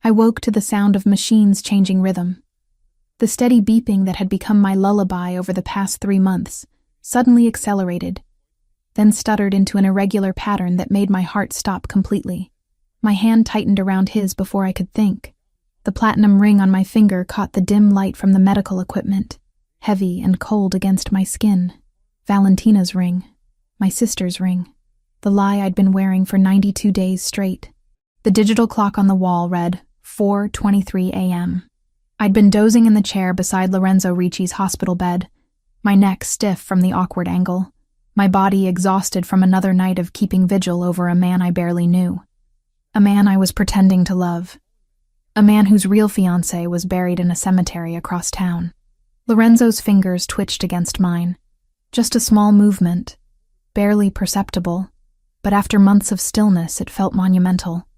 I woke to the sound of machines changing rhythm. The steady beeping that had become my lullaby over the past 3 months suddenly accelerated, then stuttered into an irregular pattern that made my heart stop completely. My hand tightened around his before I could think. The platinum ring on my finger caught the dim light from the medical equipment, heavy and cold against my skin. Valentina's ring, my sister's ring, the lie I'd been wearing for 92 days straight. The digital clock on the wall read 4:23 a.m. I'd been dozing in the chair beside Lorenzo Ricci's hospital bed, my neck stiff from the awkward angle, my body exhausted from another night of keeping vigil over a man I barely knew. A man I was pretending to love. A man whose real fiancé was buried in a cemetery across town. Lorenzo's fingers twitched against mine. Just a small movement, barely perceptible, but after months of stillness it felt monumental.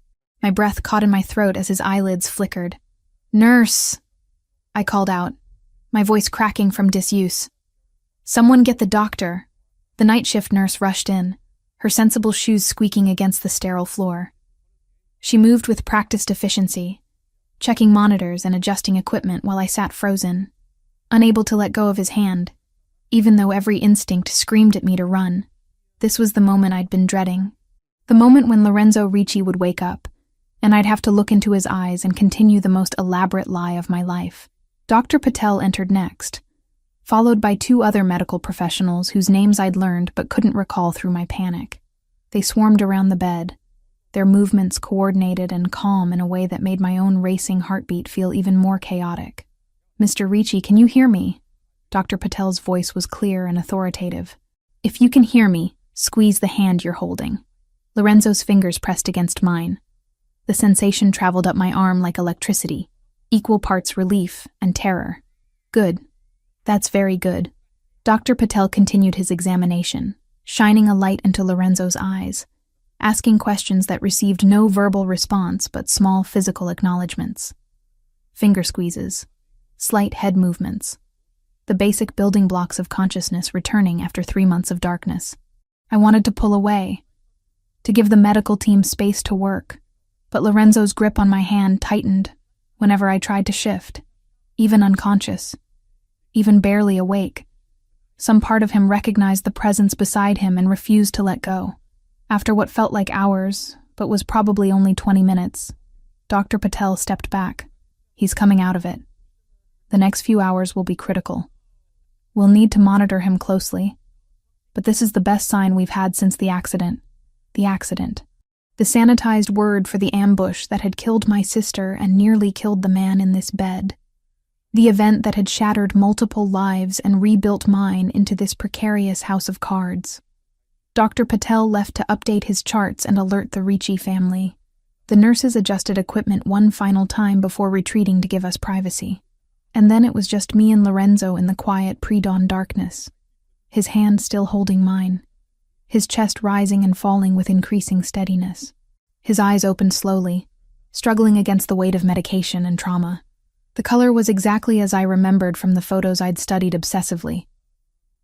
My breath caught in my throat as his eyelids flickered. "Nurse!" I called out, my voice cracking from disuse. "Someone get the doctor." The night shift nurse rushed in, her sensible shoes squeaking against the sterile floor. She moved with practiced efficiency, checking monitors and adjusting equipment while I sat frozen, unable to let go of his hand, even though every instinct screamed at me to run. This was the moment I'd been dreading. The moment when Lorenzo Ricci would wake up, and I'd have to look into his eyes and continue the most elaborate lie of my life. Dr. Patel entered next, followed by 2 other medical professionals whose names I'd learned but couldn't recall through my panic. They swarmed around the bed, their movements coordinated and calm in a way that made my own racing heartbeat feel even more chaotic. "Mr. Ricci, can you hear me?" Dr. Patel's voice was clear and authoritative. "If you can hear me, squeeze the hand you're holding." Lorenzo's fingers pressed against mine. The sensation traveled up my arm like electricity, equal parts relief and terror. "Good. That's very good." Dr. Patel continued his examination, shining a light into Lorenzo's eyes, asking questions that received no verbal response but small physical acknowledgments. Finger squeezes, slight head movements, the basic building blocks of consciousness returning after 3 months of darkness. I wanted to pull away, to give the medical team space to work, but Lorenzo's grip on my hand tightened whenever I tried to shift, even unconscious, even barely awake. Some part of him recognized the presence beside him and refused to let go. After what felt like hours, but was probably only 20 minutes, Dr. Patel stepped back. "He's coming out of it. The next few hours will be critical. We'll need to monitor him closely, but this is the best sign we've had since the accident. The accident. The sanitized word for the ambush that had killed my sister and nearly killed the man in this bed. The event that had shattered multiple lives and rebuilt mine into this precarious house of cards. Dr. Patel left to update his charts and alert the Ricci family. The nurses adjusted equipment one final time before retreating to give us privacy. And then it was just me and Lorenzo in the quiet pre-dawn darkness, his hand still holding mine, his chest rising and falling with increasing steadiness. His eyes opened slowly, struggling against the weight of medication and trauma. The color was exactly as I remembered from the photos I'd studied obsessively.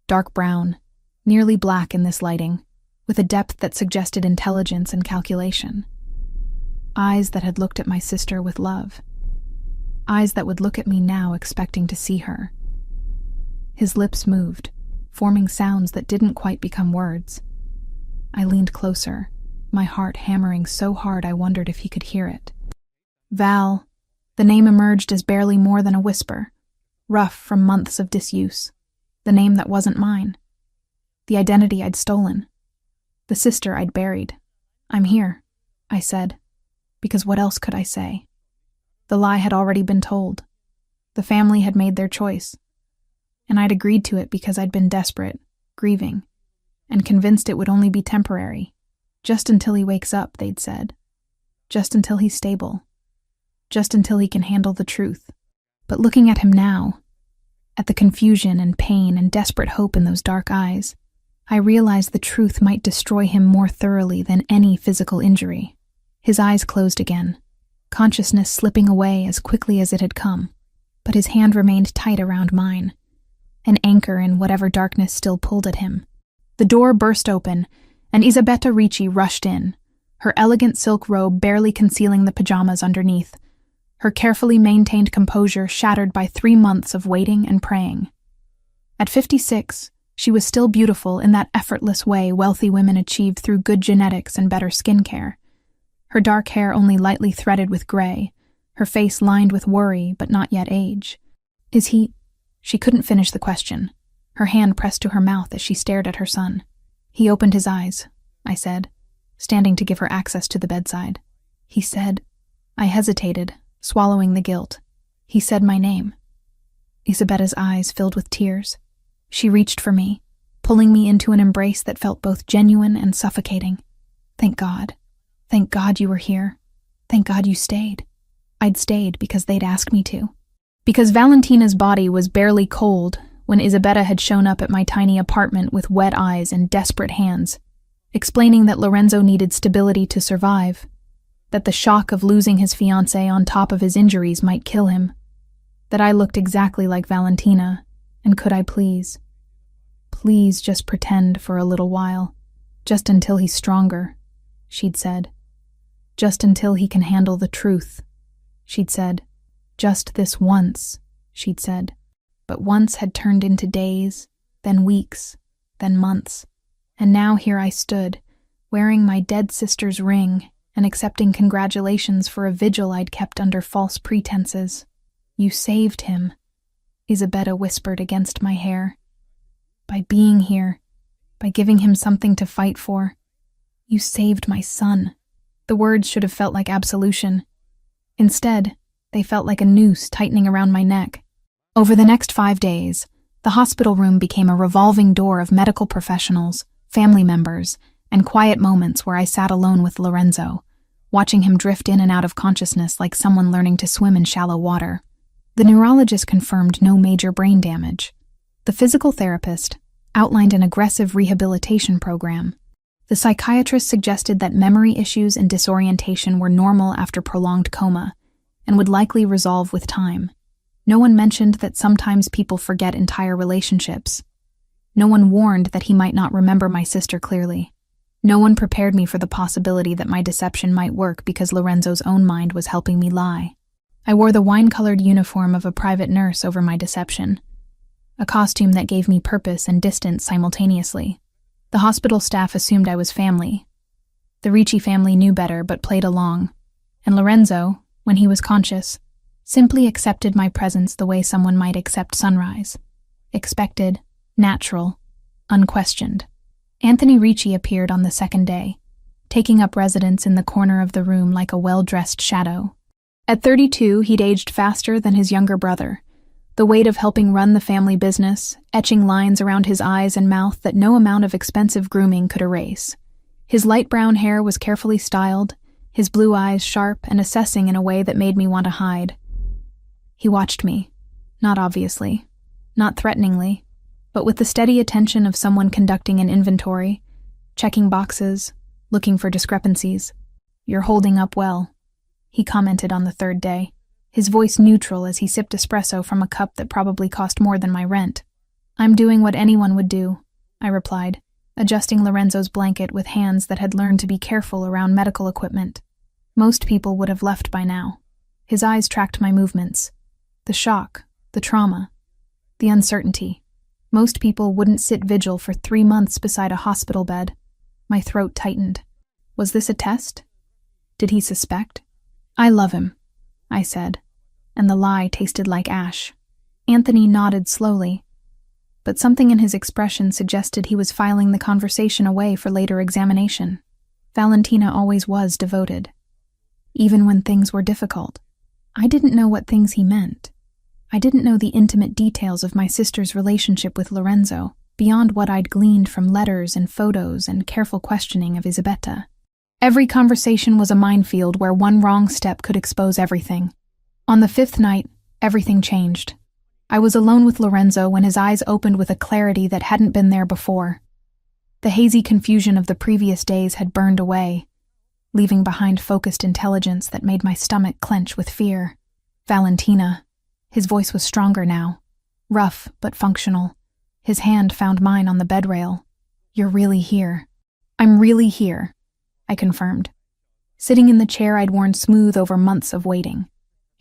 Dark brown, nearly black in this lighting, with a depth that suggested intelligence and calculation. Eyes that had looked at my sister with love. Eyes that would look at me now expecting to see her. His lips moved, forming sounds that didn't quite become words. I leaned closer, my heart hammering so hard I wondered if he could hear it. "Val," the name emerged as barely more than a whisper, rough from months of disuse. The name that wasn't mine. The identity I'd stolen. The sister I'd buried. "I'm here," I said, because what else could I say? The lie had already been told. The family had made their choice, and I'd agreed to it because I'd been desperate, grieving, and convinced it would only be temporary. Just until he wakes up, they'd said. Just until he's stable. Just until he can handle the truth. But looking at him now, at the confusion and pain and desperate hope in those dark eyes, I realized the truth might destroy him more thoroughly than any physical injury. His eyes closed again, consciousness slipping away as quickly as it had come, but his hand remained tight around mine, an anchor in whatever darkness still pulled at him. The door burst open, and Isabetta Ricci rushed in, her elegant silk robe barely concealing the pajamas underneath, her carefully maintained composure shattered by 3 months of waiting and praying. At 56, she was still beautiful in that effortless way wealthy women achieve through good genetics and better skincare. Her dark hair only lightly threaded with gray, her face lined with worry but not yet age. Is he... She couldn't finish the question, her hand pressed to her mouth as she stared at her son. He opened his eyes, I said, standing to give her access to the bedside. He said... I hesitated, swallowing the guilt. He said my name. Isabetta's eyes filled with tears. She reached for me, pulling me into an embrace that felt both genuine and suffocating. Thank God. Thank God you were here. Thank God you stayed. I'd stayed because they'd asked me to. Because Valentina's body was barely cold when Isabetta had shown up at my tiny apartment with wet eyes and desperate hands, explaining that Lorenzo needed stability to survive, that the shock of losing his fiancée on top of his injuries might kill him, that I looked exactly like Valentina, and could I please just pretend for a little while, just until he's stronger, she'd said. Just until he can handle the truth, she'd said. Just this once, she'd said. But once had turned into days, then weeks, then months, and now here I stood, wearing my dead sister's ring and accepting congratulations for a vigil I'd kept under false pretenses. You saved him, Isabetta whispered against my hair. By being here, by giving him something to fight for, you saved my son. The words should have felt like absolution. Instead, they felt like a noose tightening around my neck. Over the next 5 days, the hospital room became a revolving door of medical professionals, family members, and quiet moments where I sat alone with Lorenzo, watching him drift in and out of consciousness like someone learning to swim in shallow water. The neurologist confirmed no major brain damage. The physical therapist outlined an aggressive rehabilitation program. The psychiatrist suggested that memory issues and disorientation were normal after prolonged coma and would likely resolve with time. No one mentioned that sometimes people forget entire relationships. No one warned that he might not remember my sister clearly. No one prepared me for the possibility that my deception might work because Lorenzo's own mind was helping me lie. I wore the wine-colored uniform of a private nurse over my deception, a costume that gave me purpose and distance simultaneously. The hospital staff assumed I was family. The Ricci family knew better but played along, and Lorenzo, when he was conscious, simply accepted my presence the way someone might accept sunrise. Expected, natural, unquestioned. Anthony Ricci appeared on the second day, taking up residence in the corner of the room like a well-dressed shadow. At 32, he'd aged faster than his younger brother, the weight of helping run the family business, etching lines around his eyes and mouth that no amount of expensive grooming could erase. His light brown hair was carefully styled, his blue eyes sharp and assessing in a way that made me want to hide. He watched me, not obviously, not threateningly, but with the steady attention of someone conducting an inventory, checking boxes, looking for discrepancies. "You're holding up well," he commented on the third day, his voice neutral as he sipped espresso from a cup that probably cost more than my rent. "I'm doing what anyone would do," I replied, adjusting Lorenzo's blanket with hands that had learned to be careful around medical equipment. Most people would have left by now. His eyes tracked my movements. The shock, the trauma, the uncertainty. Most people wouldn't sit vigil for 3 months beside a hospital bed. My throat tightened. Was this a test? Did he suspect? "I love him," I said, and the lie tasted like ash. Anthony nodded slowly, but something in his expression suggested he was filing the conversation away for later examination. Valentina always was devoted, even when things were difficult. I didn't know what things he meant. I didn't know the intimate details of my sister's relationship with Lorenzo, beyond what I'd gleaned from letters and photos and careful questioning of Isabetta. Every conversation was a minefield where one wrong step could expose everything. On the 5th night, everything changed. I was alone with Lorenzo when his eyes opened with a clarity that hadn't been there before. The hazy confusion of the previous days had burned away, leaving behind focused intelligence that made my stomach clench with fear. Valentina. His voice was stronger now, rough but functional. His hand found mine on the bed rail. "You're really here." "I'm really here," I confirmed, sitting in the chair I'd worn smooth over months of waiting.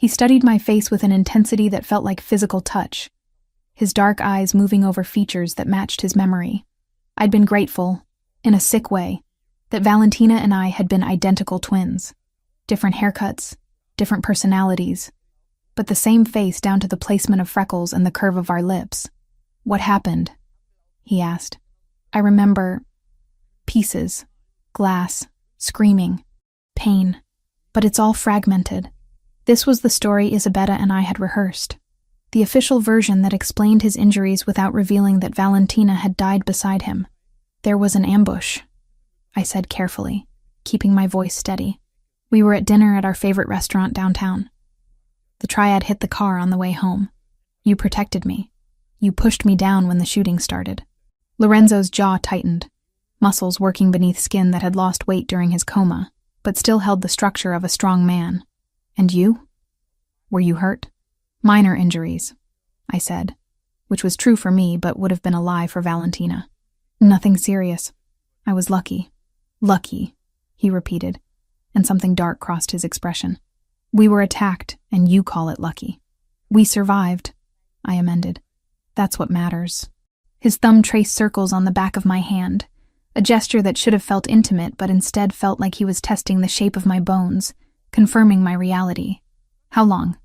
He studied my face with an intensity that felt like physical touch, his dark eyes moving over features that matched his memory. I'd been grateful, in a sick way, that Valentina and I had been identical twins. Different haircuts, different personalities, but the same face down to the placement of freckles and the curve of our lips. "What happened?" he asked. I remember pieces, glass, screaming, pain, but it's all fragmented. This was the story Isabetta and I had rehearsed, the official version that explained his injuries without revealing that Valentina had died beside him. "There was an ambush," I said carefully, keeping my voice steady. "We were at dinner at our favorite restaurant downtown. The triad hit the car on the way home. You protected me. You pushed me down when the shooting started." Lorenzo's jaw tightened, muscles working beneath skin that had lost weight during his coma, but still held the structure of a strong man. "And you? Were you hurt?" "Minor injuries," I said, which was true for me but would have been a lie for Valentina. "Nothing serious. I was lucky." "Lucky," he repeated, and something dark crossed his expression. "We were attacked, and you call it lucky." "We survived," I amended. "That's what matters." His thumb traced circles on the back of my hand, a gesture that should have felt intimate but instead felt like he was testing the shape of my bones, confirming my reality. "How long?"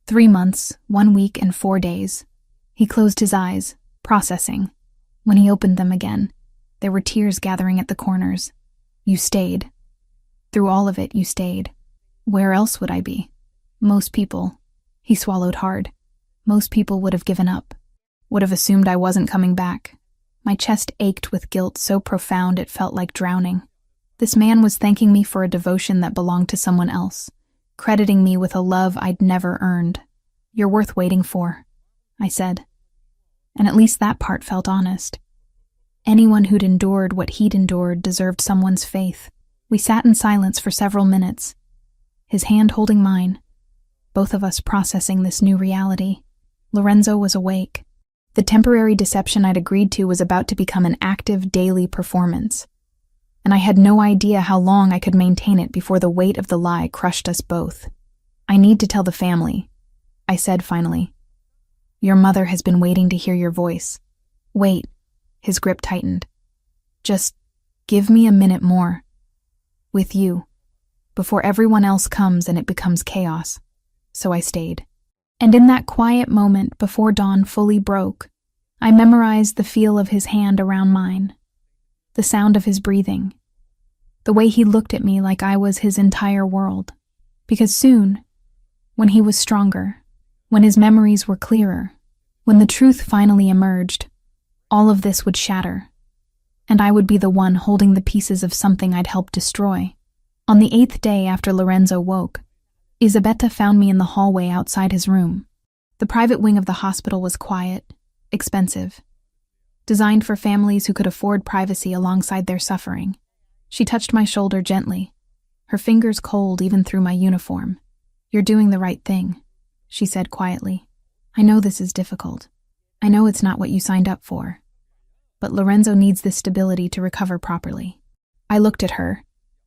3 months, 1 week, and 4 days. He closed his eyes, processing. When he opened them again, there were tears gathering at the corners. "You stayed. Through all of it, you stayed. Where else would I be? Most people," he swallowed hard, "most people would have given up, would have assumed I wasn't coming back." My chest ached with guilt so profound it felt like drowning. This man was thanking me for a devotion that belonged to someone else, crediting me with a love I'd never earned. "You're worth waiting for," I said. And at least that part felt honest. Anyone who'd endured what he'd endured deserved someone's faith. We sat in silence for several minutes, his hand holding mine, both of us processing this new reality. Lorenzo was awake. The temporary deception I'd agreed to was about to become an active daily performance, and I had no idea how long I could maintain it before the weight of the lie crushed us both. "I need to tell the family," I said finally. "Your mother has been waiting to hear your voice." "Wait," his grip tightened. "Just give me a minute more. With you, before everyone else comes and it becomes chaos." So I stayed. And in that quiet moment before dawn fully broke, I memorized the feel of his hand around mine, the sound of his breathing, the way he looked at me like I was his entire world. Because soon, when he was stronger, when his memories were clearer, when the truth finally emerged, all of this would shatter, and I would be the one holding the pieces of something I'd helped destroy. On the 8th day after Lorenzo woke, Isabetta found me in the hallway outside his room. The private wing of the hospital was quiet, expensive, designed for families who could afford privacy alongside their suffering. She touched my shoulder gently, her fingers cold even through my uniform. "You're doing the right thing," she said quietly. "I know this is difficult. I know it's not what you signed up for. But Lorenzo needs this stability to recover properly." I looked at her,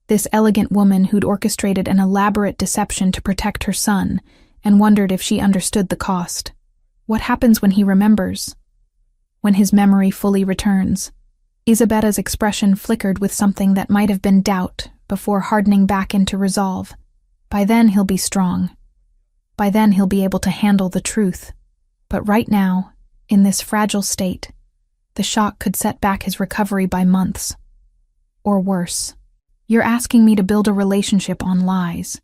this elegant woman who'd orchestrated an elaborate deception to protect her son, and wondered if she understood the cost. What happens when he remembers? When his memory fully returns? Isabetta's expression flickered with something that might have been doubt before hardening back into resolve. By then he'll be strong. By then he'll be able to handle the truth. But right now, in this fragile state, the shock could set back his recovery by months. Or worse. "You're asking me to build a relationship on lies.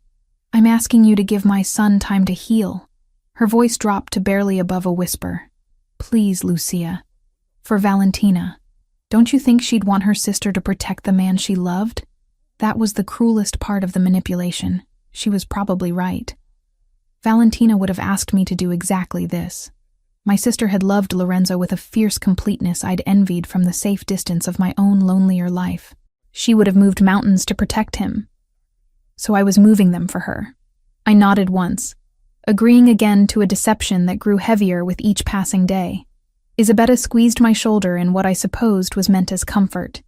I'm asking you to give my son time to heal." Her voice dropped to barely above a whisper. "Please, Lucia. For Valentina. Don't you think she'd want her sister to protect the man she loved?" That was the cruelest part of the manipulation. She was probably right. Valentina would have asked me to do exactly this. My sister had loved Lorenzo with a fierce completeness I'd envied from the safe distance of my own lonelier life. She would have moved mountains to protect him. So I was moving them for her. I nodded once, agreeing again to a deception that grew heavier with each passing day. Isabetta squeezed my shoulder in what I supposed was meant as comfort,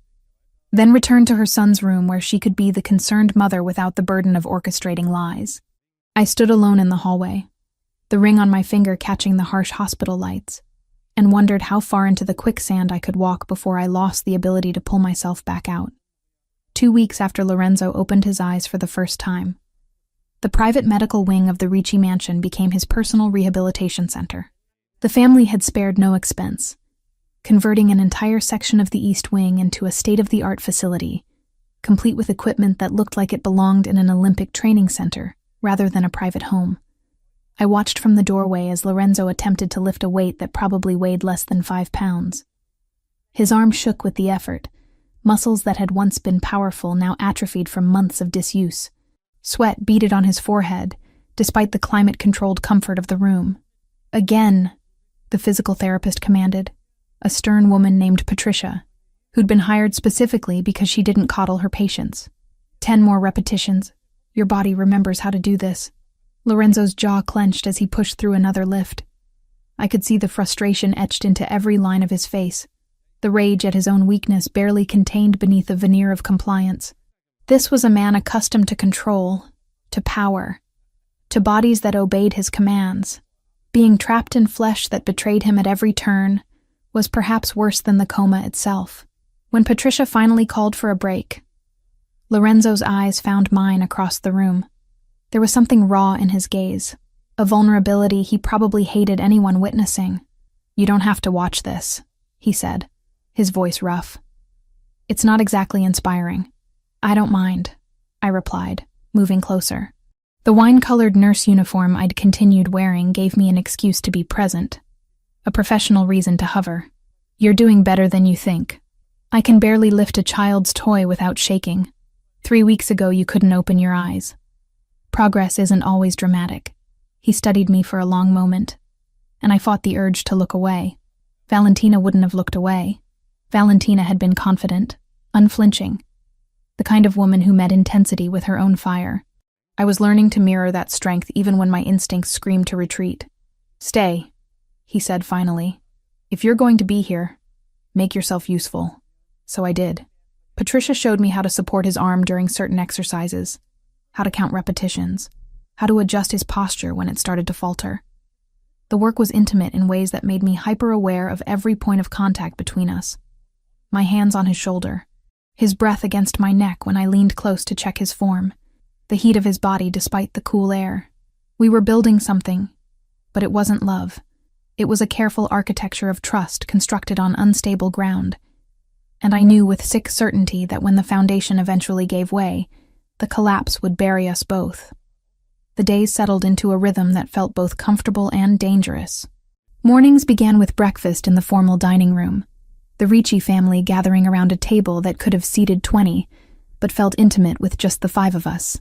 then returned to her son's room where she could be the concerned mother without the burden of orchestrating lies. I stood alone in the hallway, the ring on my finger catching the harsh hospital lights, and wondered how far into the quicksand I could walk before I lost the ability to pull myself back out. 2 weeks after Lorenzo opened his eyes for the first time, the private medical wing of the Ricci mansion became his personal rehabilitation center. The family had spared no expense, converting an entire section of the East Wing into a state-of-the-art facility, complete with equipment that looked like it belonged in an Olympic training center rather than a private home. I watched from the doorway as Lorenzo attempted to lift a weight that probably weighed less than 5 pounds. His arm shook with the effort, muscles that had once been powerful now atrophied from months of disuse. Sweat beaded on his forehead, despite the climate-controlled comfort of the room. "Again," the physical therapist commanded, a stern woman named Patricia, who'd been hired specifically because she didn't coddle her patients. 10 more repetitions. Your body remembers how to do this." Lorenzo's jaw clenched as he pushed through another lift. I could see the frustration etched into every line of his face, the rage at his own weakness barely contained beneath a veneer of compliance. This was a man accustomed to control, to power, to bodies that obeyed his commands. Being trapped in flesh that betrayed him at every turn was perhaps worse than the coma itself. When Patricia finally called for a break, Lorenzo's eyes found mine across the room. There was something raw in his gaze, a vulnerability he probably hated anyone witnessing. "You don't have to watch this," he said, his voice rough. "It's not exactly inspiring." "I don't mind," I replied, moving closer. The wine-colored nurse uniform I'd continued wearing gave me an excuse to be present, a professional reason to hover. "You're doing better than you think. I can barely lift a child's toy without shaking. 3 weeks ago you couldn't open your eyes. Progress isn't always dramatic." He studied me for a long moment, and I fought the urge to look away. Valentina wouldn't have looked away. Valentina had been confident, unflinching, the kind of woman who met intensity with her own fire. I was learning to mirror that strength even when my instincts screamed to retreat. "Stay," he said finally. "If you're going to be here, make yourself useful." So I did. Patricia showed me how to support his arm during certain exercises, how to count repetitions, how to adjust his posture when it started to falter. The work was intimate in ways that made me hyper-aware of every point of contact between us. My hands on his shoulder, his breath against my neck when I leaned close to check his form, the heat of his body despite the cool air. We were building something, but it wasn't love. It was a careful architecture of trust constructed on unstable ground, and I knew with sick certainty that when the foundation eventually gave way, the collapse would bury us both. The days settled into a rhythm that felt both comfortable and dangerous. Mornings began with breakfast in the formal dining room, the Ricci family gathering around a table that could have seated 20, but felt intimate with just the 5 of us.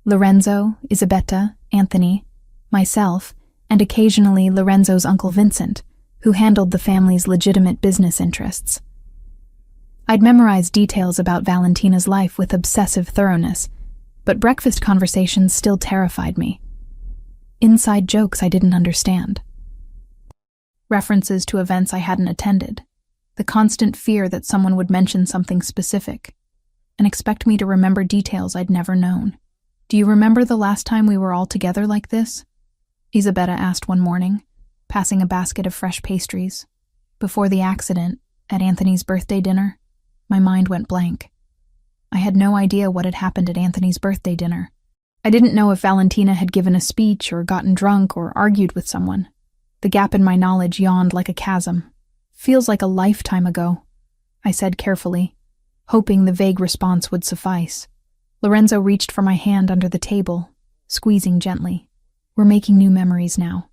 Lorenzo, Isabetta, Anthony, myself, and occasionally Lorenzo's Uncle Vincent, who handled the family's legitimate business interests. I'd memorized details about Valentina's life with obsessive thoroughness, but breakfast conversations still terrified me. Inside jokes I didn't understand. References to events I hadn't attended. The constant fear that someone would mention something specific and expect me to remember details I'd never known. "Do you remember the last time we were all together like this?" Isabetta asked one morning, passing a basket of fresh pastries. "Before the accident, at Anthony's birthday dinner?" My mind went blank. I had no idea what had happened at Anthony's birthday dinner. I didn't know if Valentina had given a speech or gotten drunk or argued with someone. The gap in my knowledge yawned like a chasm. "Feels like a lifetime ago," I said carefully, hoping the vague response would suffice. Lorenzo reached for my hand under the table, squeezing gently. "We're making new memories now.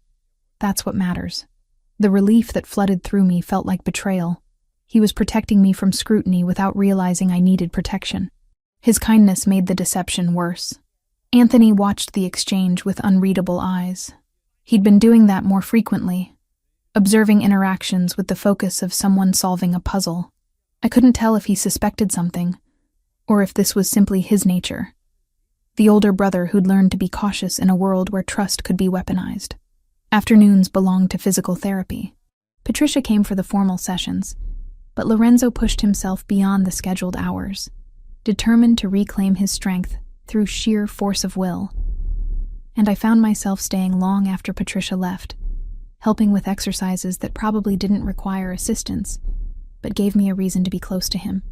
That's what matters." The relief that flooded through me felt like betrayal. He was protecting me from scrutiny without realizing I needed protection. His kindness made the deception worse. Anthony watched the exchange with unreadable eyes. He'd been doing that more frequently, observing interactions with the focus of someone solving a puzzle. I couldn't tell if he suspected something, or if this was simply his nature. The older brother who'd learned to be cautious in a world where trust could be weaponized. Afternoons belonged to physical therapy. Patricia came for the formal sessions, but Lorenzo pushed himself beyond the scheduled hours, determined to reclaim his strength through sheer force of will. And I found myself staying long after Patricia left, helping with exercises that probably didn't require assistance, but gave me a reason to be close to him.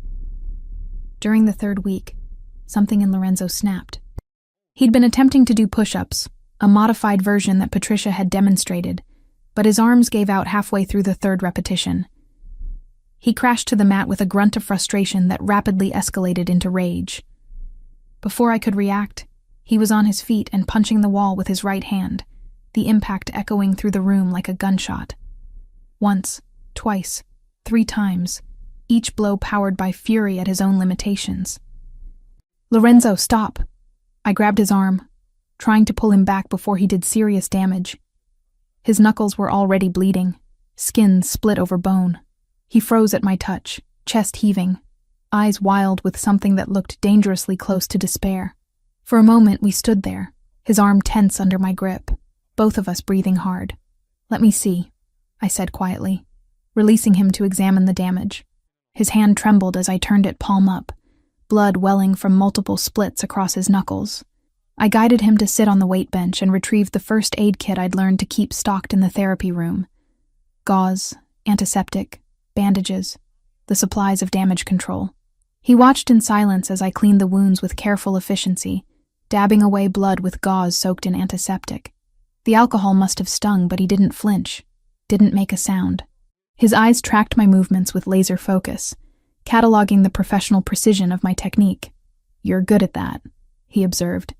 During the third week, something in Lorenzo snapped. He'd been attempting to do push-ups, a modified version that Patricia had demonstrated, but his arms gave out halfway through the third repetition. He crashed to the mat with a grunt of frustration that rapidly escalated into rage. Before I could react, he was on his feet and punching the wall with his right hand, the impact echoing through the room like a gunshot. Once, twice, 3 times, each blow powered by fury at his own limitations. "Lorenzo, stop!" I grabbed his arm, trying to pull him back before he did serious damage. His knuckles were already bleeding, skin split over bone. He froze at my touch, chest heaving, eyes wild with something that looked dangerously close to despair. For a moment we stood there, his arm tense under my grip, both of us breathing hard. "Let me see," I said quietly, releasing him to examine the damage. His hand trembled as I turned it palm up, blood welling from multiple splits across his knuckles. I guided him to sit on the weight bench and retrieved the first aid kit I'd learned to keep stocked in the therapy room. Gauze, antiseptic, bandages, the supplies of damage control. He watched in silence as I cleaned the wounds with careful efficiency, dabbing away blood with gauze soaked in antiseptic. The alcohol must have stung, but he didn't flinch, didn't make a sound. His eyes tracked my movements with laser focus, cataloging the professional precision of my technique. "You're good at that," he observed.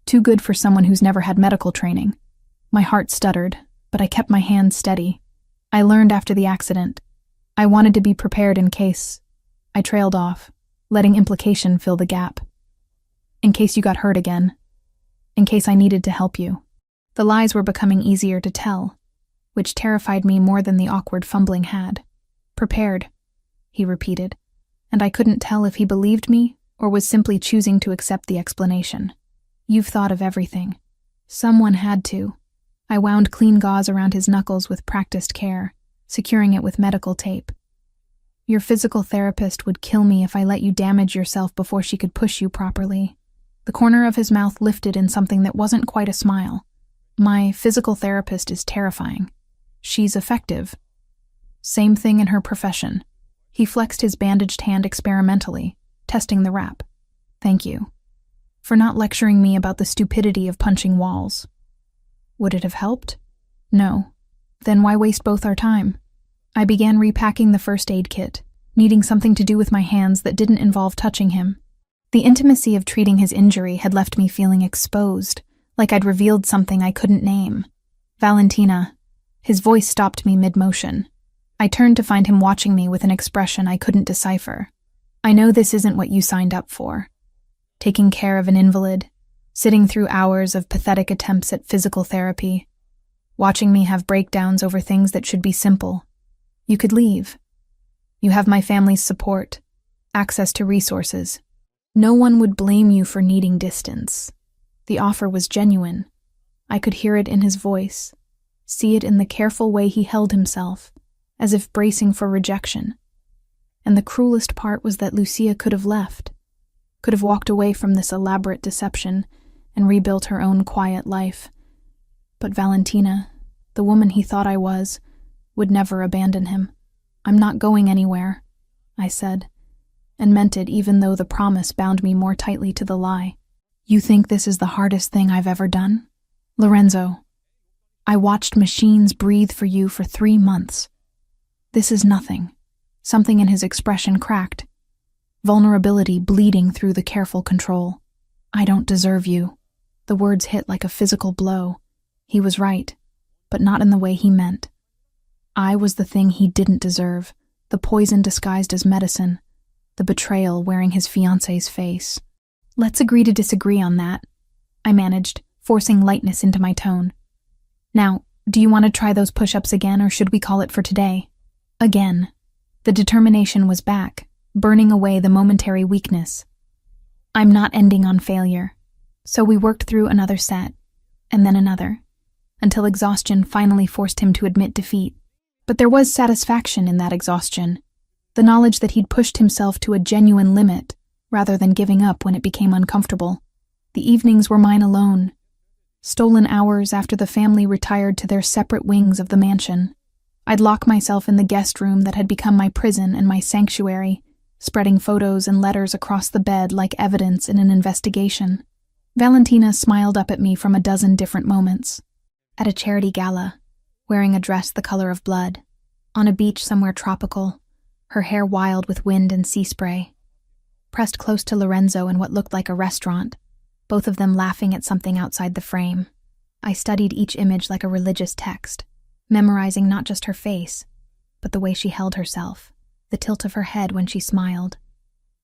"Too good for someone who's never had medical training." My heart stuttered, but I kept my hands steady. I learned after the accident. I wanted to be prepared in case. I trailed off, letting implication fill the gap. "In case you got hurt again. In case I needed to help you." The lies were becoming easier to tell, which terrified me more than the awkward fumbling had. "Prepared," he repeated, and I couldn't tell if he believed me or was simply choosing to accept the explanation. "You've thought of everything. Someone had to." I wound clean gauze around his knuckles with practiced care, securing it with medical tape. "Your physical therapist would kill me if I let you damage yourself before she could push you properly." The corner of his mouth lifted in something that wasn't quite a smile. "My physical therapist is terrifying. She's effective. Same thing in her profession." He flexed his bandaged hand experimentally, testing the wrap. "Thank you for not lecturing me about the stupidity of punching walls." Would it have helped? No. Then why waste both our time? I began repacking the first aid kit, needing something to do with my hands that didn't involve touching him. The intimacy of treating his injury had left me feeling exposed, like I'd revealed something I couldn't name. "Valentina." His voice stopped me mid-motion. I turned to find him watching me with an expression I couldn't decipher. "I know this isn't what you signed up for. Taking care of an invalid, sitting through hours of pathetic attempts at physical therapy, watching me have breakdowns over things that should be simple. You could leave. You have my family's support, access to resources. No one would blame you for needing distance." The offer was genuine. I could hear it in his voice, see it in the careful way he held himself, as if bracing for rejection. And the cruelest part was that Lucia could have left, could have walked away from this elaborate deception and rebuilt her own quiet life. But Valentina, the woman he thought I was, would never abandon him. "I'm not going anywhere," I said, and meant it even though the promise bound me more tightly to the lie. "You think this is the hardest thing I've ever done? Lorenzo, I watched machines breathe for you for 3 months. This is nothing." Something in his expression cracked, vulnerability bleeding through the careful control. "I don't deserve you." The words hit like a physical blow. He was right, but not in the way he meant. I was the thing he didn't deserve, the poison disguised as medicine, the betrayal wearing his fiancé's face. "Let's agree to disagree on that," I managed, forcing lightness into my tone. "Now, do you want to try those push-ups again, or should we call it for today?" Again. The determination was back, burning away the momentary weakness. "I'm not ending on failure." So we worked through another set, and then another, until exhaustion finally forced him to admit defeat. But there was satisfaction in that exhaustion, the knowledge that he'd pushed himself to a genuine limit, rather than giving up when it became uncomfortable. The evenings were mine alone. stolen hours after the family retired to their separate wings of the mansion. I'd lock myself in the guest room that had become my prison and my sanctuary, spreading photos and letters across the bed like evidence in an investigation. Valentina smiled up at me from a dozen different moments. At a charity gala, wearing a dress the color of blood, on a beach somewhere tropical, her hair wild with wind and sea spray. Pressed close to Lorenzo in what looked like a restaurant, both of them laughing at something outside the frame. I studied each image like a religious text, memorizing not just her face, but the way she held herself, the tilt of her head when she smiled,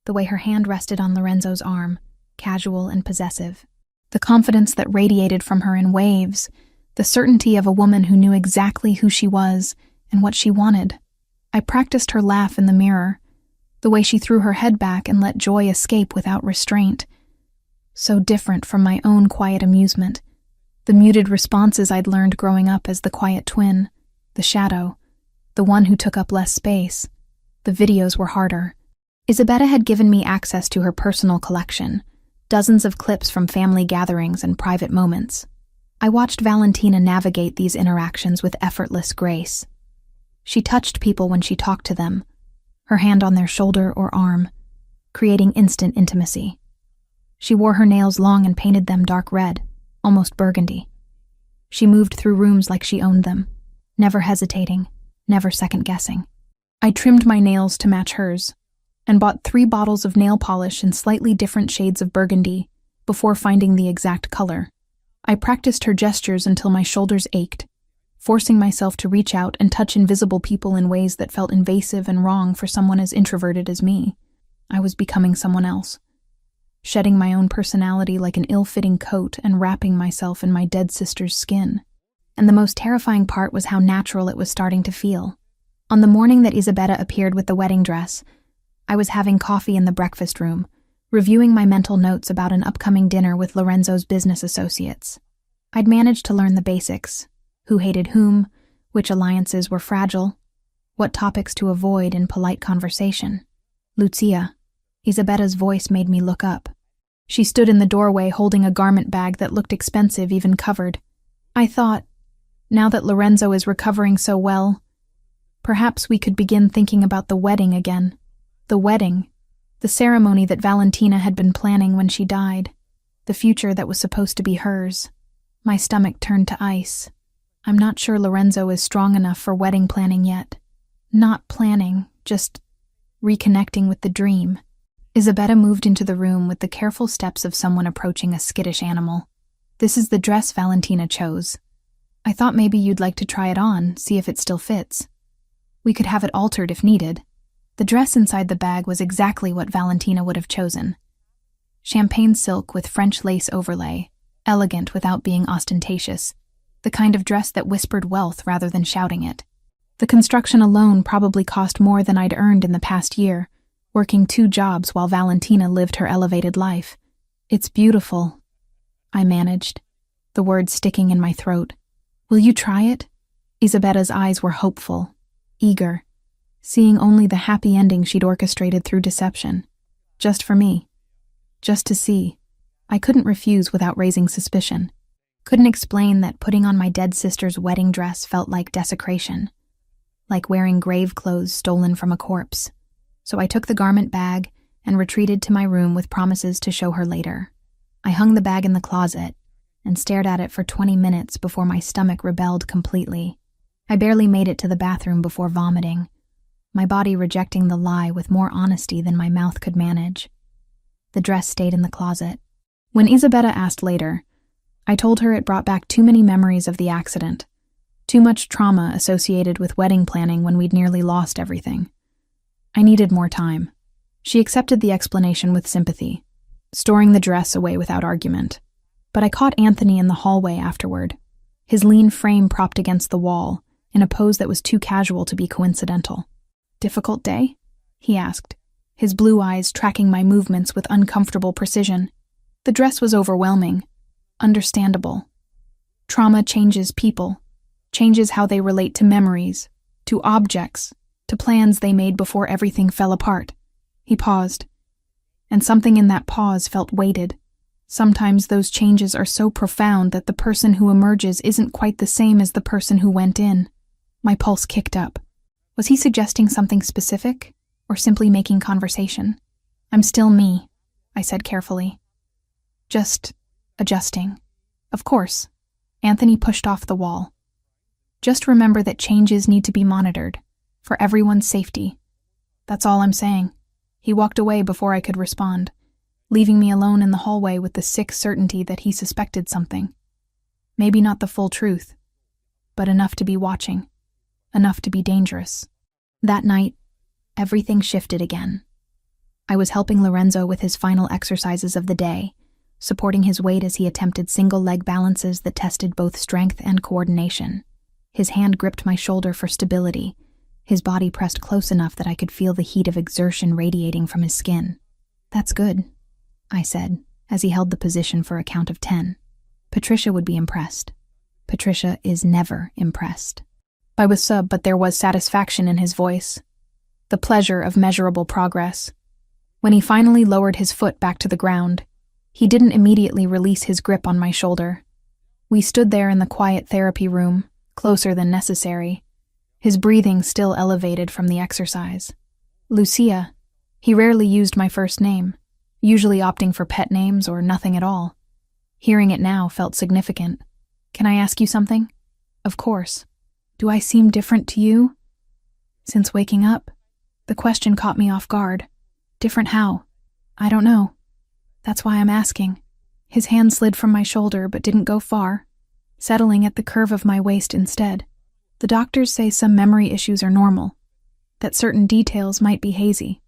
the way her hand rested on Lorenzo's arm, casual and possessive, the confidence that radiated from her in waves, the certainty of a woman who knew exactly who she was and what she wanted. I practiced her laugh in the mirror, the way she threw her head back and let joy escape without restraint. So different from my own quiet amusement, the muted responses I'd learned growing up as the quiet twin, the shadow, the one who took up less space. The videos were harder. Isabella had given me access to her personal collection, dozens of clips from family gatherings and private moments. I watched Valentina navigate these interactions with effortless grace. She touched people when she talked to them, her hand on their shoulder or arm, creating instant intimacy. She wore her nails long and painted them dark red, almost burgundy. She moved through rooms like she owned them, never hesitating, never second-guessing. I trimmed my nails to match hers, and bought 3 bottles of nail polish in slightly different shades of burgundy before finding the exact color. I practiced her gestures until my shoulders ached, forcing myself to reach out and touch invisible people in ways that felt invasive and wrong for someone as introverted as me. I was becoming someone else, shedding my own personality like an ill-fitting coat and wrapping myself in my dead sister's skin. And the most terrifying part was how natural it was starting to feel. On the morning that Isabella appeared with the wedding dress, I was having coffee in the breakfast room, reviewing my mental notes about an upcoming dinner with Lorenzo's business associates. I'd managed to learn the basics: who hated whom, which alliances were fragile, what topics to avoid in polite conversation. Lucia, Isabella's voice made me look up. She stood in the doorway holding a garment bag that looked expensive even covered. I thought, now that Lorenzo is recovering so well, perhaps we could begin thinking about the wedding again. The wedding, the ceremony that Valentina had been planning when she died, the future that was supposed to be hers. My stomach turned to ice. I'm not sure Lorenzo is strong enough for wedding planning yet. Not planning, just reconnecting with the dream. Isabella moved into the room with the careful steps of someone approaching a skittish animal. This is the dress Valentina chose. I thought maybe you'd like to try it on, see if it still fits. We could have it altered if needed. The dress inside the bag was exactly what Valentina would have chosen. Champagne silk with French lace overlay, elegant without being ostentatious, the kind of dress that whispered wealth rather than shouting it. The construction alone probably cost more than I'd earned in the past year, working 2 jobs while Valentina lived her elevated life. It's beautiful, I managed, the words sticking in my throat. Will you try it? Isabella's eyes were hopeful, eager, seeing only the happy ending she'd orchestrated through deception. Just for me. Just to see. I couldn't refuse without raising suspicion. Couldn't explain that putting on my dead sister's wedding dress felt like desecration, like wearing grave clothes stolen from a corpse. So I took the garment bag and retreated to my room with promises to show her later. I hung the bag in the closet and stared at it for 20 minutes before my stomach rebelled completely. I barely made it to the bathroom before vomiting, my body rejecting the lie with more honesty than my mouth could manage. The dress stayed in the closet. When Isabella asked later, I told her it brought back too many memories of the accident, too much trauma associated with wedding planning when we'd nearly lost everything. I needed more time. She accepted the explanation with sympathy, storing the dress away without argument. But I caught Anthony in the hallway afterward, his lean frame propped against the wall, in a pose that was too casual to be coincidental. Difficult day? He asked, his blue eyes tracking my movements with uncomfortable precision. The dress was overwhelming. Understandable. Trauma changes people, changes how they relate to memories, to objects, to plans they made before everything fell apart. He paused, and something in that pause felt weighted, Sometimes those changes are so profound that the person who emerges isn't quite the same as the person who went in. My pulse kicked up. Was he suggesting something specific, or simply making conversation? I'm still me, I said carefully. Just adjusting. Of course. Anthony pushed off the wall. Just remember that changes need to be monitored, for everyone's safety. That's all I'm saying. He walked away before I could respond, leaving me alone in the hallway with the sick certainty that he suspected something. Maybe not the full truth, but enough to be watching, enough to be dangerous. That night, everything shifted again. I was helping Lorenzo with his final exercises of the day, supporting his weight as he attempted single-leg balances that tested both strength and coordination. His hand gripped my shoulder for stability, his body pressed close enough that I could feel the heat of exertion radiating from his skin. That's good, I said, as he held the position for a count of 10. Patricia would be impressed. Patricia is never impressed. I was but there was satisfaction in his voice. The pleasure of measurable progress. When he finally lowered his foot back to the ground, he didn't immediately release his grip on my shoulder. We stood there in the quiet therapy room, closer than necessary, his breathing still elevated from the exercise. Lucia. He rarely used my first name, usually opting for pet names or nothing at all. Hearing it now felt significant. Can I ask you something? Of course. Do I seem different to you? Since waking up? The question caught me off guard. Different how? I don't know. That's why I'm asking. His hand slid from my shoulder but didn't go far, settling at the curve of my waist instead. The doctors say some memory issues are normal, that certain details might be hazy,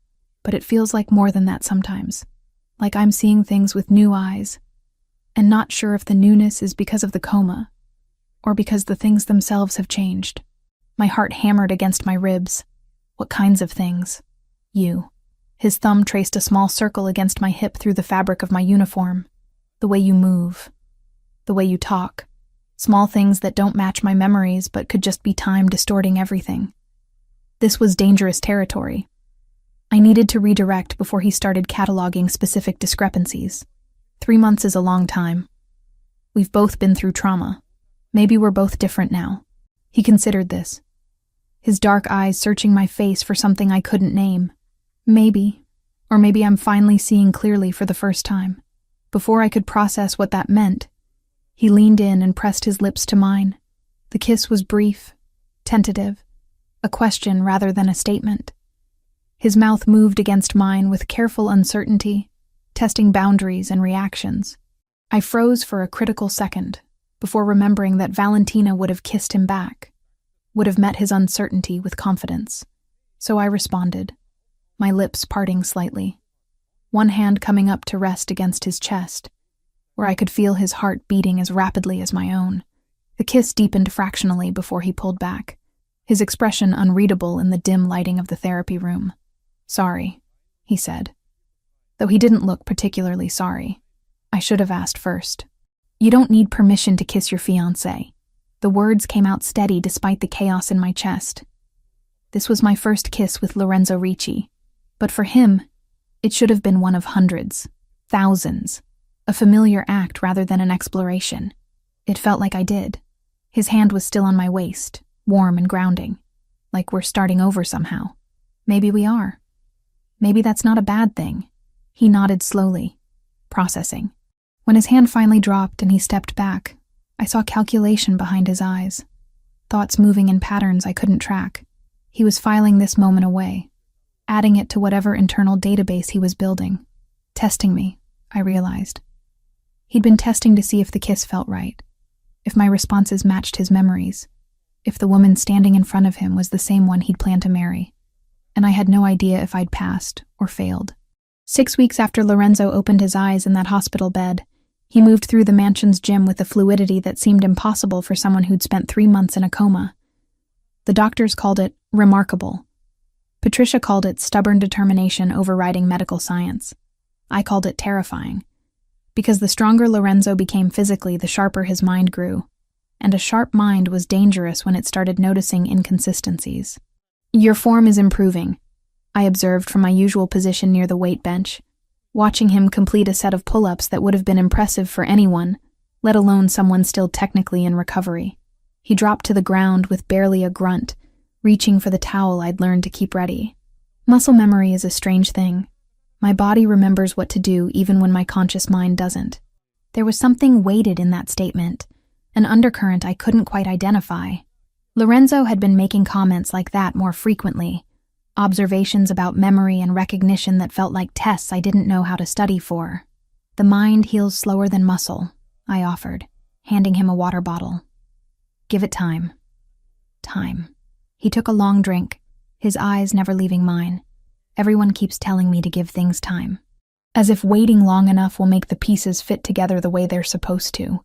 but it feels like more than that sometimes. Like I'm seeing things with new eyes, and not sure if the newness is because of the coma, or because the things themselves have changed. My heart hammered against my ribs. What kinds of things? You. His thumb traced a small circle against my hip through the fabric of my uniform. The way you move. The way you talk. Small things that don't match my memories but could just be time distorting everything. This was dangerous territory. I needed to redirect before he started cataloging specific discrepancies. 3 months is a long time. We've both been through trauma. Maybe we're both different now. He considered this, his dark eyes searching my face for something I couldn't name. Maybe, or maybe I'm finally seeing clearly for the first time. Before I could process what that meant, he leaned in and pressed his lips to mine. The kiss was brief, tentative, a question rather than a statement. His mouth moved against mine with careful uncertainty, testing boundaries and reactions. I froze for a critical second, before remembering that Valentina would have kissed him back, would have met his uncertainty with confidence. So I responded, my lips parting slightly, one hand coming up to rest against his chest, where I could feel his heart beating as rapidly as my own. The kiss deepened fractionally before he pulled back, his expression unreadable in the dim lighting of the therapy room. Sorry, he said. Though he didn't look particularly sorry. I should have asked first. You don't need permission to kiss your fiancé. The words came out steady despite the chaos in my chest. This was my first kiss with Lorenzo Ricci, but for him, it should have been one of hundreds, thousands, a familiar act rather than an exploration. It felt like I did. His hand was still on my waist, warm and grounding, like we're starting over somehow. Maybe we are. Maybe that's not a bad thing. He nodded slowly, processing. When his hand finally dropped and he stepped back, I saw calculation behind his eyes, thoughts moving in patterns I couldn't track. He was filing this moment away, adding it to whatever internal database he was building. Testing me, I realized. He'd been testing to see if the kiss felt right, if my responses matched his memories, if the woman standing in front of him was the same one he'd planned to marry. And I had no idea if I'd passed or failed. 6 weeks after Lorenzo opened his eyes in that hospital bed, he moved through the mansion's gym with a fluidity that seemed impossible for someone who'd spent 3 months in a coma. The doctors called it remarkable. Patricia called it stubborn determination overriding medical science. I called it terrifying. Because the stronger Lorenzo became physically, the sharper his mind grew. And a sharp mind was dangerous when it started noticing inconsistencies. Your form is improving, I observed from my usual position near the weight bench. watching him complete a set of pull-ups that would have been impressive for anyone, let alone someone still technically in recovery. He dropped to the ground with barely a grunt, reaching for the towel I'd learned to keep ready. Muscle memory is a strange thing. My body remembers what to do even when my conscious mind doesn't. There was something weighted in that statement, an undercurrent I couldn't quite identify. Lorenzo had been making comments like that more frequently, observations about memory and recognition that felt like tests I didn't know how to study for. The mind heals slower than muscle, I offered, handing him a water bottle. Give it time. Time. He took a long drink, his eyes never leaving mine. Everyone keeps telling me to give things time. As if waiting long enough will make the pieces fit together the way they're supposed to.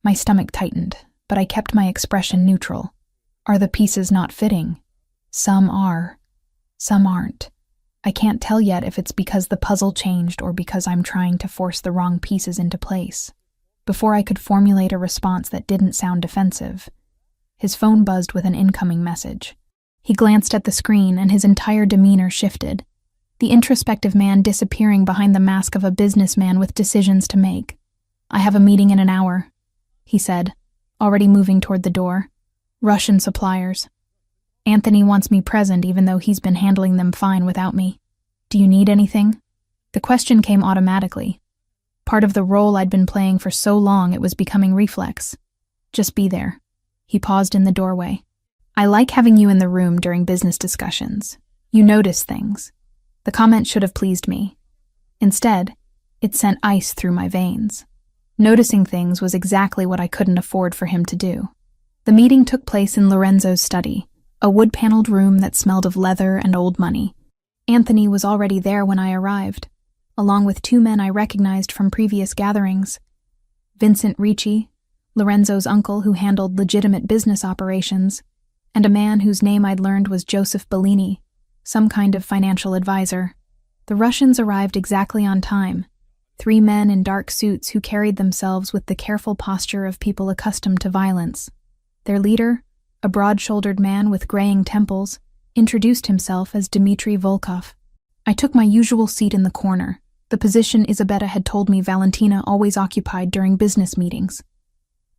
My stomach tightened, but I kept my expression neutral. Are the pieces not fitting? Some are. Some aren't. I can't tell yet if it's because the puzzle changed or because I'm trying to force the wrong pieces into place. Before I could formulate a response that didn't sound defensive, his phone buzzed with an incoming message. He glanced at the screen and his entire demeanor shifted, the introspective man disappearing behind the mask of a businessman with decisions to make. I have a meeting in an hour, he said, already moving toward the door. Russian suppliers. Anthony wants me present even though he's been handling them fine without me. Do you need anything? The question came automatically. Part of the role I'd been playing for so long it was becoming reflex. Just be there. He paused in the doorway. I like having you in the room during business discussions. You notice things. The comment should have pleased me. Instead, it sent ice through my veins. Noticing things was exactly what I couldn't afford for him to do. The meeting took place in Lorenzo's study, a wood-paneled room that smelled of leather and old money. Anthony was already there when I arrived, along with two men I recognized from previous gatherings. Vincent Ricci, Lorenzo's uncle who handled legitimate business operations, and a man whose name I'd learned was Joseph Bellini, some kind of financial advisor. The Russians arrived exactly on time, 3 men in dark suits who carried themselves with the careful posture of people accustomed to violence. Their leader, a broad-shouldered man with graying temples, introduced himself as Dmitry Volkov. I took my usual seat in the corner, the position Isabetta had told me Valentina always occupied during business meetings.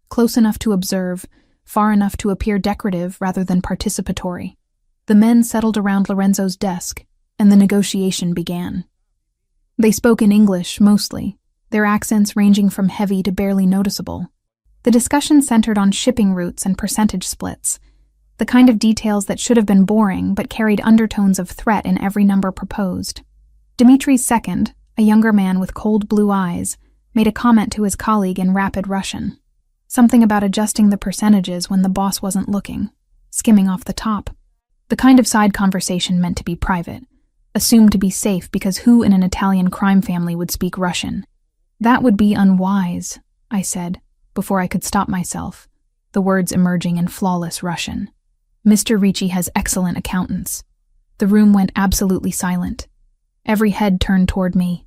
Close enough to observe, far enough to appear decorative rather than participatory. The men settled around Lorenzo's desk, and the negotiation began. They spoke in English, mostly, their accents ranging from heavy to barely noticeable. The discussion centered on shipping routes and percentage splits, the kind of details that should have been boring but carried undertones of threat in every number proposed. Dimitri's second, a younger man with cold blue eyes, made a comment to his colleague in rapid Russian. Something about adjusting the percentages when the boss wasn't looking, skimming off the top. The kind of side conversation meant to be private, assumed to be safe because who in an Italian crime family would speak Russian? That would be unwise, I said, before I could stop myself, the words emerging in flawless Russian. Mr. Ricci has excellent accountants. The room went absolutely silent. Every head turned toward me.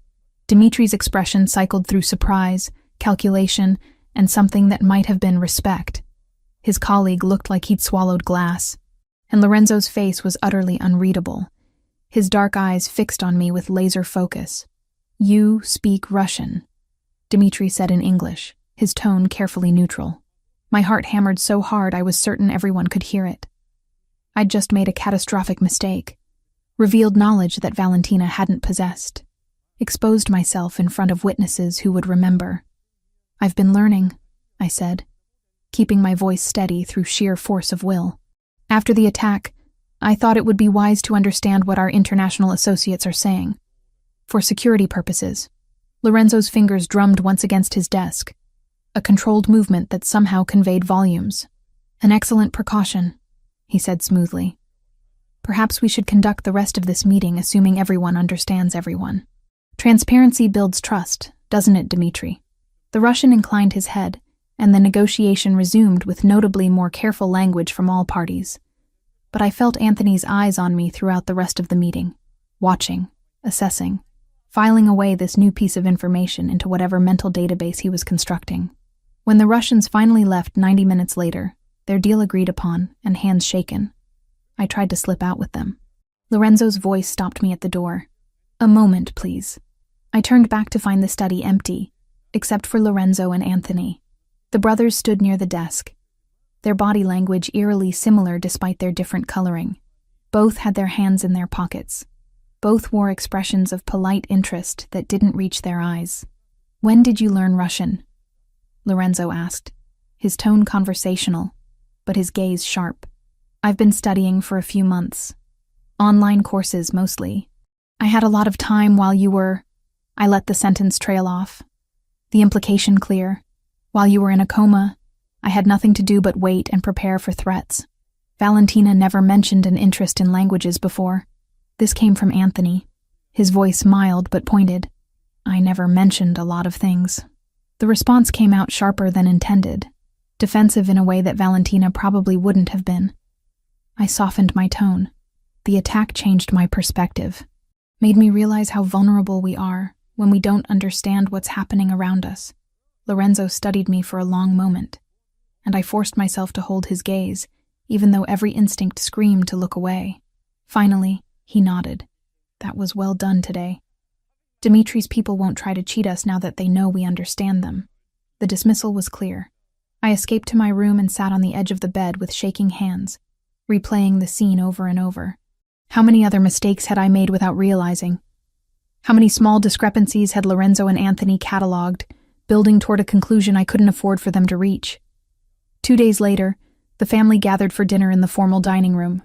Dimitri's expression cycled through surprise, calculation, and something that might have been respect. His colleague looked like he'd swallowed glass, and Lorenzo's face was utterly unreadable, his dark eyes fixed on me with laser focus. You speak Russian, Dmitri said in English, his tone carefully neutral. My heart hammered so hard I was certain everyone could hear it. I'd just made a catastrophic mistake, revealed knowledge that Valentina hadn't possessed, exposed myself in front of witnesses who would remember. I've been learning, I said, keeping my voice steady through sheer force of will. After the attack, I thought it would be wise to understand what our international associates are saying. For security purposes, Lorenzo's fingers drummed once against his desk, a controlled movement that somehow conveyed volumes. An excellent precaution, he said smoothly. Perhaps we should conduct the rest of this meeting assuming everyone understands everyone. Transparency builds trust, doesn't it, Dmitri? The Russian inclined his head, and the negotiation resumed with notably more careful language from all parties. But I felt Anthony's eyes on me throughout the rest of the meeting, watching, assessing, filing away this new piece of information into whatever mental database he was constructing. When the Russians finally left 90 minutes later, their deal agreed upon and hands shaken, I tried to slip out with them. Lorenzo's voice stopped me at the door. A moment, please. I turned back to find the study empty, except for Lorenzo and Anthony. The brothers stood near the desk, their body language eerily similar despite their different coloring. Both had their hands in their pockets. Both wore expressions of polite interest that didn't reach their eyes. "When did you learn Russian?" Lorenzo asked, his tone conversational, but his gaze sharp. "I've been studying for a few months. Online courses, mostly. I had a lot of time while you were—" I let the sentence trail off. The implication clear. While you were in a coma, I had nothing to do but wait and prepare for threats. Valentina never mentioned an interest in languages before. This came from Anthony, his voice mild but pointed. I never mentioned a lot of things. The response came out sharper than intended, defensive in a way that Valentina probably wouldn't have been. I softened my tone. The attack changed my perspective, made me realize how vulnerable we are when we don't understand what's happening around us. Lorenzo studied me for a long moment, and I forced myself to hold his gaze, even though every instinct screamed to look away. Finally, he nodded. That was well done today. Dimitri's people won't try to cheat us now that they know we understand them. The dismissal was clear. I escaped to my room and sat on the edge of the bed with shaking hands, replaying the scene over and over. How many other mistakes had I made without realizing? How many small discrepancies had Lorenzo and Anthony cataloged, building toward a conclusion I couldn't afford for them to reach? 2 days later, the family gathered for dinner in the formal dining room.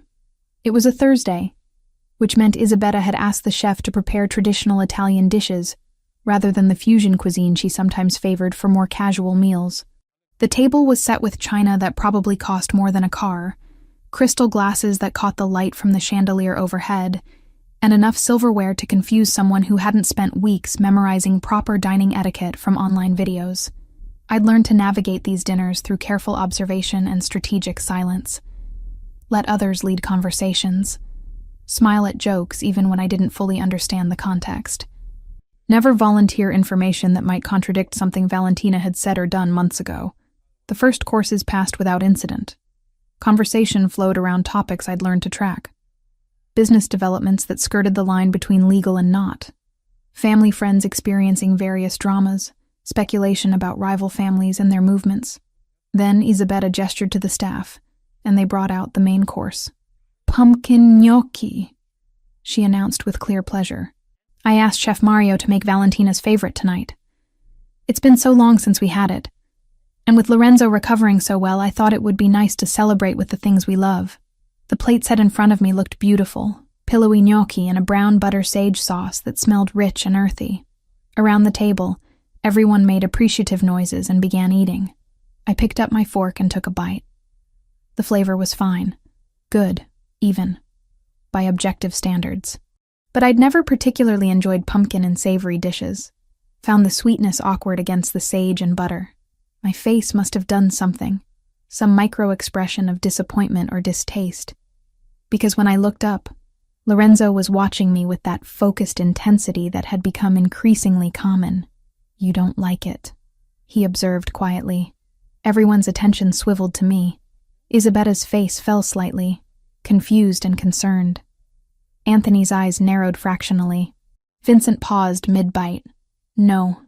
It was a Thursday, which meant Isabella had asked the chef to prepare traditional Italian dishes, rather than the fusion cuisine she sometimes favored for more casual meals. The table was set with china that probably cost more than a car, crystal glasses that caught the light from the chandelier overhead, and enough silverware to confuse someone who hadn't spent weeks memorizing proper dining etiquette from online videos. I'd learned to navigate these dinners through careful observation and strategic silence. Let others lead conversations. Smile at jokes even when I didn't fully understand the context. Never volunteer information that might contradict something Valentina had said or done months ago. The first courses passed without incident. Conversation flowed around topics I'd learned to track. Business developments that skirted the line between legal and not. Family friends experiencing various dramas, speculation about rival families and their movements. Then Isabella gestured to the staff, and they brought out the main course. "Pumpkin gnocchi," she announced with clear pleasure. I asked Chef Mario to make Valentina's favorite tonight. It's been so long since we had it. And with Lorenzo recovering so well, I thought it would be nice to celebrate with the things we love. The plate set in front of me looked beautiful, pillowy gnocchi in a brown butter sage sauce that smelled rich and earthy. Around the table, everyone made appreciative noises and began eating. I picked up my fork and took a bite. The flavor was fine. Good, even. By objective standards. But I'd never particularly enjoyed pumpkin and savory dishes. Found the sweetness awkward against the sage and butter. My face must have done something, some micro-expression of disappointment or distaste. Because when I looked up, Lorenzo was watching me with that focused intensity that had become increasingly common. "You don't like it," he observed quietly. Everyone's attention swiveled to me. Isabella's face fell slightly, confused and concerned. Anthony's eyes narrowed fractionally. Vincent paused mid-bite. "No,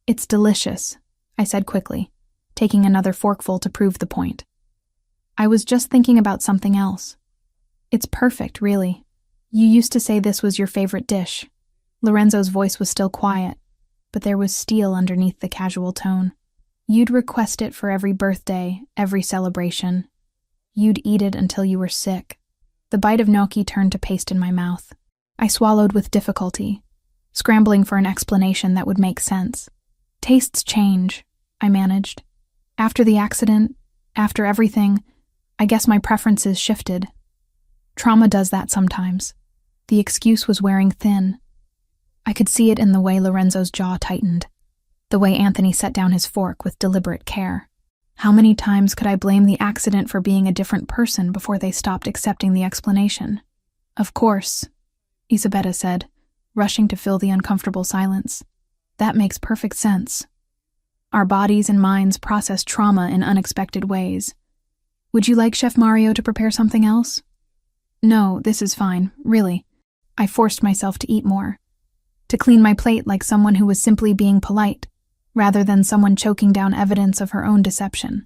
it's delicious," I said quickly, taking another forkful to prove the point. "I was just thinking about something else. It's perfect, really. You used to say this was your favorite dish." Lorenzo's voice was still quiet, but there was steel underneath the casual tone. "You'd request it for every birthday, every celebration. You'd eat it until you were sick." The bite of gnocchi turned to paste in my mouth. I swallowed with difficulty, scrambling for an explanation that would make sense. "Tastes change," I managed. "After the accident, after everything, I guess my preferences shifted. Trauma does that sometimes." The excuse was wearing thin. I could see it in the way Lorenzo's jaw tightened, the way Anthony set down his fork with deliberate care. How many times could I blame the accident for being a different person before they stopped accepting the explanation? "Of course," Isabella said, rushing to fill the uncomfortable silence. "That makes perfect sense. Our bodies and minds process trauma in unexpected ways. Would you like Chef Mario to prepare something else?" "No, this is fine, really." I forced myself to eat more. to clean my plate like someone who was simply being polite, rather than someone choking down evidence of her own deception.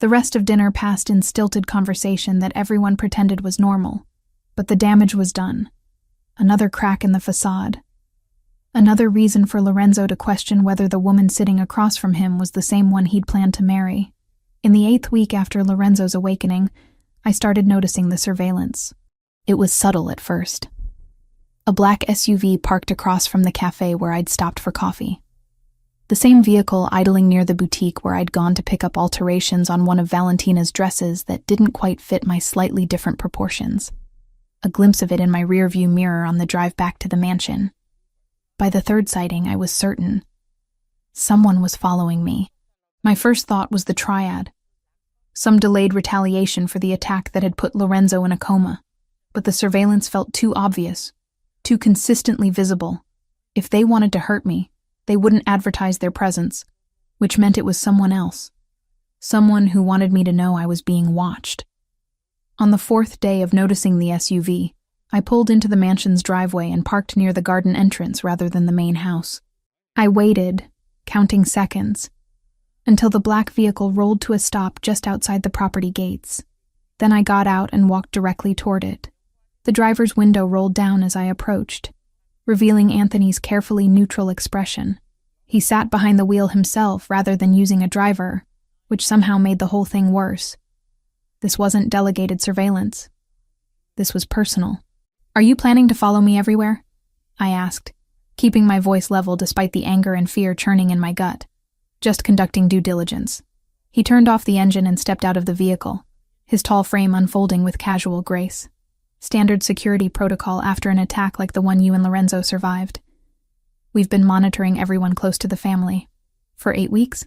The rest of dinner passed in stilted conversation that everyone pretended was normal, but the damage was done. Another crack in the facade. Another reason for Lorenzo to question whether the woman sitting across from him was the same one he'd planned to marry. In the 8th week after Lorenzo's awakening, I started noticing the surveillance. It was subtle at first. A black SUV parked across from the cafe where I'd stopped for coffee. The same vehicle idling near the boutique where I'd gone to pick up alterations on one of Valentina's dresses that didn't quite fit my slightly different proportions. A glimpse of it in my rearview mirror on the drive back to the mansion. By the 3rd sighting, I was certain. Someone was following me. My first thought was the triad. Some delayed retaliation for the attack that had put Lorenzo in a coma. But the surveillance felt too obvious, too consistently visible. If they wanted to hurt me, they wouldn't advertise their presence, which meant it was someone else. Someone who wanted me to know I was being watched. On the 4th day of noticing the SUV, I pulled into the mansion's driveway and parked near the garden entrance rather than the main house. I waited, counting seconds, until the black vehicle rolled to a stop just outside the property gates. Then I got out and walked directly toward it. The driver's window rolled down as I approached, revealing Anthony's carefully neutral expression. He sat behind the wheel himself rather than using a driver, which somehow made the whole thing worse. This wasn't delegated surveillance. This was personal. "Are you planning to follow me everywhere?" I asked, keeping my voice level despite the anger and fear churning in my gut. "Just conducting due diligence." He turned off the engine and stepped out of the vehicle, his tall frame unfolding with casual grace. Standard security protocol after an attack like the one you and Lorenzo survived. "We've been monitoring everyone close to the family. For 8 weeks?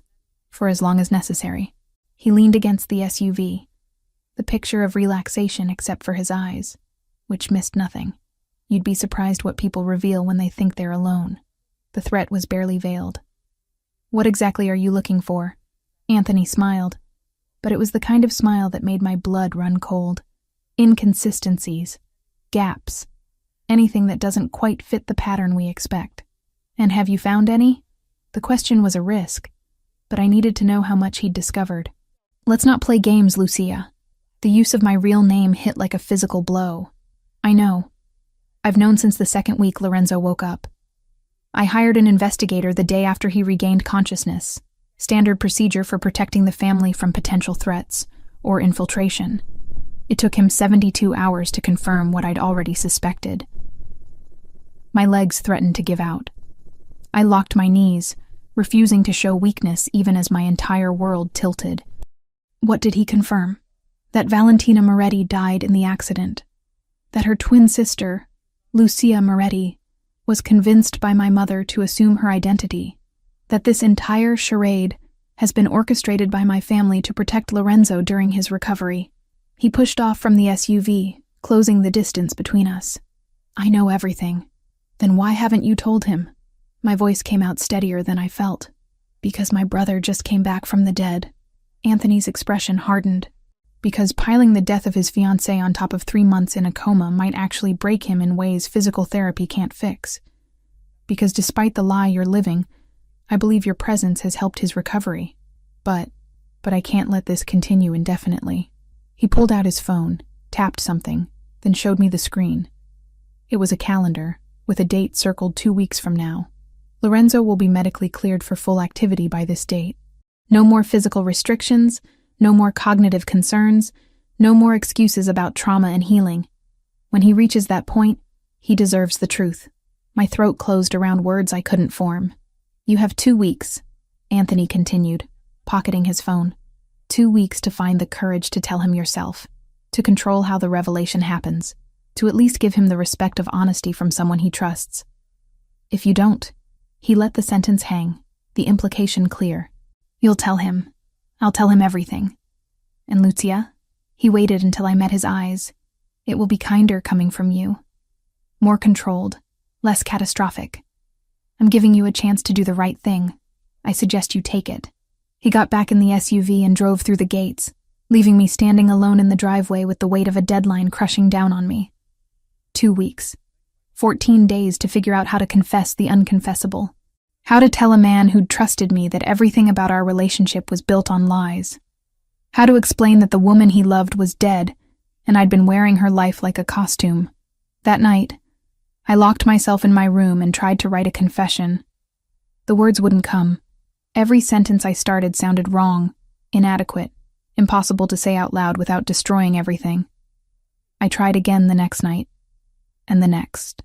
For as long as necessary." He leaned against the SUV, the picture of relaxation except for his eyes, which missed nothing. You'd be surprised what people reveal when they think they're alone. The threat was barely veiled. "What exactly are you looking for?" Anthony smiled, but it was the kind of smile that made my blood run cold. Inconsistencies, gaps, anything that doesn't quite fit the pattern we expect. "And have you found any?" The question was a risk, but I needed to know how much he'd discovered. "Let's not play games, Lucia." The use of my real name hit like a physical blow. "I know. I've known since the 2nd week Lorenzo woke up. I hired an investigator the day after he regained consciousness, standard procedure for protecting the family from potential threats or infiltration. It took him 72 hours to confirm what I'd already suspected." My legs threatened to give out. I locked my knees, refusing to show weakness even as my entire world tilted. What did he confirm? That Valentina Moretti died in the accident. That her twin sister, Lucia Moretti, was convinced by my mother to assume her identity. That this entire charade has been orchestrated by my family to protect Lorenzo during his recovery. He pushed off from the SUV, closing the distance between us. "I know everything." "Then why haven't you told him?" My voice came out steadier than I felt. "Because my brother just came back from the dead." Anthony's expression hardened. "Because piling the death of his fiancée on top of 3 months in a coma might actually break him in ways physical therapy can't fix. Because despite the lie you're living, I believe your presence has helped his recovery. But I can't let this continue indefinitely." He pulled out his phone, tapped something, then showed me the screen. It was a calendar, with a date circled 2 weeks from now. Lorenzo will be medically cleared for full activity by this date. No more physical restrictions, no more cognitive concerns, no more excuses about trauma and healing. When he reaches that point, he deserves the truth. My throat closed around words I couldn't form. "You have 2 weeks, Anthony continued, pocketing his phone. 2 weeks to find the courage to tell him yourself, to control how the revelation happens, to at least give him the respect of honesty from someone he trusts. If you don't," he let the sentence hang, the implication clear. "You'll tell him. I'll tell him everything. And Lucia?" He waited until I met his eyes. "It will be kinder coming from you. More controlled, less catastrophic. I'm giving you a chance to do the right thing. I suggest you take it." He got back in the SUV and drove through the gates, leaving me standing alone in the driveway with the weight of a deadline crushing down on me. 2 weeks. 14 days to figure out how to confess the unconfessable. How to tell a man who'd trusted me that everything about our relationship was built on lies. How to explain that the woman he loved was dead, and I'd been wearing her life like a costume. That night, I locked myself in my room and tried to write a confession. The words wouldn't come. Every sentence I started sounded wrong, inadequate, impossible to say out loud without destroying everything. I tried again the next night, and the next,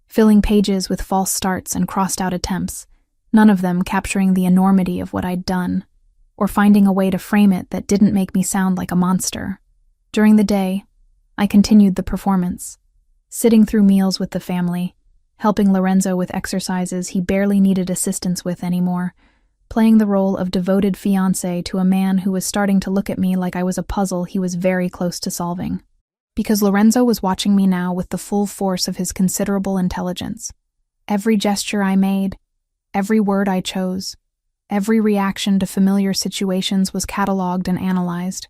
filling pages with false starts and crossed-out attempts, none of them capturing the enormity of what I'd done, or finding a way to frame it that didn't make me sound like a monster. During the day, I continued the performance, sitting through meals with the family, helping Lorenzo with exercises he barely needed assistance with anymore, playing the role of devoted fiancé to a man who was starting to look at me like I was a puzzle he was very close to solving. Because Lorenzo was watching me now with the full force of his considerable intelligence. Every gesture I made, every word I chose, every reaction to familiar situations was catalogued and analyzed.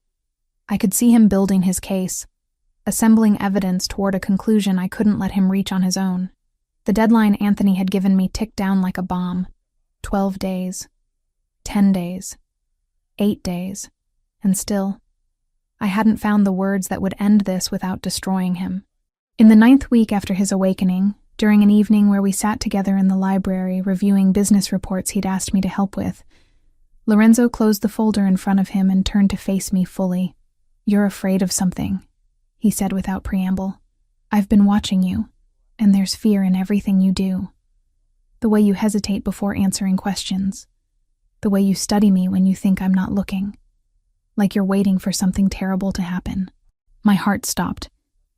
I could see him building his case, assembling evidence toward a conclusion I couldn't let him reach on his own. The deadline Anthony had given me ticked down like a bomb. 12 days. 10 days. 8 days. And still, I hadn't found the words that would end this without destroying him. In the 9th week after his awakening, during an evening where we sat together in the library reviewing business reports he'd asked me to help with, Lorenzo closed the folder in front of him and turned to face me fully. "You're afraid of something," he said without preamble. "I've been watching you, and there's fear in everything you do. The way you hesitate before answering questions. The way you study me when you think I'm not looking. Like you're waiting for something terrible to happen." My heart stopped.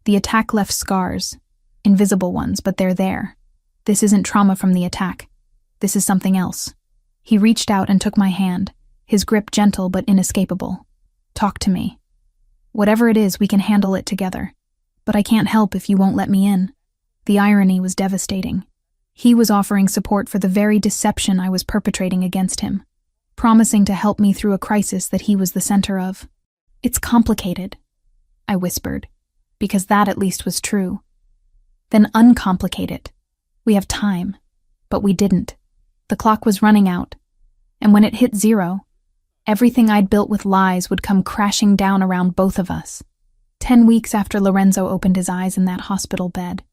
The attack left scars. Invisible ones, but they're there. This isn't trauma from the attack. This is something else. He reached out and took my hand, his grip gentle but inescapable. "Talk to me. Whatever it is, we can handle it together. But I can't help if you won't let me in." The irony was devastating. He was offering support for the very deception I was perpetrating against him, promising to help me through a crisis that he was the center of. "It's complicated," I whispered, because that at least was true. "Then uncomplicate it. We have time." But we didn't. The clock was running out, and when it hit 0, everything I'd built with lies would come crashing down around both of us. 10 weeks after Lorenzo opened his eyes in that hospital bed,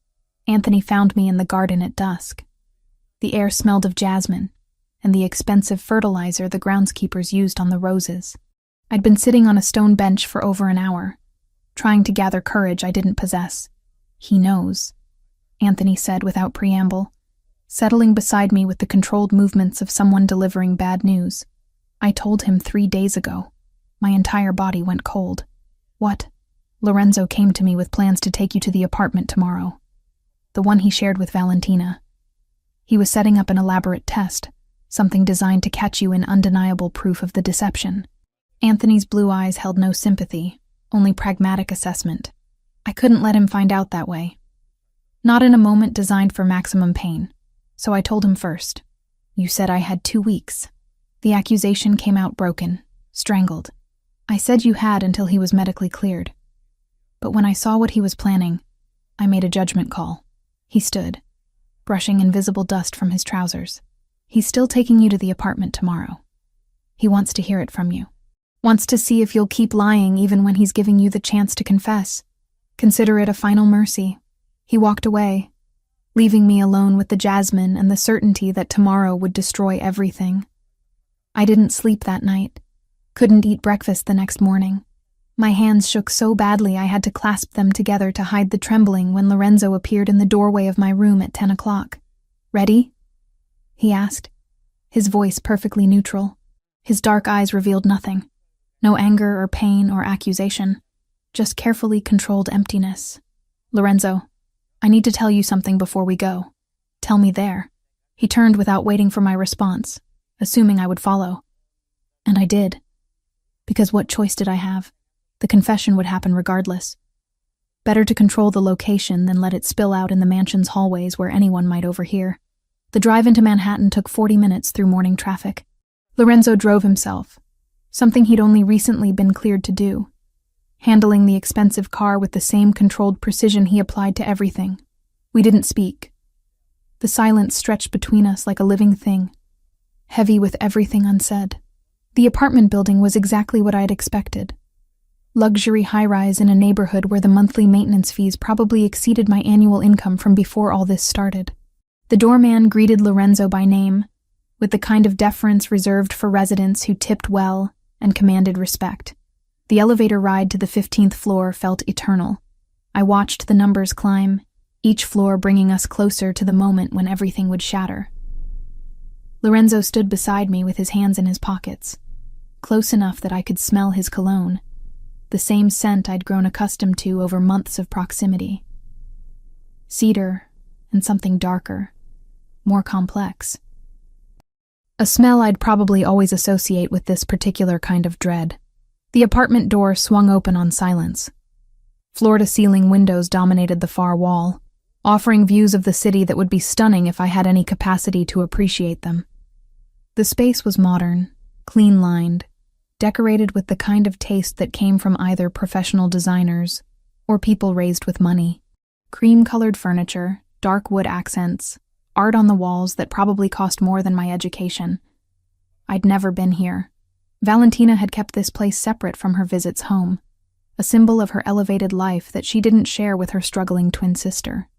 Anthony found me in the garden at dusk. The air smelled of jasmine and the expensive fertilizer the groundskeepers used on the roses. I'd been sitting on a stone bench for over an hour, trying to gather courage I didn't possess. "He knows," Anthony said without preamble, settling beside me with the controlled movements of someone delivering bad news. "I told him 3 days ago." My entire body went cold. "What?" "Lorenzo came to me with plans to take you to the apartment tomorrow. The one he shared with Valentina. He was setting up an elaborate test, something designed to catch you in undeniable proof of the deception." Anthony's blue eyes held no sympathy, only pragmatic assessment. I couldn't let him find out that way. Not in a moment designed for maximum pain. So I told him first. "You said I had 2 weeks. The accusation came out broken, strangled. I said you had until he was medically cleared. But when I saw what he was planning, I made a judgment call." He stood, brushing invisible dust from his trousers. "He's still taking you to the apartment tomorrow. He wants to hear it from you. Wants to see if you'll keep lying even when he's giving you the chance to confess. Consider it a final mercy." He walked away, leaving me alone with the jasmine and the certainty that tomorrow would destroy everything. I didn't sleep that night, couldn't eat breakfast the next morning. My hands shook so badly I had to clasp them together to hide the trembling when Lorenzo appeared in the doorway of my room at 10 o'clock. "Ready?" he asked, his voice perfectly neutral. His dark eyes revealed nothing. No anger or pain or accusation, just carefully controlled emptiness. "Lorenzo, I need to tell you something before we go." "Tell me there." He turned without waiting for my response, assuming I would follow. And I did. Because what choice did I have? The confession would happen regardless. Better to control the location than let it spill out in the mansion's hallways where anyone might overhear. The drive into Manhattan took 40 minutes through morning traffic. Lorenzo drove himself, something he'd only recently been cleared to do, handling the expensive car with the same controlled precision he applied to everything. We didn't speak. The silence stretched between us like a living thing, heavy with everything unsaid. The apartment building was exactly what I'd expected. Luxury high-rise in a neighborhood where the monthly maintenance fees probably exceeded my annual income from before all this started. The doorman greeted Lorenzo by name, with the kind of deference reserved for residents who tipped well and commanded respect. The elevator ride to the 15th floor felt eternal. I watched the numbers climb, each floor bringing us closer to the moment when everything would shatter. Lorenzo stood beside me with his hands in his pockets, close enough that I could smell his cologne, the same scent I'd grown accustomed to over months of proximity. Cedar and something darker, more complex. A smell I'd probably always associate with this particular kind of dread. The apartment door swung open on silence. Floor-to-ceiling windows dominated the far wall, offering views of the city that would be stunning if I had any capacity to appreciate them. The space was modern, clean-lined, decorated with the kind of taste that came from either professional designers or people raised with money. Cream-colored furniture, dark wood accents, art on the walls that probably cost more than my education. I'd never been here. Valentina had kept this place separate from her visits home, a symbol of her elevated life that she didn't share with her struggling twin sister.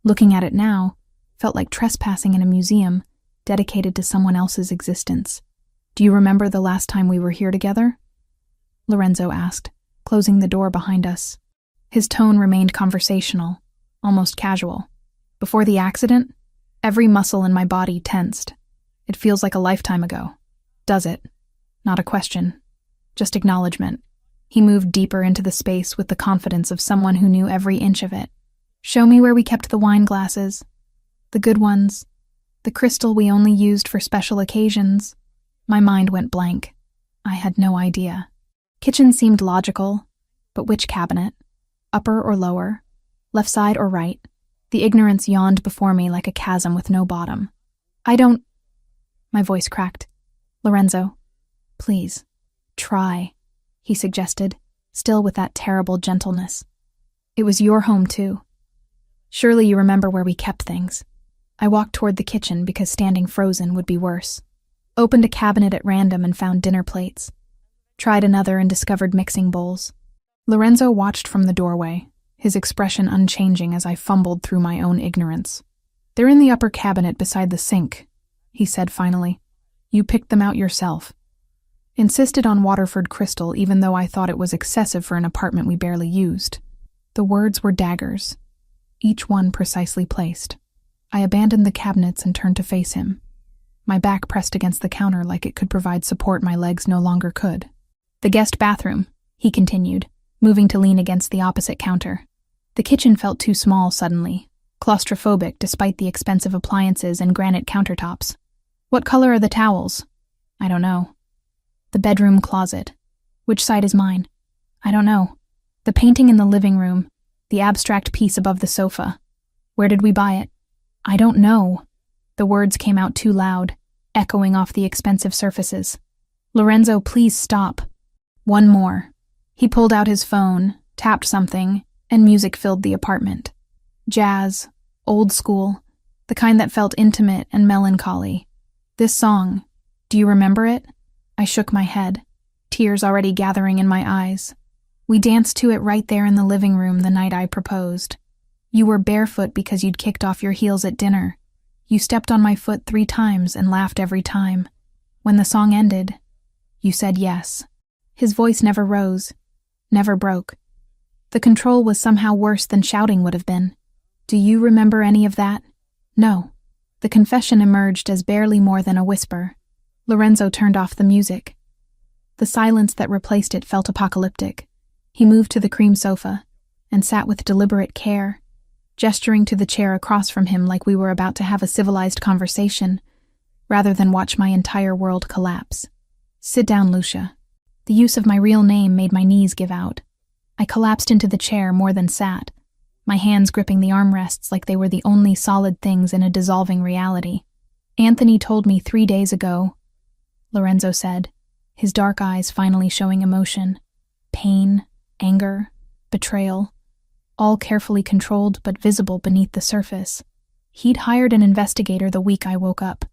Looking at it now felt like trespassing in a museum dedicated to someone else's existence. "Do you remember the last time we were here together?" Lorenzo asked, closing the door behind us. His tone remained conversational, almost casual. "Before the accident, every muscle in my body tensed. It feels like a lifetime ago. Does it?" Not a question, just acknowledgement. He moved deeper into the space with the confidence of someone who knew every inch of it. "Show me where we kept the wine glasses. The good ones. The crystal we only used for special occasions." My mind went blank. I had no idea. Kitchen seemed logical, but which cabinet? Upper or lower? Left side or right? The ignorance yawned before me like a chasm with no bottom. "I don't..." My voice cracked. "Lorenzo, please, try," he suggested, still with that terrible gentleness. "It was your home, too. Surely you remember where we kept things." I walked toward the kitchen because standing frozen would be worse. Opened a cabinet at random and found dinner plates. Tried another and discovered mixing bowls. Lorenzo watched from the doorway, his expression unchanging as I fumbled through my own ignorance. "They're in the upper cabinet beside the sink," he said finally. "You picked them out yourself." Insisted on Waterford crystal even though I thought it was excessive for an apartment we barely used. The words were daggers, each one precisely placed. I abandoned the cabinets and turned to face him, my back pressed against the counter like it could provide support my legs no longer could. "The guest bathroom," he continued, moving to lean against the opposite counter. The kitchen felt too small suddenly, claustrophobic despite the expensive appliances and granite countertops. "What color are the towels?" "I don't know." "The bedroom closet. Which side is mine?" "I don't know." "The painting in the living room, the abstract piece above the sofa. Where did we buy it?" "I don't know." The words came out too loud, echoing off the expensive surfaces. "Lorenzo, please stop." "One more." He pulled out his phone, tapped something, and music filled the apartment. Jazz, old school, the kind that felt intimate and melancholy. "This song, do you remember it?" I shook my head, tears already gathering in my eyes. "We danced to it right there in the living room the night I proposed. You were barefoot because you'd kicked off your heels at dinner. You stepped on my foot 3 times and laughed every time. When the song ended, you said yes." His voice never rose, never broke. The control was somehow worse than shouting would have been. "Do you remember any of that?" "No." The confession emerged as barely more than a whisper. Lorenzo turned off the music. The silence that replaced it felt apocalyptic. He moved to the cream sofa and sat with deliberate care, gesturing to the chair across from him like we were about to have a civilized conversation, rather than watch my entire world collapse. "Sit down, Lucia." The use of my real name made my knees give out. I collapsed into the chair more than sat, my hands gripping the armrests like they were the only solid things in a dissolving reality. "Anthony told me 3 days ago," Lorenzo said, his dark eyes finally showing emotion. Pain, anger, betrayal. all carefully controlled but visible beneath the surface. He'd hired an investigator the week I woke up.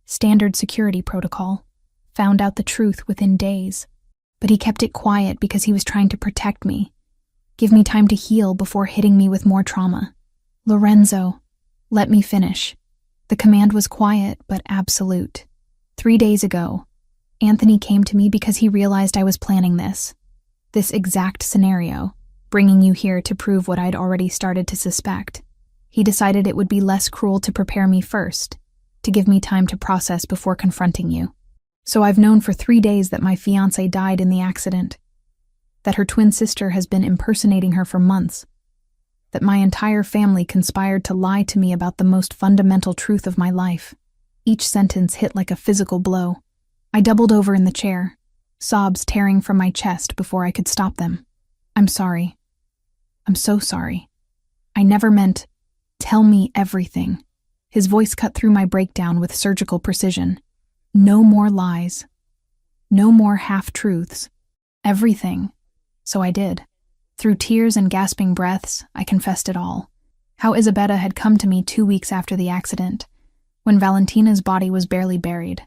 Standard security protocol. Found out the truth within days. But he kept it quiet because he was trying to protect me. Give me time to heal before hitting me with more trauma. Lorenzo, let me finish. The command was quiet but absolute. 3 days ago, Anthony came to me because he realized I was planning this exact scenario, bringing you here to prove what I'd already started to suspect. He decided it would be less cruel to prepare me first, to give me time to process before confronting you. So I've known for 3 days that my fiancé died in the accident, that her twin sister has been impersonating her for months, that my entire family conspired to lie to me about the most fundamental truth of my life. Each sentence hit like a physical blow. I doubled over in the chair, sobs tearing from my chest before I could stop them. I'm sorry. I'm so sorry. I never meant, tell me everything. His voice cut through my breakdown with surgical precision. No more lies. No more half-truths. Everything. So I did. Through tears and gasping breaths, I confessed it all. How Isabella had come to me 2 weeks after the accident, when Valentina's body was barely buried.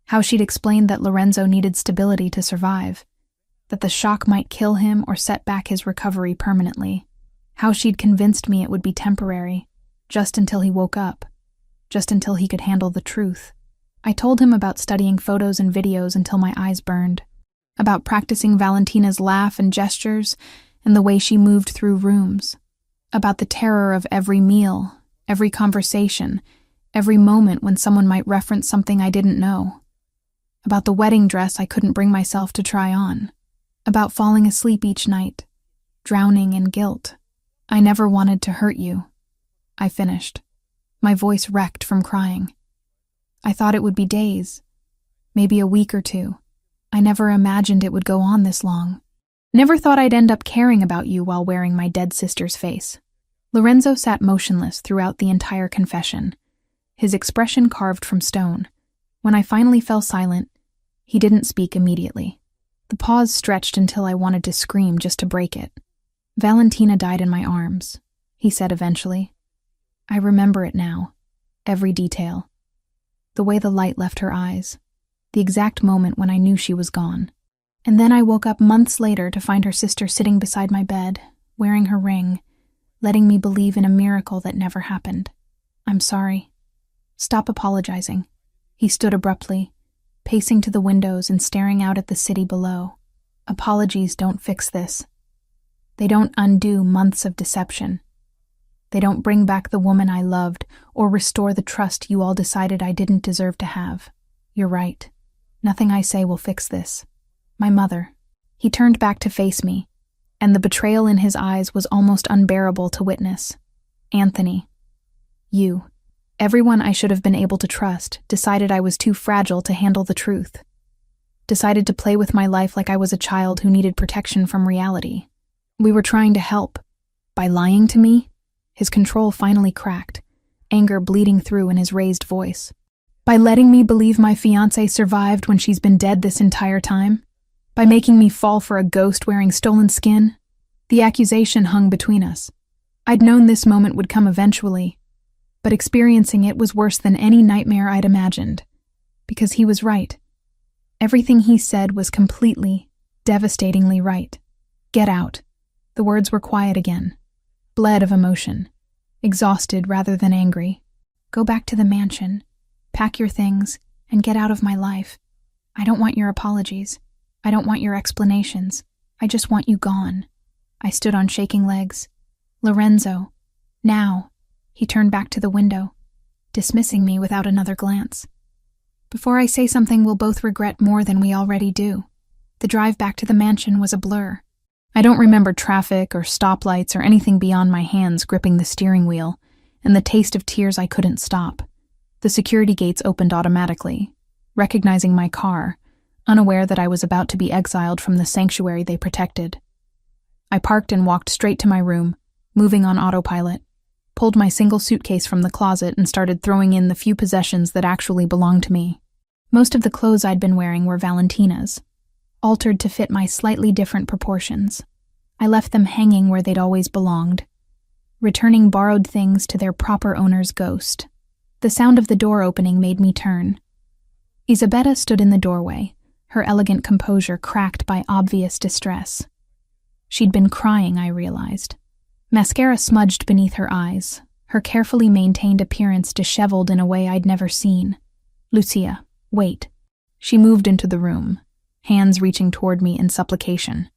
How she'd explained that Lorenzo needed stability to survive, that the shock might kill him or set back his recovery permanently. How she'd convinced me it would be temporary, just until he woke up, just until he could handle the truth. I told him about studying photos and videos until my eyes burned, about practicing Valentina's laugh and gestures and the way she moved through rooms, about the terror of every meal, every conversation, every moment when someone might reference something I didn't know, about the wedding dress I couldn't bring myself to try on, about falling asleep each night, drowning in guilt. I never wanted to hurt you. I finished, my voice wrecked from crying. I thought it would be days, maybe a week or 2. I never imagined it would go on this long. Never thought I'd end up caring about you while wearing my dead sister's face. Lorenzo sat motionless throughout the entire confession, his expression carved from stone. When I finally fell silent, he didn't speak immediately. The pause stretched until I wanted to scream just to break it. Valentina died in my arms, he said eventually. I remember it now, every detail. The way the light left her eyes, the exact moment when I knew she was gone. And then I woke up months later to find her sister sitting beside my bed, wearing her ring, letting me believe in a miracle that never happened. I'm sorry. Stop apologizing. He stood abruptly, pacing to the windows and staring out at the city below. Apologies don't fix this. They don't undo months of deception. They don't bring back the woman I loved or restore the trust you all decided I didn't deserve to have. You're right. Nothing I say will fix this. My mother. He turned back to face me, and the betrayal in his eyes was almost unbearable to witness. Anthony. You. Everyone I should have been able to trust decided I was too fragile to handle the truth. Decided to play with my life like I was a child who needed protection from reality. We were trying to help. By lying to me? His control finally cracked, anger bleeding through in his raised voice. By letting me believe my fiancée survived when she's been dead this entire time? By making me fall for a ghost wearing stolen skin? The accusation hung between us. I'd known this moment would come eventually, but experiencing it was worse than any nightmare I'd imagined. Because he was right. Everything he said was completely, devastatingly right. Get out. The words were quiet again. Bled of emotion. Exhausted rather than angry. Go back to the mansion. Pack your things and get out of my life. I don't want your apologies. I don't want your explanations. I just want you gone. I stood on shaking legs. Lorenzo. Now. He turned back to the window, dismissing me without another glance. Before I say something we'll both regret more than we already do. The drive back to the mansion was a blur. I don't remember traffic or stoplights or anything beyond my hands gripping the steering wheel and the taste of tears I couldn't stop. The security gates opened automatically, recognizing my car, unaware that I was about to be exiled from the sanctuary they protected. I parked and walked straight to my room, moving on autopilot, pulled my single suitcase from the closet and started throwing in the few possessions that actually belonged to me. Most of the clothes I'd been wearing were Valentina's, altered to fit my slightly different proportions. I left them hanging where they'd always belonged, returning borrowed things to their proper owner's ghost. The sound of the door opening made me turn. Isabetta stood in the doorway, her elegant composure cracked by obvious distress. She'd been crying, I realized. Mascara smudged beneath her eyes, her carefully maintained appearance disheveled in a way I'd never seen. "Lucia, wait." She moved into the room, hands reaching toward me in supplication.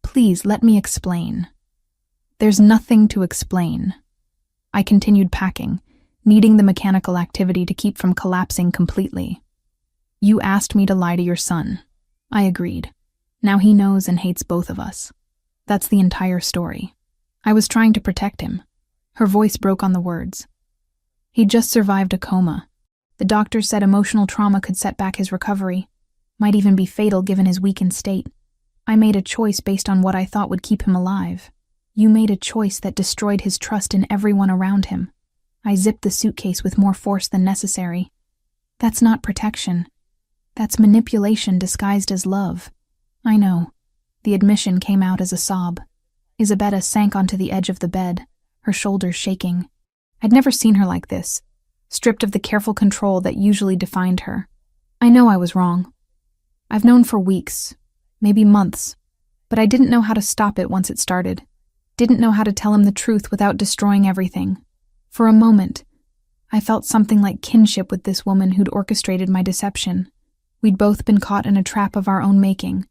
"Please, let me explain." "There's nothing to explain." I continued packing, needing the mechanical activity to keep from collapsing completely. "You asked me to lie to your son." I agreed. "Now he knows and hates both of us. That's the entire story." I was trying to protect him. Her voice broke on the words. "He'd just survived a coma. The doctors said emotional trauma could set back his recovery, might even be fatal given his weakened state. I made a choice based on what I thought would keep him alive. You made a choice that destroyed his trust in everyone around him." I zipped the suitcase with more force than necessary. "That's not protection. That's manipulation disguised as love." "I know." The admission came out as a sob. Isabetta sank onto the edge of the bed, her shoulders shaking. I'd never seen her like this, stripped of the careful control that usually defined her. "I know I was wrong. I've known for weeks, maybe months, but I didn't know how to stop it once it started. Didn't know how to tell him the truth without destroying everything. For a moment, I felt something like kinship with this woman who'd orchestrated my deception. We'd both been caught in a trap of our own making,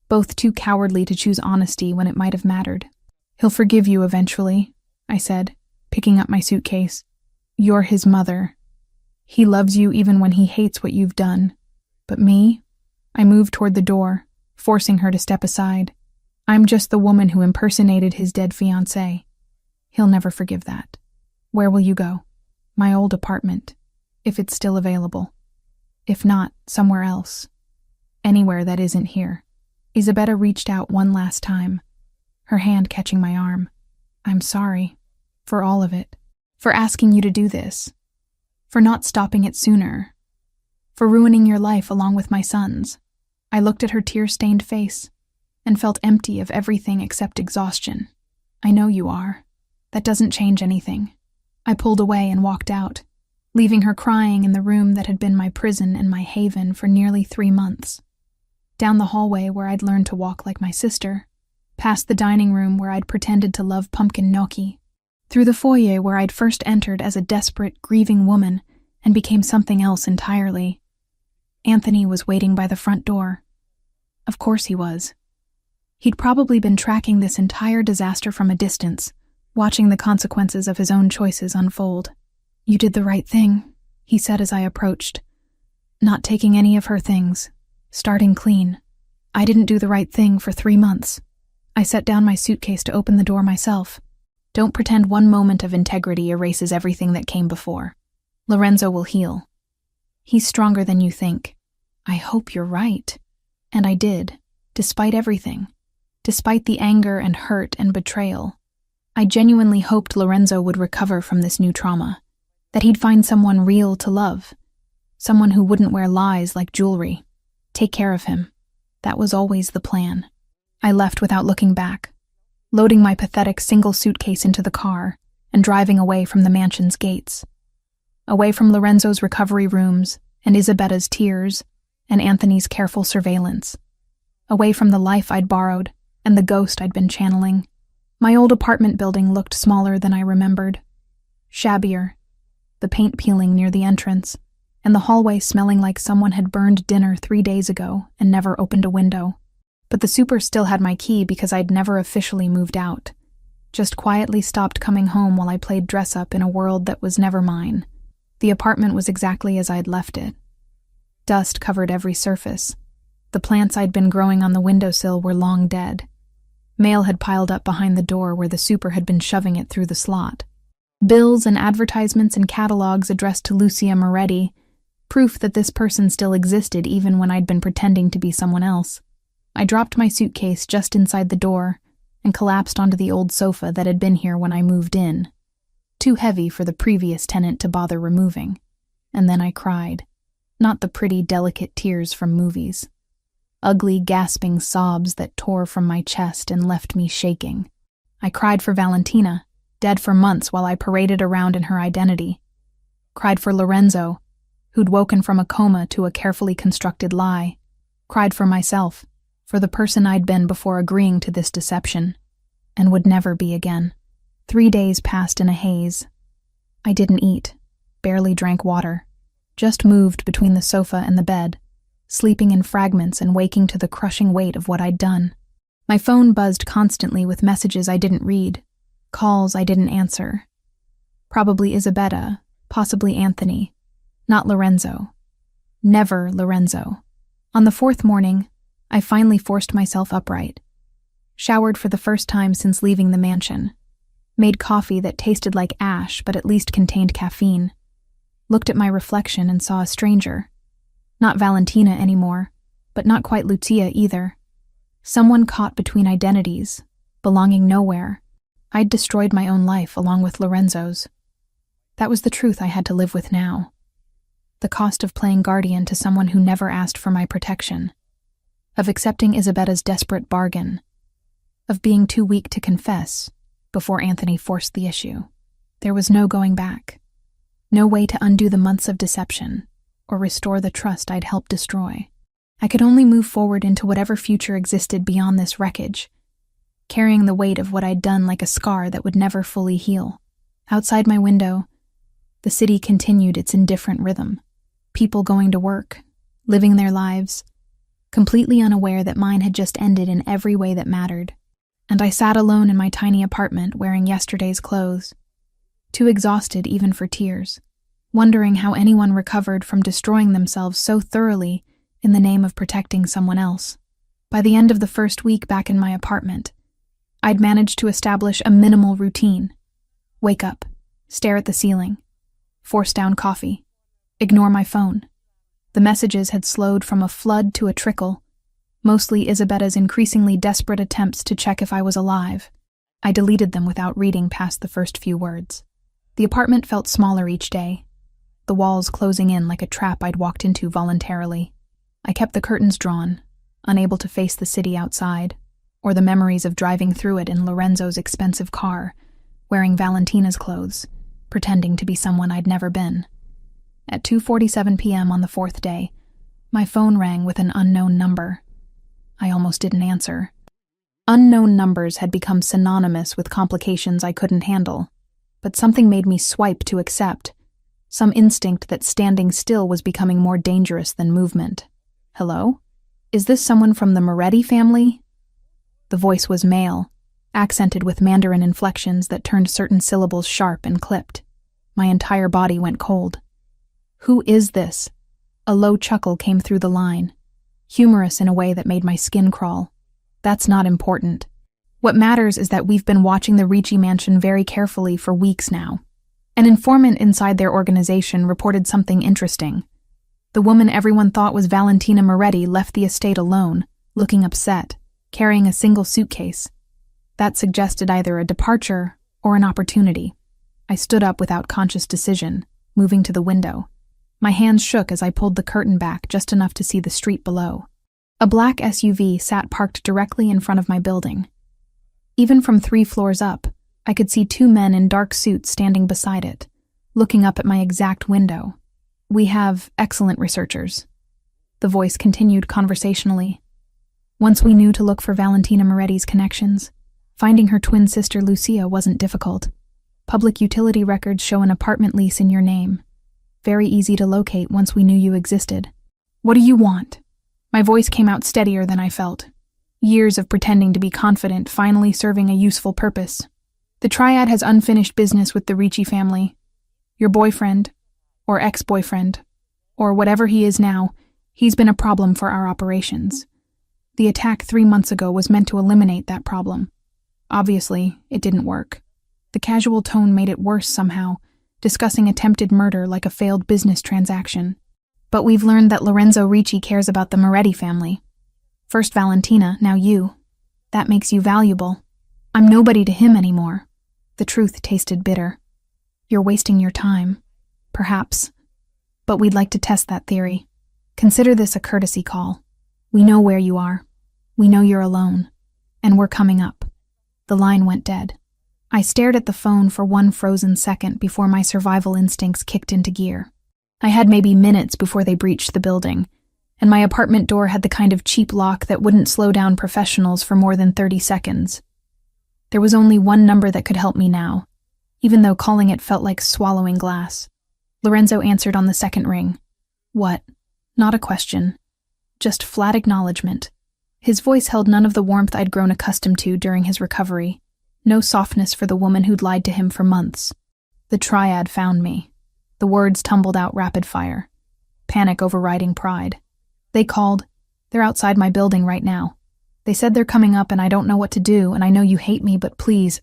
both too cowardly to choose honesty when it might have mattered. "He'll forgive you eventually," I said, picking up my suitcase. "You're his mother. He loves you even when he hates what you've done. But me?" I moved toward the door, forcing her to step aside. "I'm just the woman who impersonated his dead fiancé. He'll never forgive that." "Where will you go?" "My old apartment, if it's still available. If not, somewhere else. Anywhere that isn't here." Isabetta reached out one last time, her hand catching my arm. "I'm sorry. For all of it. For asking you to do this. For not stopping it sooner. For ruining your life along with my son's." I looked at her tear-stained face and felt empty of everything except exhaustion. "I know you are. That doesn't change anything." I pulled away and walked out, leaving her crying in the room that had been my prison and my haven for nearly 3 months. Down the hallway where I'd learned to walk like my sister, past the dining room where I'd pretended to love pumpkin gnocchi, through the foyer where I'd first entered as a desperate, grieving woman and became something else entirely. Anthony was waiting by the front door. Of course he was. He'd probably been tracking this entire disaster from a distance, watching the consequences of his own choices unfold. "You did the right thing," he said as I approached. "Not taking any of her things. Starting clean. I didn't do the right thing for 3 months." I set down my suitcase to open the door myself. "Don't pretend one moment of integrity erases everything that came before. Lorenzo will heal. He's stronger than you think." "I hope you're right." And I did, despite everything. Despite the anger and hurt and betrayal. I genuinely hoped Lorenzo would recover from this new trauma. That he'd find someone real to love. Someone who wouldn't wear lies like jewelry. Take care of him. That was always the plan. I left without looking back, loading my pathetic single suitcase into the car and driving away from the mansion's gates. Away from Lorenzo's recovery rooms and Isabetta's tears and Anthony's careful surveillance. Away from the life I'd borrowed and the ghost I'd been channeling. My old apartment building looked smaller than I remembered. Shabbier, the paint peeling near the entrance, and the hallway smelling like someone had burned dinner 3 days ago and never opened a window. But the super still had my key because I'd never officially moved out. Just quietly stopped coming home while I played dress-up in a world that was never mine. The apartment was exactly as I'd left it. Dust covered every surface. The plants I'd been growing on the windowsill were long dead. Mail had piled up behind the door where the super had been shoving it through the slot. Bills and advertisements and catalogs addressed to Lucia Moretti, proof that this person still existed even when I'd been pretending to be someone else. I dropped my suitcase just inside the door and collapsed onto the old sofa that had been here when I moved in. Too heavy for the previous tenant to bother removing. And then I cried. Not the pretty, delicate tears from movies. ugly, gasping sobs that tore from my chest and left me shaking. I cried for Valentina, dead for months while I paraded around in her identity. Cried for Lorenzo, who'd woken from a coma to a carefully constructed lie. Cried for myself, for the person I'd been before agreeing to this deception, and would never be again. 3 days passed in a haze. I didn't eat, barely drank water, just moved between the sofa and the bed, sleeping in fragments and waking to the crushing weight of what I'd done. My phone buzzed constantly with messages I didn't read, calls I didn't answer. Probably Isabetta, possibly Anthony, not Lorenzo. Never Lorenzo. On the 4th morning, I finally forced myself upright. Showered for the first time since leaving the mansion. Made coffee that tasted like ash but at least contained caffeine. Looked at my reflection and saw a stranger. Not Valentina anymore, but not quite Lucia either. Someone caught between identities, belonging nowhere. I'd destroyed my own life along with Lorenzo's. That was the truth I had to live with now. The cost of playing guardian to someone who never asked for my protection. Of accepting Isabetta's desperate bargain. Of being too weak to confess before Anthony forced the issue. There was no going back. No way to undo the months of deception or restore the trust I'd helped destroy. I could only move forward into whatever future existed beyond this wreckage, carrying the weight of what I'd done like a scar that would never fully heal. Outside my window, the city continued its indifferent rhythm. People going to work, living their lives, completely unaware that mine had just ended in every way that mattered. And I sat alone in my tiny apartment wearing yesterday's clothes, too exhausted even for tears, wondering how anyone recovered from destroying themselves so thoroughly in the name of protecting someone else. By the end of the first week back in my apartment, I'd managed to establish a minimal routine. Wake up, stare at the ceiling, force down coffee, ignore my phone. The messages had slowed from a flood to a trickle, mostly Isabetta's increasingly desperate attempts to check if I was alive. I deleted them without reading past the first few words. The apartment felt smaller each day, the walls closing in like a trap I'd walked into voluntarily. I kept the curtains drawn, unable to face the city outside, or the memories of driving through it in Lorenzo's expensive car, wearing Valentina's clothes, pretending to be someone I'd never been. At 2:47 p.m. on the 4th day, my phone rang with an unknown number. I almost didn't answer. Unknown numbers had become synonymous with complications I couldn't handle, but something made me swipe to accept, some instinct that standing still was becoming more dangerous than movement. Hello? Is this someone from the Moretti family? The voice was male, accented with Mandarin inflections that turned certain syllables sharp and clipped. My entire body went cold. Who is this? A low chuckle came through the line, humorous in a way that made my skin crawl. That's not important. What matters is that we've been watching the Ricci mansion very carefully for weeks now. An informant inside their organization reported something interesting. The woman everyone thought was Valentina Moretti left the estate alone, looking upset, carrying a single suitcase. That suggested either a departure or an opportunity. I stood up without conscious decision, moving to the window. My hands shook as I pulled the curtain back just enough to see the street below. A black SUV sat parked directly in front of my building. Even from 3 floors up, I could see 2 men in dark suits standing beside it, looking up at my exact window. We have excellent researchers. The voice continued conversationally. Once we knew to look for Valentina Moretti's connections, finding her twin sister Lucia wasn't difficult. Public utility records show an apartment lease in your name. Very easy to locate once we knew you existed. What do you want? My voice came out steadier than I felt. Years of pretending to be confident finally serving a useful purpose. The triad has unfinished business with the Ricci family. Your boyfriend, or ex-boyfriend, or whatever he is now, he's been a problem for our operations. The attack 3 months ago was meant to eliminate that problem. Obviously, it didn't work. The casual tone made it worse somehow, discussing attempted murder like a failed business transaction. But we've learned that Lorenzo Ricci cares about the Moretti family. First Valentina, now you. That makes you valuable. I'm nobody to him anymore. The truth tasted bitter. You're wasting your time. Perhaps. But we'd like to test that theory. Consider this a courtesy call. "We know where you are. We know you're alone. And we're coming up." The line went dead. I stared at the phone for one frozen second before my survival instincts kicked into gear. I had maybe minutes before they breached the building, and my apartment door had the kind of cheap lock that wouldn't slow down professionals for more than 30 seconds. There was only one number that could help me now, even though calling it felt like swallowing glass. Lorenzo answered on the second ring. What? Not a question. Just flat acknowledgement. His voice held none of the warmth I'd grown accustomed to during his recovery. No softness for the woman who'd lied to him for months. The triad found me. The words tumbled out rapid fire. Panic overriding pride. They called. They're outside my building right now. They said they're coming up and I don't know what to do, and I know you hate me, but please.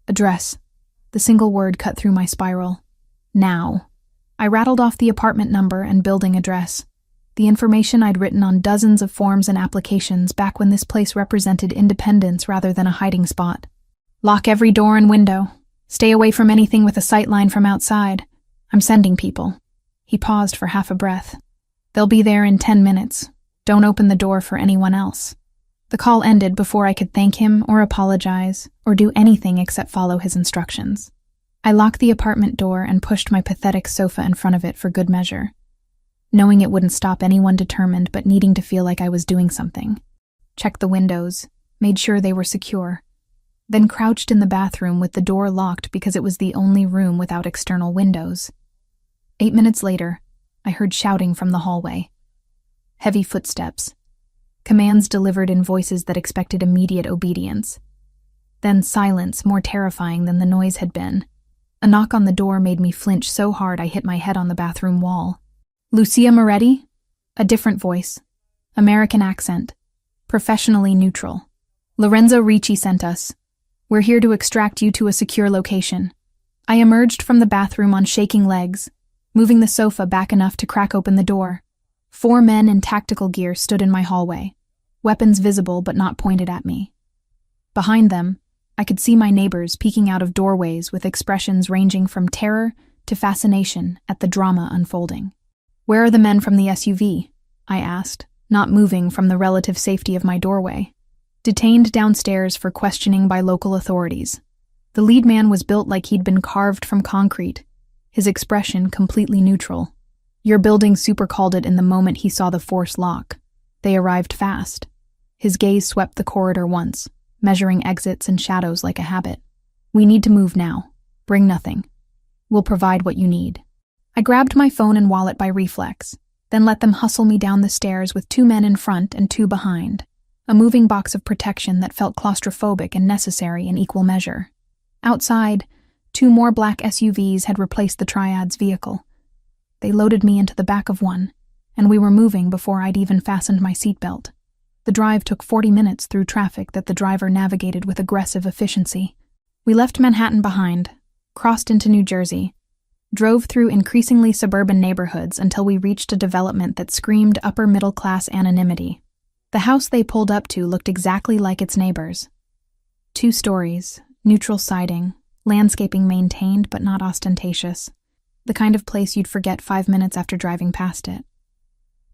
Address. The single word cut through my spiral. Now. I rattled off the apartment number and building address. The information I'd written on dozens of forms and applications back when this place represented independence rather than a hiding spot. Lock every door and window. Stay away from anything with a sightline from outside. I'm sending people. He paused for half a breath. They'll be there in 10 minutes. Don't open the door for anyone else. The call ended before I could thank him or apologize or do anything except follow his instructions. I locked the apartment door and pushed my pathetic sofa in front of it for good measure, knowing it wouldn't stop anyone determined but needing to feel like I was doing something. Checked the windows, made sure they were secure, then crouched in the bathroom with the door locked because it was the only room without external windows. 8 minutes later, I heard shouting from the hallway. Heavy footsteps. Commands delivered in voices that expected immediate obedience. Then silence more terrifying than the noise had been. A knock on the door made me flinch so hard I hit my head on the bathroom wall. Lucia Moretti? A different voice. American accent. Professionally neutral. Lorenzo Ricci sent us. We're here to extract you to a secure location. I emerged from the bathroom on shaking legs, moving the sofa back enough to crack open the door. 4 men in tactical gear stood in my hallway, weapons visible but not pointed at me. Behind them, I could see my neighbors peeking out of doorways with expressions ranging from terror to fascination at the drama unfolding. "Where are the men from the SUV?" I asked, not moving from the relative safety of my doorway. Detained downstairs for questioning by local authorities. The lead man was built like he'd been carved from concrete, his expression completely neutral. Your building super called it in the moment he saw the force lock. They arrived fast. His gaze swept the corridor once, measuring exits and shadows like a habit. "We need to move now. Bring nothing. We'll provide what you need." I grabbed my phone and wallet by reflex, then let them hustle me down the stairs with 2 men in front and 2 behind, a moving box of protection that felt claustrophobic and necessary in equal measure. Outside, 2 more black SUVs had replaced the triad's vehicle. They loaded me into the back of one, and we were moving before I'd even fastened my seatbelt. The drive took 40 minutes through traffic that the driver navigated with aggressive efficiency. We left Manhattan behind, crossed into New Jersey, drove through increasingly suburban neighborhoods until we reached a development that screamed upper-middle-class anonymity. The house they pulled up to looked exactly like its neighbors. 2 stories, neutral siding, landscaping maintained but not ostentatious. The kind of place you'd forget 5 minutes after driving past it.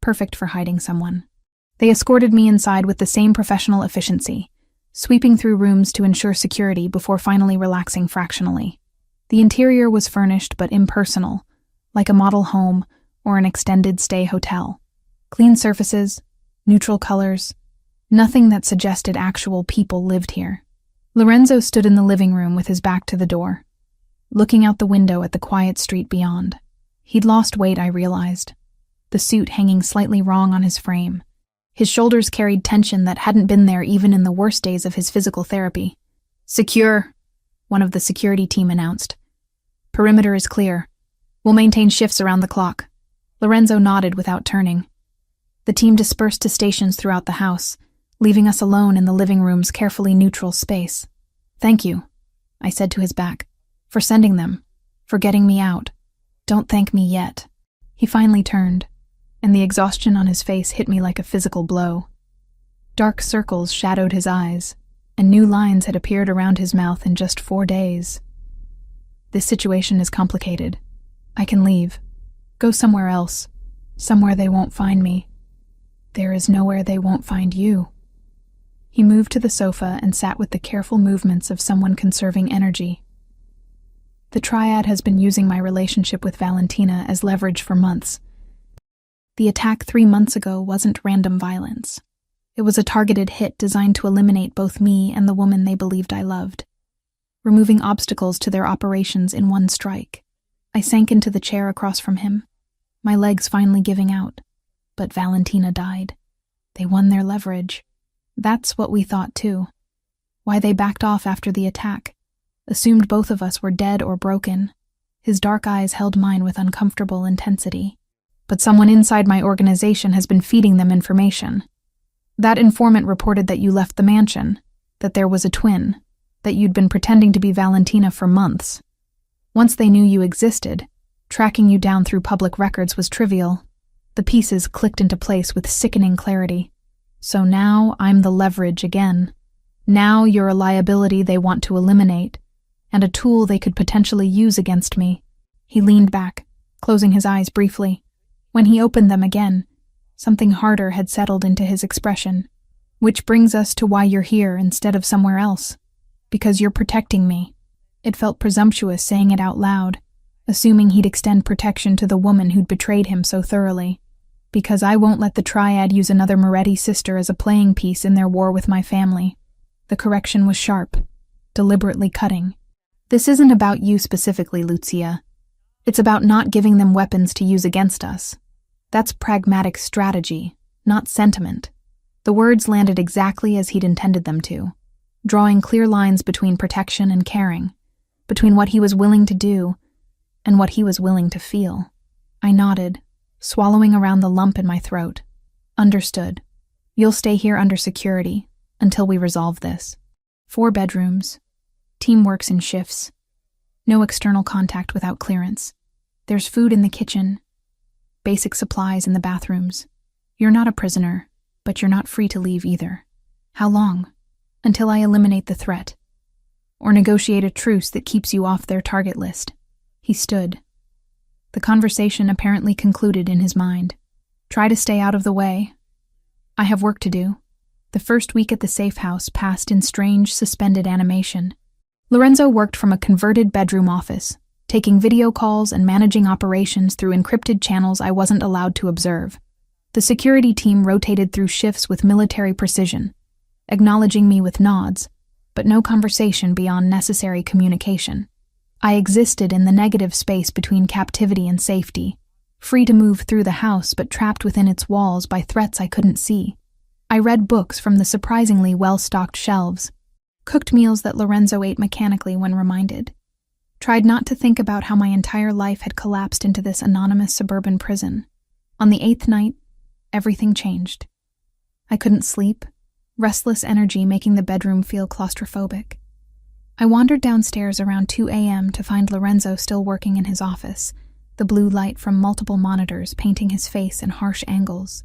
Perfect for hiding someone. They escorted me inside with the same professional efficiency, sweeping through rooms to ensure security before finally relaxing fractionally. The interior was furnished but impersonal, like a model home or an extended stay hotel. Clean surfaces, neutral colors, nothing that suggested actual people lived here. Lorenzo stood in the living room with his back to the door, looking out the window at the quiet street beyond. He'd lost weight, I realized, the suit hanging slightly wrong on his frame. His shoulders carried tension that hadn't been there even in the worst days of his physical therapy. "Secure," one of the security team announced. "Perimeter is clear. We'll maintain shifts around the clock." Lorenzo nodded without turning. The team dispersed to stations throughout the house, leaving us alone in the living room's carefully neutral space. "Thank you," I said to his back, "for sending them, for getting me out. Don't thank me yet." He finally turned, and the exhaustion on his face hit me like a physical blow. Dark circles shadowed his eyes, and new lines had appeared around his mouth in just 4 days. "This situation is complicated. I can leave. Go somewhere else. Somewhere they won't find me." There is nowhere they won't find you. He moved to the sofa and sat with the careful movements of someone conserving energy. The triad has been using my relationship with Valentina as leverage for months. The attack 3 months ago wasn't random violence. It was a targeted hit designed to eliminate both me and the woman they believed I loved, removing obstacles to their operations in one strike. I sank into the chair across from him, my legs finally giving out. But Valentina died. They won their leverage. That's what we thought too. Why they backed off after the attack, assumed both of us were dead or broken. His dark eyes held mine with uncomfortable intensity. But someone inside my organization has been feeding them information. That informant reported that you left the mansion, that there was a twin, that you'd been pretending to be Valentina for months. Once they knew you existed, tracking you down through public records was trivial. The pieces clicked into place with sickening clarity. So now I'm the leverage again. Now you're a liability they want to eliminate, and a tool they could potentially use against me. He leaned back, closing his eyes briefly. When he opened them again, something harder had settled into his expression. Which brings us to why you're here instead of somewhere else. Because you're protecting me. It felt presumptuous saying it out loud, assuming he'd extend protection to the woman who'd betrayed him so thoroughly. Because I won't let the triad use another Moretti sister as a playing piece in their war with my family. The correction was sharp, deliberately cutting. This isn't about you specifically, Lucia. It's about not giving them weapons to use against us. That's pragmatic strategy, not sentiment. The words landed exactly as he'd intended them to, drawing clear lines between protection and caring, between what he was willing to do and what he was willing to feel. I nodded, swallowing around the lump in my throat. Understood. You'll stay here under security until we resolve this. 4 bedrooms. Team works in shifts. No external contact without clearance. There's food in the kitchen. Basic supplies in the bathrooms. You're not a prisoner, but you're not free to leave either. How long? Until I eliminate the threat. Or negotiate a truce that keeps you off their target list. He stood. The conversation apparently concluded in his mind. Try to stay out of the way. I have work to do. The first week at the safe house passed in strange, suspended animation. Lorenzo worked from a converted bedroom office, taking video calls and managing operations through encrypted channels I wasn't allowed to observe. The security team rotated through shifts with military precision, acknowledging me with nods, but no conversation beyond necessary communication. I existed in the negative space between captivity and safety, free to move through the house but trapped within its walls by threats I couldn't see. I read books from the surprisingly well-stocked shelves, cooked meals that Lorenzo ate mechanically when reminded, tried not to think about how my entire life had collapsed into this anonymous suburban prison. On the 8th night, everything changed. I couldn't sleep, restless energy making the bedroom feel claustrophobic. I wandered downstairs around 2 a.m. to find Lorenzo still working in his office, the blue light from multiple monitors painting his face in harsh angles.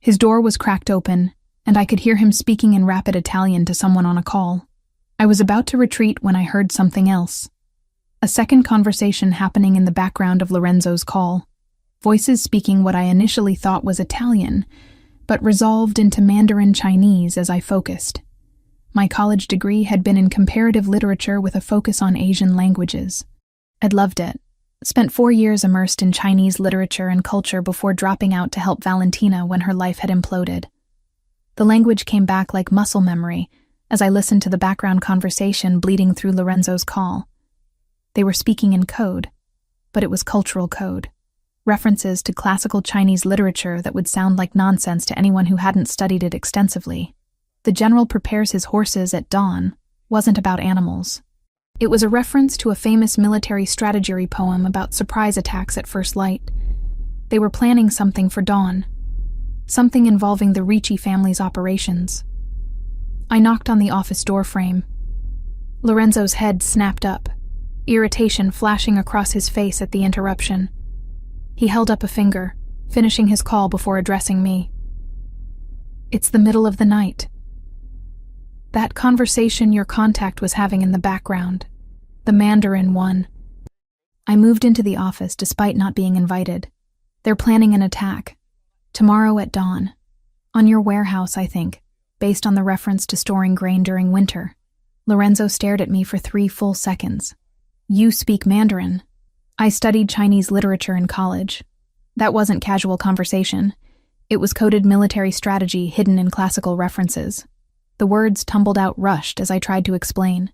His door was cracked open, and I could hear him speaking in rapid Italian to someone on a call. I was about to retreat when I heard something else. A second conversation happening in the background of Lorenzo's call. Voices speaking what I initially thought was Italian, but resolved into Mandarin Chinese as I focused. My college degree had been in comparative literature with a focus on Asian languages. I'd loved it. Spent 4 years immersed in Chinese literature and culture before dropping out to help Valentina when her life had imploded. The language came back like muscle memory as I listened to the background conversation bleeding through Lorenzo's call. They were speaking in code, but it was cultural code. References to classical Chinese literature that would sound like nonsense to anyone who hadn't studied it extensively. The general prepares his horses at dawn wasn't about animals. It was a reference to a famous military strategy poem about surprise attacks at first light. They were planning something for dawn, something involving the Ricci family's operations. I knocked on the office door frame. Lorenzo's head snapped up, irritation flashing across his face at the interruption. He held up a finger, finishing his call before addressing me. It's the middle of the night. That conversation your contact was having in the background, the Mandarin one. I moved into the office despite not being invited. They're planning an attack. Tomorrow at dawn. On your warehouse, I think, based on the reference to storing grain during winter. Lorenzo stared at me for 3 full seconds. You speak Mandarin. I studied Chinese literature in college. That wasn't casual conversation. It was coded military strategy hidden in classical references. The words tumbled out rushed as I tried to explain.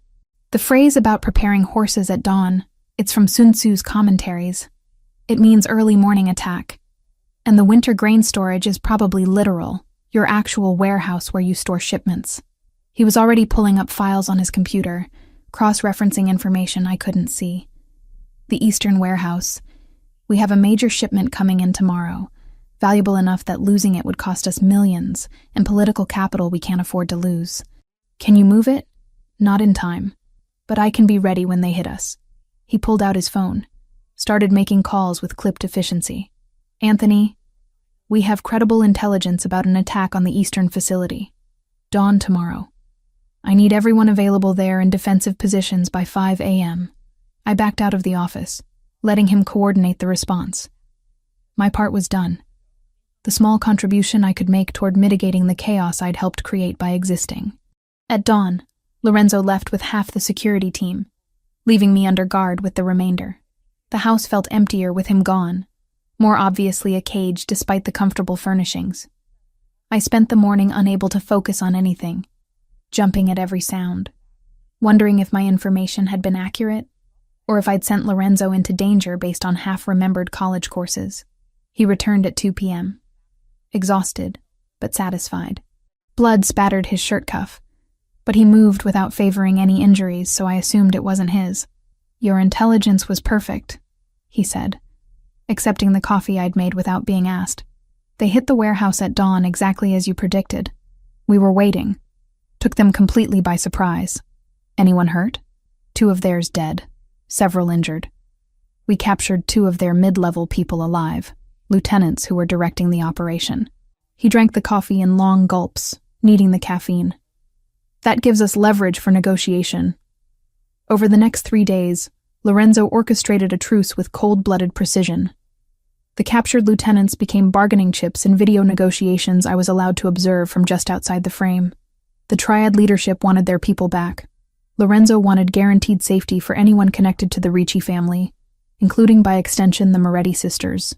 The phrase about preparing horses at dawn, it's from Sun Tzu's commentaries. It means early morning attack. And the winter grain storage is probably literal, your actual warehouse where you store shipments. He was already pulling up files on his computer, cross-referencing information I couldn't see. The Eastern warehouse. We have a major shipment coming in tomorrow, valuable enough that losing it would cost us millions, and political capital we can't afford to lose. Can you move it? Not in time. But I can be ready when they hit us. He pulled out his phone, started making calls with clipped efficiency. Anthony, we have credible intelligence about an attack on the Eastern facility. Dawn tomorrow. I need everyone available there in defensive positions by 5 a.m. I backed out of the office, letting him coordinate the response. My part was done. The small contribution I could make toward mitigating the chaos I'd helped create by existing. At dawn, Lorenzo left with half the security team, leaving me under guard with the remainder. The house felt emptier with him gone, more obviously a cage despite the comfortable furnishings. I spent the morning unable to focus on anything, jumping at every sound, wondering if my information had been accurate, or if I'd sent Lorenzo into danger based on half-remembered college courses. He returned at 2 p.m., exhausted, but satisfied. Blood spattered his shirt cuff, but he moved without favoring any injuries, so I assumed it wasn't his. Your intelligence was perfect, he said, accepting the coffee I'd made without being asked. They hit the warehouse at dawn exactly as you predicted. We were waiting. Took them completely by surprise. Anyone hurt? 2 of theirs dead, several injured. We captured 2 of their mid-level people alive, lieutenants who were directing the operation. He drank the coffee in long gulps, needing the caffeine. That gives us leverage for negotiation. Over the next 3 days, Lorenzo orchestrated a truce with cold-blooded precision. The captured lieutenants became bargaining chips in video negotiations I was allowed to observe from just outside the frame. The triad leadership wanted their people back. Lorenzo wanted guaranteed safety for anyone connected to the Ricci family, including by extension the Moretti sisters.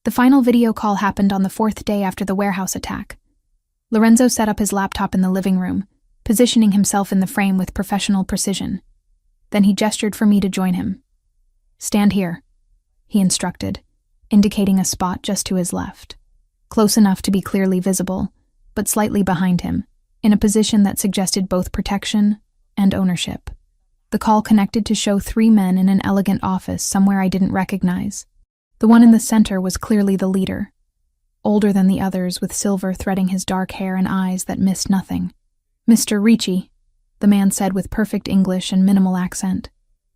The final video call happened on the 4th day after the warehouse attack. Lorenzo set up his laptop in the living room, positioning himself in the frame with professional precision. Then he gestured for me to join him. Stand here, he instructed, indicating a spot just to his left, close enough to be clearly visible, but slightly behind him, in a position that suggested both protection and ownership. The call connected to show 3 men in an elegant office somewhere I didn't recognize. The one in the center was clearly the leader, older than the others with silver threading his dark hair and eyes that missed nothing. Mr. Ricci, the man said with perfect English and minimal accent,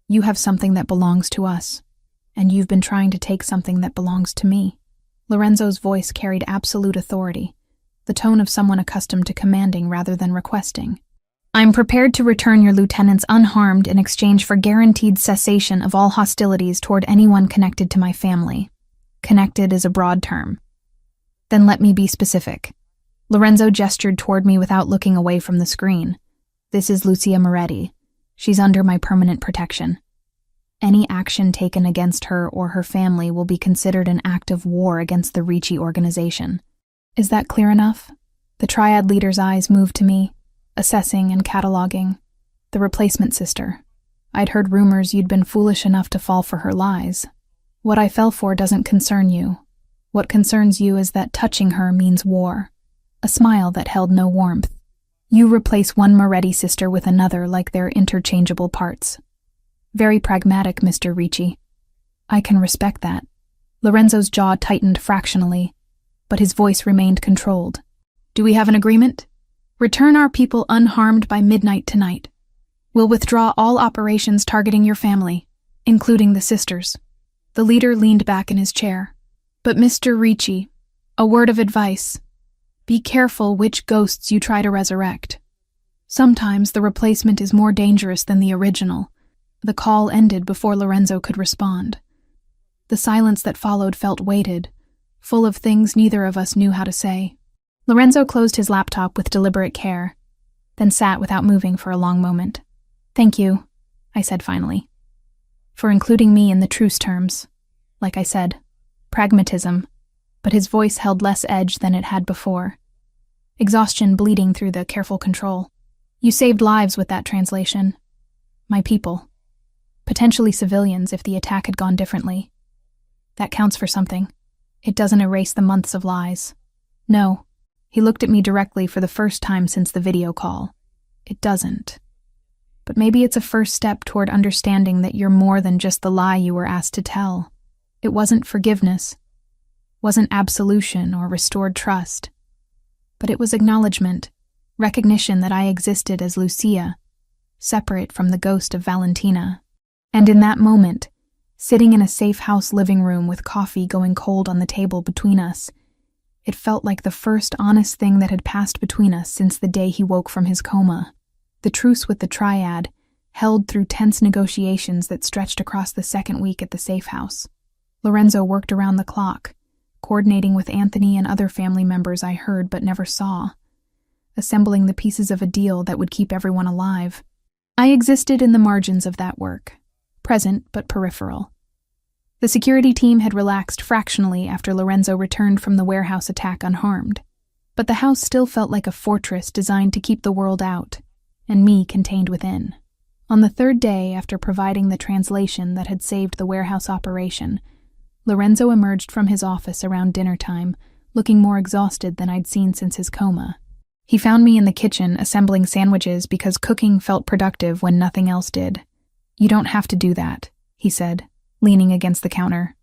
you have something that belongs to us, and you've been trying to take something that belongs to me. Lorenzo's voice carried absolute authority, the tone of someone accustomed to commanding rather than requesting. I'm prepared to return your lieutenants unharmed in exchange for guaranteed cessation of all hostilities toward anyone connected to my family. Connected is a broad term. Then let me be specific. Lorenzo gestured toward me without looking away from the screen. This is Lucia Moretti. She's under my permanent protection. Any action taken against her or her family will be considered an act of war against the Ricci organization. Is that clear enough? The triad leader's eyes moved to me, assessing and cataloging. The replacement sister. I'd heard rumors you'd been foolish enough to fall for her lies. What I fell for doesn't concern you. What concerns you is that touching her means war. A smile that held no warmth. You replace one Moretti sister with another like they're interchangeable parts. Very pragmatic, Mr. Ricci. I can respect that. Lorenzo's jaw tightened fractionally, but his voice remained controlled. Do we have an agreement? Return our people unharmed by midnight tonight. We'll withdraw all operations targeting your family, including the sisters. The leader leaned back in his chair. But Mr. Ricci, a word of advice. Be careful which ghosts you try to resurrect. Sometimes the replacement is more dangerous than the original. The call ended before Lorenzo could respond. The silence that followed felt weighted, full of things neither of us knew how to say. Lorenzo closed his laptop with deliberate care, then sat without moving for a long moment. "Thank you," I said finally, "for including me in the truce terms. Like I said, pragmatism," but his voice held less edge than it had before. Exhaustion bleeding through the careful control. "You saved lives with that translation. My people. Potentially civilians if the attack had gone differently. That counts for something. It doesn't erase the months of lies." "No." He looked at me directly for the first time since the video call. "It doesn't. But maybe it's a first step toward understanding that you're more than just the lie you were asked to tell. It wasn't forgiveness, wasn't absolution or restored trust, but it was acknowledgement, recognition that I existed as Lucia, separate from the ghost of Valentina. And in that moment, sitting in a safe house living room with coffee going cold on the table between us, it felt like the first honest thing that had passed between us since the day he woke from his coma. The truce with the triad, held through tense negotiations that stretched across the second week at the safe house. Lorenzo worked around the clock, coordinating with Anthony and other family members I heard but never saw, assembling the pieces of a deal that would keep everyone alive. I existed in the margins of that work, present but peripheral. The security team had relaxed fractionally after Lorenzo returned from the warehouse attack unharmed, but the house still felt like a fortress designed to keep the world out, and me contained within. On the third day after providing the translation that had saved the warehouse operation, Lorenzo emerged from his office around dinner time, looking more exhausted than I'd seen since his coma. He found me in the kitchen assembling sandwiches because cooking felt productive when nothing else did. "You don't have to do that," he said, leaning against the counter.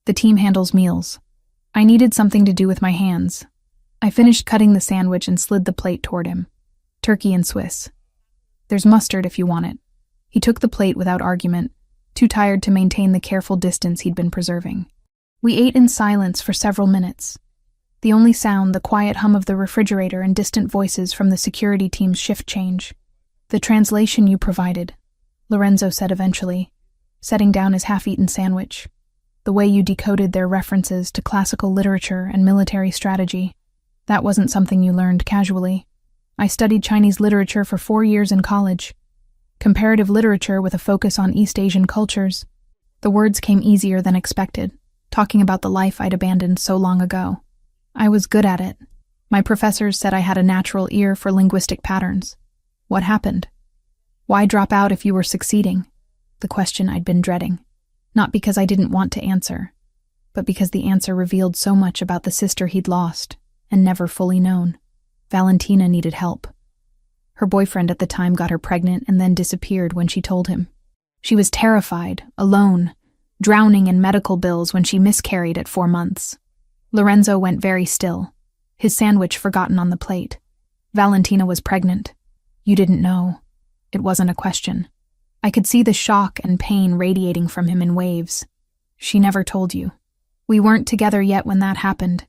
"The team handles meals. I needed something to do with my hands." I finished cutting the sandwich and slid the plate toward him. "Turkey and Swiss. There's mustard if you want it." He took the plate without argument, too tired to maintain the careful distance he'd been preserving. We ate in silence for several minutes. The only sound, the quiet hum of the refrigerator and distant voices from the security team's shift change. "The translation you provided," Lorenzo said eventually, setting down his half-eaten sandwich. "The way you decoded their references to classical literature and military strategy. That wasn't something you learned casually. I studied Chinese literature for 4 years in college. Comparative literature with a focus on East Asian cultures." The words came easier than expected, talking about the life I'd abandoned so long ago. "I was good at it. My professors said I had a natural ear for linguistic patterns. What happened? Why drop out if you were succeeding?" The question I'd been dreading. Not because I didn't want to answer, but because the answer revealed so much about the sister he'd lost and never fully known. Valentina needed help. Her boyfriend at the time got her pregnant and then disappeared when she told him. She was terrified, alone, drowning in medical bills when she miscarried at 4 months. Lorenzo went very still, his sandwich forgotten on the plate. "Valentina was pregnant. You didn't know." It wasn't a question. I could see the shock and pain radiating from him in waves. "She never told you. We weren't together yet when that happened.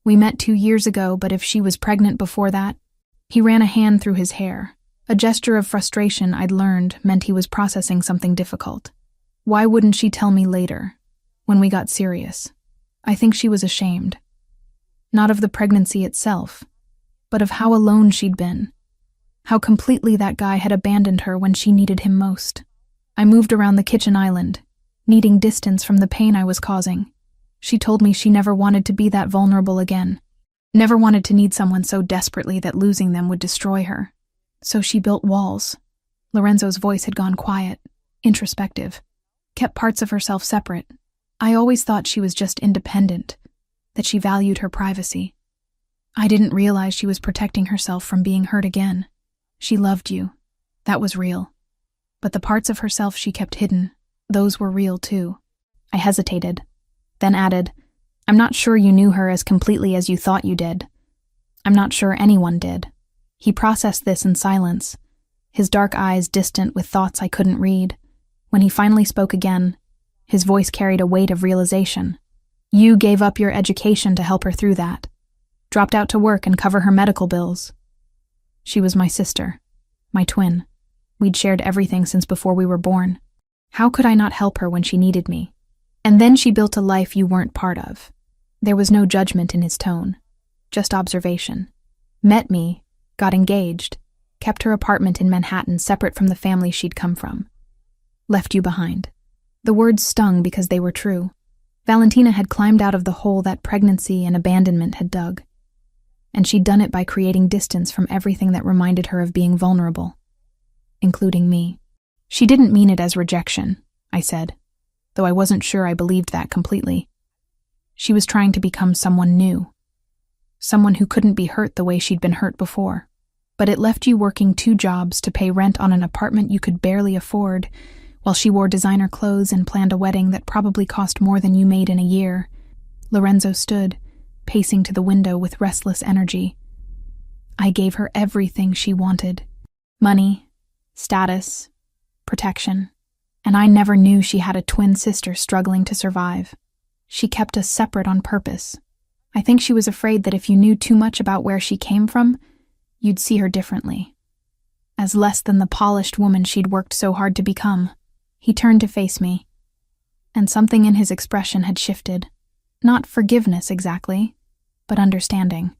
We met 2 years ago, but if she was pregnant before that..." He ran a hand through his hair. A gesture of frustration I'd learned meant he was processing something difficult. "Why wouldn't she tell me later, when we got serious?" I think she was ashamed. Not of the pregnancy itself, but of how alone she'd been. How completely that guy had abandoned her when she needed him most. I moved around the kitchen island, needing distance from the pain I was causing. She told me she never wanted to be that vulnerable again. Never wanted to need someone so desperately that losing them would destroy her. So she built walls. Lorenzo's voice had gone quiet, introspective, kept parts of herself separate. I always thought she was just independent, that she valued her privacy. I didn't realize she was protecting herself from being hurt again. She loved you. That was real. But the parts of herself she kept hidden, those were real too. I hesitated, then added, "I'm not sure you knew her as completely as you thought you did. I'm not sure anyone did." He processed this in silence, his dark eyes distant with thoughts I couldn't read. When he finally spoke again, his voice carried a weight of realization. "You gave up your education to help her through that. Dropped out to work and cover her medical bills. She was my sister, my twin. We'd shared everything since before we were born. How could I not help her when she needed me? And then she built a life you weren't part of." There was no judgment in his tone, just observation. Met me, got engaged, kept her apartment in Manhattan separate from the family she'd come from. Left you behind. The words stung because they were true. Valentina had climbed out of the hole that pregnancy and abandonment had dug. And she'd done it by creating distance from everything that reminded her of being vulnerable, including me. She didn't mean it as rejection, I said, though I wasn't sure I believed that completely. She was trying to become someone new, someone who couldn't be hurt the way she'd been hurt before. But it left you working 2 jobs to pay rent on an apartment you could barely afford, while she wore designer clothes and planned a wedding that probably cost more than you made in a year. Lorenzo stood, pacing to the window with restless energy. I gave her everything she wanted. Money, status, protection. And I never knew she had a twin sister struggling to survive. She kept us separate on purpose. I think she was afraid that if you knew too much about where she came from, you'd see her differently, as less than the polished woman she'd worked so hard to become. He turned to face me, and something in his expression had shifted. Not forgiveness exactly, but understanding.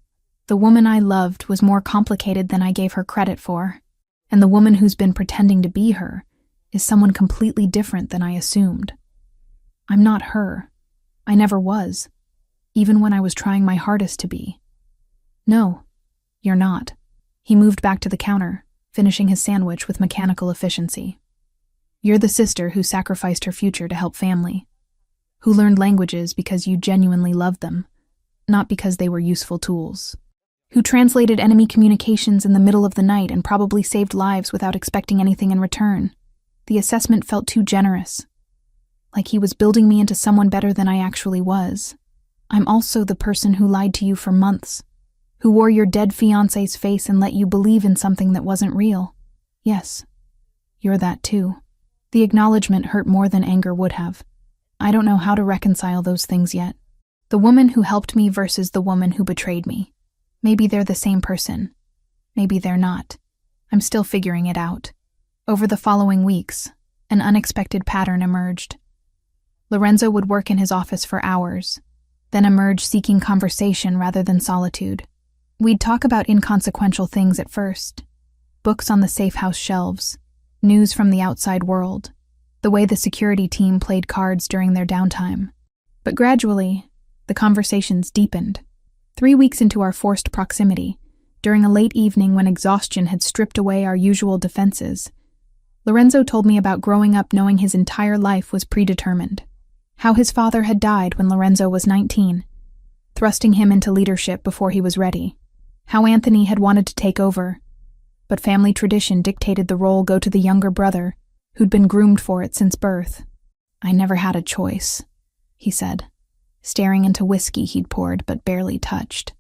The woman I loved was more complicated than I gave her credit for, and the woman who's been pretending to be her is someone completely different than I assumed. I'm not her. I never was, even when I was trying my hardest to be. No, you're not. He moved back to the counter, finishing his sandwich with mechanical efficiency. You're the sister who sacrificed her future to help family, who learned languages because you genuinely loved them, not because they were useful tools, who translated enemy communications in the middle of the night and probably saved lives without expecting anything in return. The assessment felt too generous, like he was building me into someone better than I actually was. I'm also the person who lied to you for months, who wore your dead fiancé's face and let you believe in something that wasn't real. Yes, you're that too. The acknowledgement hurt more than anger would have. I don't know how to reconcile those things yet. The woman who helped me versus the woman who betrayed me. Maybe they're the same person. Maybe they're not. I'm still figuring it out. Over the following weeks, an unexpected pattern emerged. Lorenzo would work in his office for hours, then emerge seeking conversation rather than solitude. We'd talk about inconsequential things at first. Books on the safe house shelves, news from the outside world, the way the security team played cards during their downtime. But gradually, the conversations deepened. 3 weeks into our forced proximity, during a late evening when exhaustion had stripped away our usual defenses, Lorenzo told me about growing up knowing his entire life was predetermined. How his father had died when Lorenzo was 19, thrusting him into leadership before he was ready. How Anthony had wanted to take over, but family tradition dictated the role go to the younger brother, who'd been groomed for it since birth. I never had a choice, he said, staring into whiskey he'd poured but barely touched.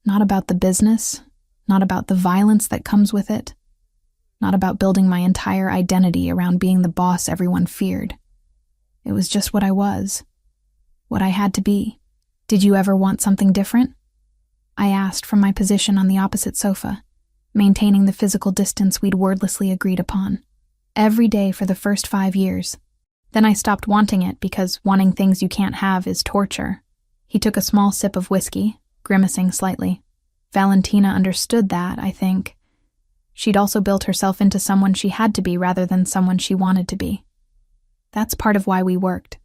Not about the business, not about the violence that comes with it, not about building my entire identity around being the boss everyone feared. It was just what I was, what I had to be. Did you ever want something different? I asked from my position on the opposite sofa, maintaining the physical distance we'd wordlessly agreed upon. Every day for the first 5 years. Then I stopped wanting it because wanting things you can't have is torture. He took a small sip of whiskey, grimacing slightly. Valentina understood that, I think. She'd also built herself into someone she had to be rather than someone she wanted to be. That's part of why we worked.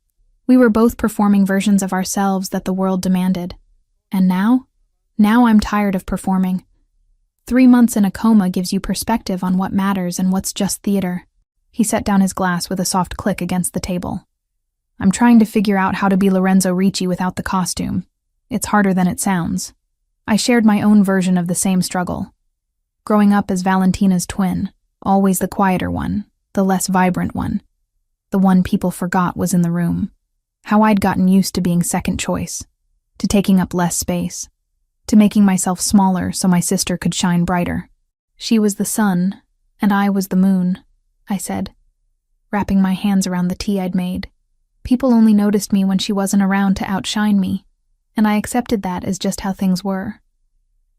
We were both performing versions of ourselves that the world demanded. And now I'm tired of performing. 3 months in a coma gives you perspective on what matters and what's just theater. He set down his glass with a soft click against the table. I'm trying to figure out how to be Lorenzo Ricci without the costume. It's harder than it sounds. I shared my own version of the same struggle. Growing up as Valentina's twin, always the quieter one, the less vibrant one. The one people forgot was in the room. How I'd gotten used to being second choice, to taking up less space, to making myself smaller so my sister could shine brighter. She was the sun, and I was the moon, I said, wrapping my hands around the tea I'd made. People only noticed me when she wasn't around to outshine me, and I accepted that as just how things were.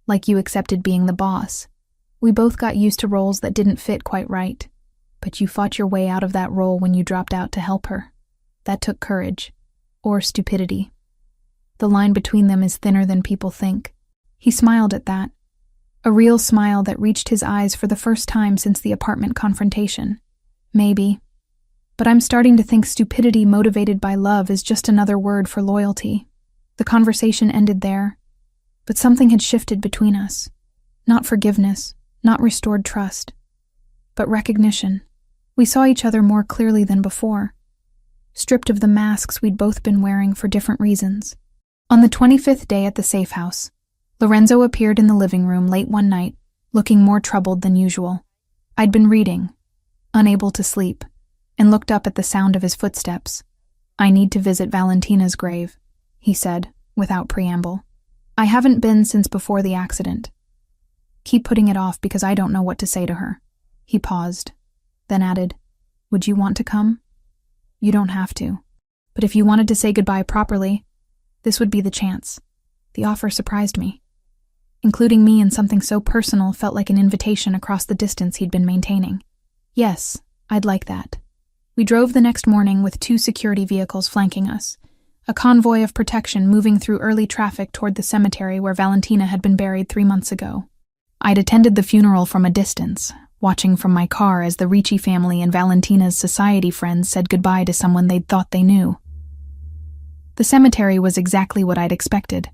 Like you accepted being the boss. We both got used to roles that didn't fit quite right, but you fought your way out of that role when you dropped out to help her. That took courage, or stupidity. The line between them is thinner than people think. He smiled at that, a real smile that reached his eyes for the first time since the apartment confrontation. Maybe. But I'm starting to think stupidity motivated by love is just another word for loyalty. The conversation ended there, but something had shifted between us. Not forgiveness, not restored trust, but recognition. We saw each other more clearly than before, stripped of the masks we'd both been wearing for different reasons. On the 25th day at the safe house, Lorenzo appeared in the living room late one night, looking more troubled than usual. I'd been reading, unable to sleep, and looked up at the sound of his footsteps. "I need to visit Valentina's grave," he said, without preamble. "I haven't been since before the accident. Keep putting it off because I don't know what to say to her." He paused, then added, "Would you want to come? You don't have to. But if you wanted to say goodbye properly, this would be the chance." The offer surprised me. Including me in something so personal felt like an invitation across the distance he'd been maintaining. Yes, I'd like that. We drove the next morning with 2 security vehicles flanking us, a convoy of protection moving through early traffic toward the cemetery where Valentina had been buried 3 months ago. I'd attended the funeral from a distance, watching from my car as the Ricci family and Valentina's society friends said goodbye to someone they'd thought they knew. The cemetery was exactly what I'd expected.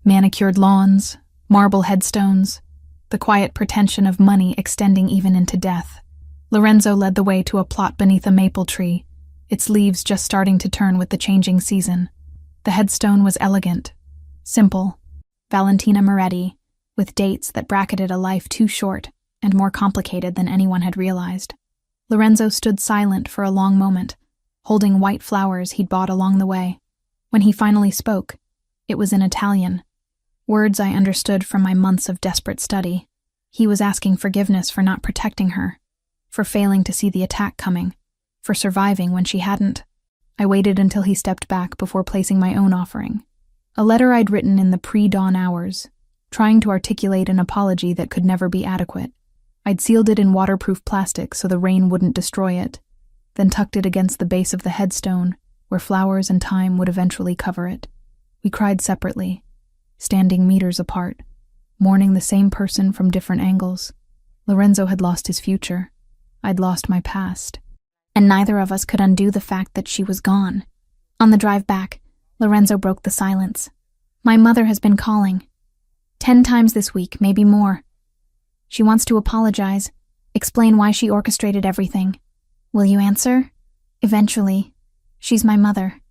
Manicured lawns, marble headstones, the quiet pretension of money extending even into death. Lorenzo led the way to a plot beneath a maple tree, its leaves just starting to turn with the changing season. The headstone was elegant, simple, Valentina Moretti, with dates that bracketed a life too short and more complicated than anyone had realized. Lorenzo stood silent for a long moment, holding white flowers he'd bought along the way. When he finally spoke, it was in Italian, words I understood from my months of desperate study. He was asking forgiveness for not protecting her, for failing to see the attack coming, for surviving when she hadn't. I waited until he stepped back before placing my own offering, a letter I'd written in the pre-dawn hours, trying to articulate an apology that could never be adequate. I'd sealed it in waterproof plastic so the rain wouldn't destroy it, then tucked it against the base of the headstone, where flowers and time would eventually cover it. We cried separately, standing meters apart, mourning the same person from different angles. Lorenzo had lost his future. I'd lost my past. And neither of us could undo the fact that she was gone. On the drive back, Lorenzo broke the silence. "My mother has been calling. 10 times this week, maybe more. She wants to apologize, explain why she orchestrated everything. Will you answer? Eventually. She's my mother.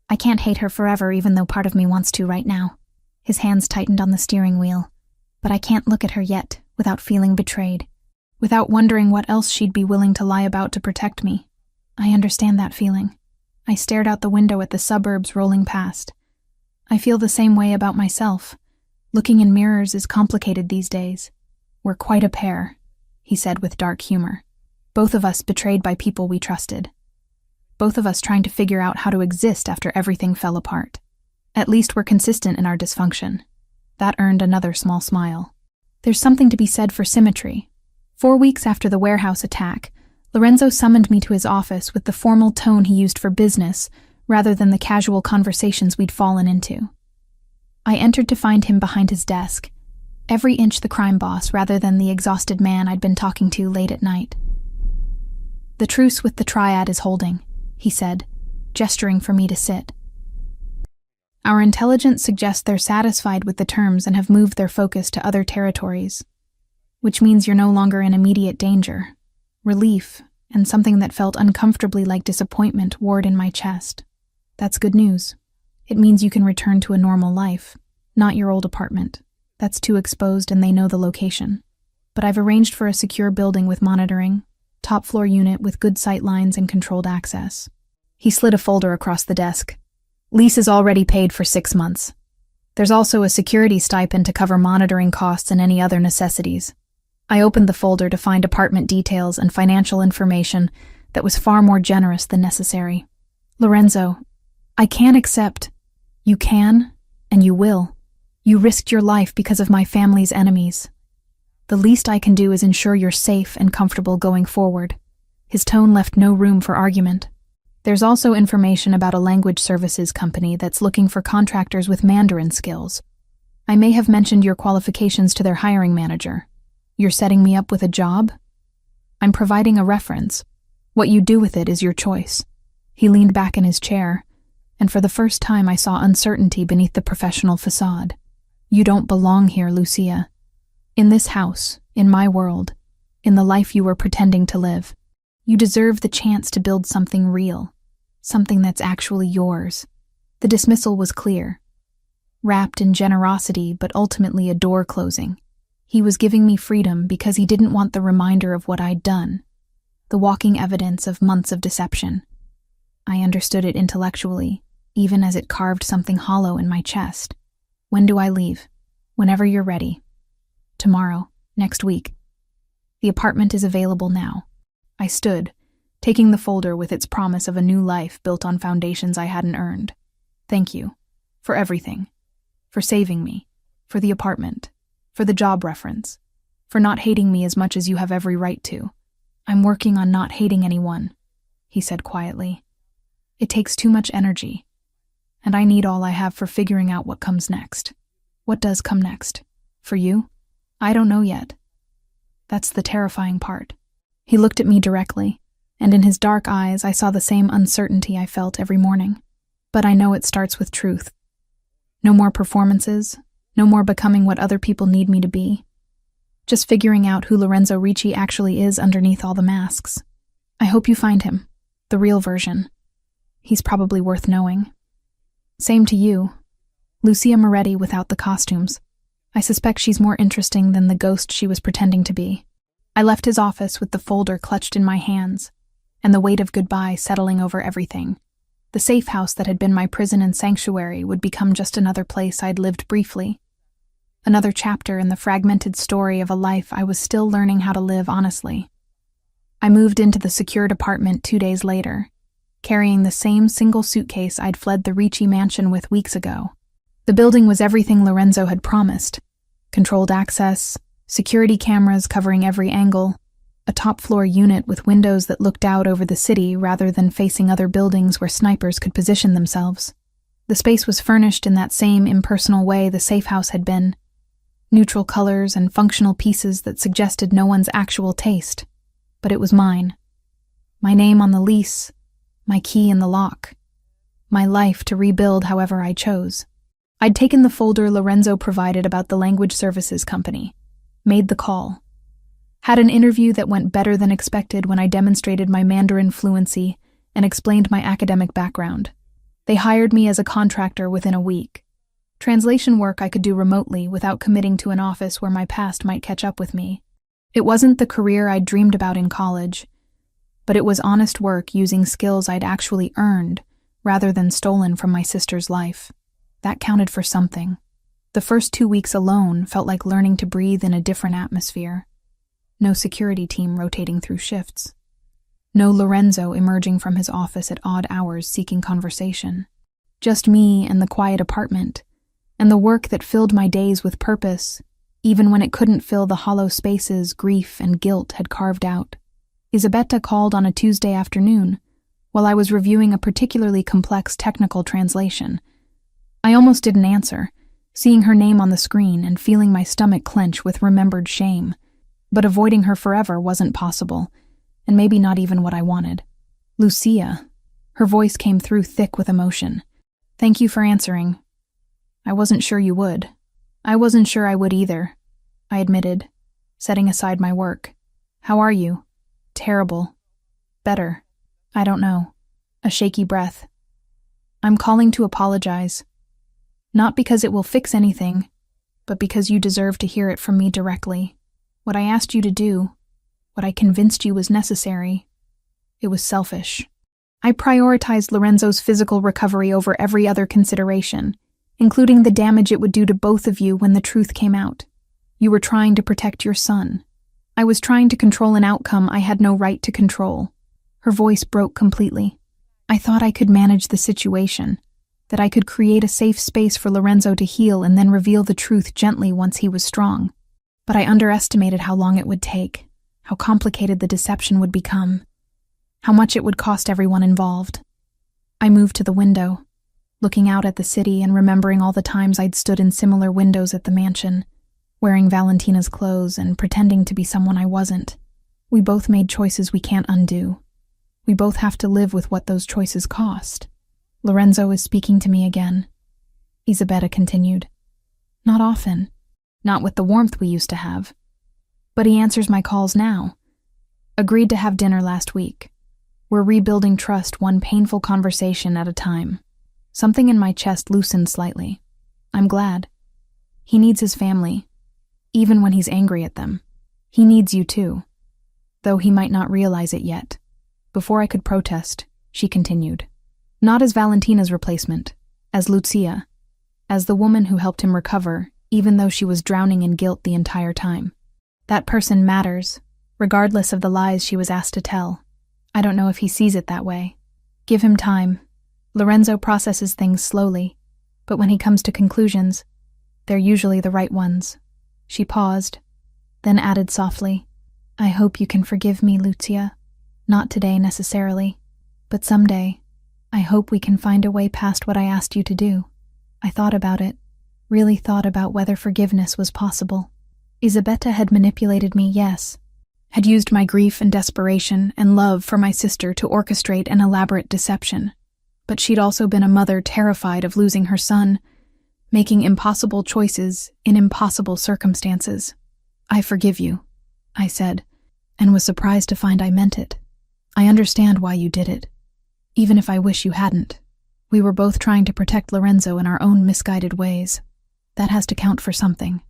I can't hate her forever even though part of me wants to right now." His hands tightened on the steering wheel. "But I can't look at her yet without feeling betrayed, without wondering what else she'd be willing to lie about to protect me. I understand that feeling." I stared out the window at the suburbs rolling past. I feel the same way about myself. Looking in mirrors is complicated these days. "We're quite a pair," he said with dark humor. "Both of us betrayed by people we trusted. Both of us trying to figure out how to exist after everything fell apart. At least we're consistent in our dysfunction." That earned another small smile. There's something to be said for symmetry. 4 weeks after the warehouse attack, Lorenzo summoned me to his office with the formal tone he used for business rather than the casual conversations we'd fallen into. I entered to find him behind his desk, every inch the crime boss rather than the exhausted man I'd been talking to late at night. "The truce with the triad is holding," he said, gesturing for me to sit. "Our intelligence suggests they're satisfied with the terms and have moved their focus to other territories, which means you're no longer in immediate danger." Relief, and something that felt uncomfortably like disappointment warred in my chest. "That's good news. It means you can return to a normal life, not your old apartment. That's too exposed and they know the location. But I've arranged for a secure building with monitoring, top-floor unit with good sight lines and controlled access." He slid a folder across the desk. "Lease is already paid for 6 months. There's also a security stipend to cover monitoring costs and any other necessities." I opened the folder to find apartment details and financial information that was far more generous than necessary. "Lorenzo, I can't accept." "You can, and you will. You risked your life because of my family's enemies. The least I can do is ensure you're safe and comfortable going forward." His tone left no room for argument. "There's also information about a language services company that's looking for contractors with Mandarin skills. I may have mentioned your qualifications to their hiring manager. You're setting me up with a job? I'm providing a reference. What you do with it is your choice. He leaned back in his chair, and for the first time I saw uncertainty beneath the professional facade. You don't belong here, Lucia. In this house, in my world, in the life you were pretending to live. You deserve the chance to build something real, something that's actually yours. The dismissal was clear, wrapped in generosity but ultimately a door closing. He was giving me freedom because he didn't want the reminder of what I'd done, the walking evidence of months of deception. I understood it intellectually, even as it carved something hollow in my chest. When do I leave? Whenever you're ready. Tomorrow, next week. The apartment is available now. I stood, taking the folder with its promise of a new life built on foundations I hadn't earned. Thank you. For everything. For saving me. For the apartment. For the job reference. For not hating me as much as you have every right to. I'm working on not hating anyone, he said quietly. It takes too much energy, and I need all I have for figuring out what comes next. What does come next? For you? I don't know yet. That's the terrifying part. He looked at me directly, and in his dark eyes I saw the same uncertainty I felt every morning. But I know it starts with truth. No more performances, no more becoming what other people need me to be. Just figuring out who Lorenzo Ricci actually is underneath all the masks. I hope you find him, the real version. He's probably worth knowing. Same to you. Lucia Moretti without the costumes. I suspect she's more interesting than the ghost she was pretending to be. I left his office with the folder clutched in my hands, and the weight of goodbye settling over everything. The safe house that had been my prison and sanctuary would become just another place I'd lived briefly. Another chapter in the fragmented story of a life I was still learning how to live honestly. I moved into the secured apartment 2 days later, carrying the same single suitcase I'd fled the Ricci mansion with weeks ago. The building was everything Lorenzo had promised. Controlled access, security cameras covering every angle, a top-floor unit with windows that looked out over the city rather than facing other buildings where snipers could position themselves. The space was furnished in that same impersonal way the safe house had been. Neutral colors and functional pieces that suggested no one's actual taste. But it was mine. My name on the lease, my key in the lock. My life to rebuild however I chose. I'd taken the folder Lorenzo provided about the language services company, made the call, had an interview that went better than expected when I demonstrated my Mandarin fluency and explained my academic background. They hired me as a contractor within a week. Translation work I could do remotely without committing to an office where my past might catch up with me. It wasn't the career I'd dreamed about in college, but it was honest work using skills I'd actually earned rather than stolen from my sister's life. That counted for something. The first 2 weeks alone felt like learning to breathe in a different atmosphere. No security team rotating through shifts. No Lorenzo emerging from his office at odd hours seeking conversation. Just me and the quiet apartment, and the work that filled my days with purpose, even when it couldn't fill the hollow spaces grief and guilt had carved out. Isabetta called on a Tuesday afternoon, while I was reviewing a particularly complex technical translation. I almost didn't answer, seeing her name on the screen and feeling my stomach clench with remembered shame. But avoiding her forever wasn't possible, and maybe not even what I wanted. Lucia. Her voice came through thick with emotion. Thank you for answering. I wasn't sure you would. I wasn't sure I would either, I admitted, setting aside my work. How are you? Terrible. Better. I don't know. A shaky breath. I'm calling to apologize. Not because it will fix anything, but because you deserve to hear it from me directly. What I asked you to do, what I convinced you was necessary, it was selfish. I prioritized Lorenzo's physical recovery over every other consideration, including the damage it would do to both of you when the truth came out. You were trying to protect your son. I was trying to control an outcome I had no right to control. Her voice broke completely. I thought I could manage the situation, that I could create a safe space for Lorenzo to heal and then reveal the truth gently once he was strong. But I underestimated how long it would take, how complicated the deception would become, how much it would cost everyone involved. I moved to the window. looking out at the city and remembering all the times I'd stood in similar windows at the mansion, wearing Valentina's clothes and pretending to be someone I wasn't. We both made choices we can't undo. We both have to live with what those choices cost. Lorenzo is speaking to me again. Isabetta continued. Not often. Not with the warmth we used to have. But he answers my calls now. Agreed to have dinner last week. We're rebuilding trust one painful conversation at a time. Something in my chest loosened slightly. I'm glad. He needs his family, even when he's angry at them. He needs you too, though he might not realize it yet. Before I could protest, she continued. Not as Valentina's replacement, as Lucia, as the woman who helped him recover, even though she was drowning in guilt the entire time. That person matters, regardless of the lies she was asked to tell. I don't know if he sees it that way. Give him time. Lorenzo processes things slowly, but when he comes to conclusions, they're usually the right ones. She paused, then added softly, I hope you can forgive me, Lucia. Not today necessarily, but someday. I hope we can find a way past what I asked you to do. I thought about it, really thought about whether forgiveness was possible. Isabetta had manipulated me, yes. Had used my grief and desperation and love for my sister to orchestrate an elaborate deception. But she'd also been a mother terrified of losing her son, making impossible choices in impossible circumstances. I forgive you, I said, and was surprised to find I meant it. I understand why you did it, even if I wish you hadn't. We were both trying to protect Lorenzo in our own misguided ways. That has to count for something,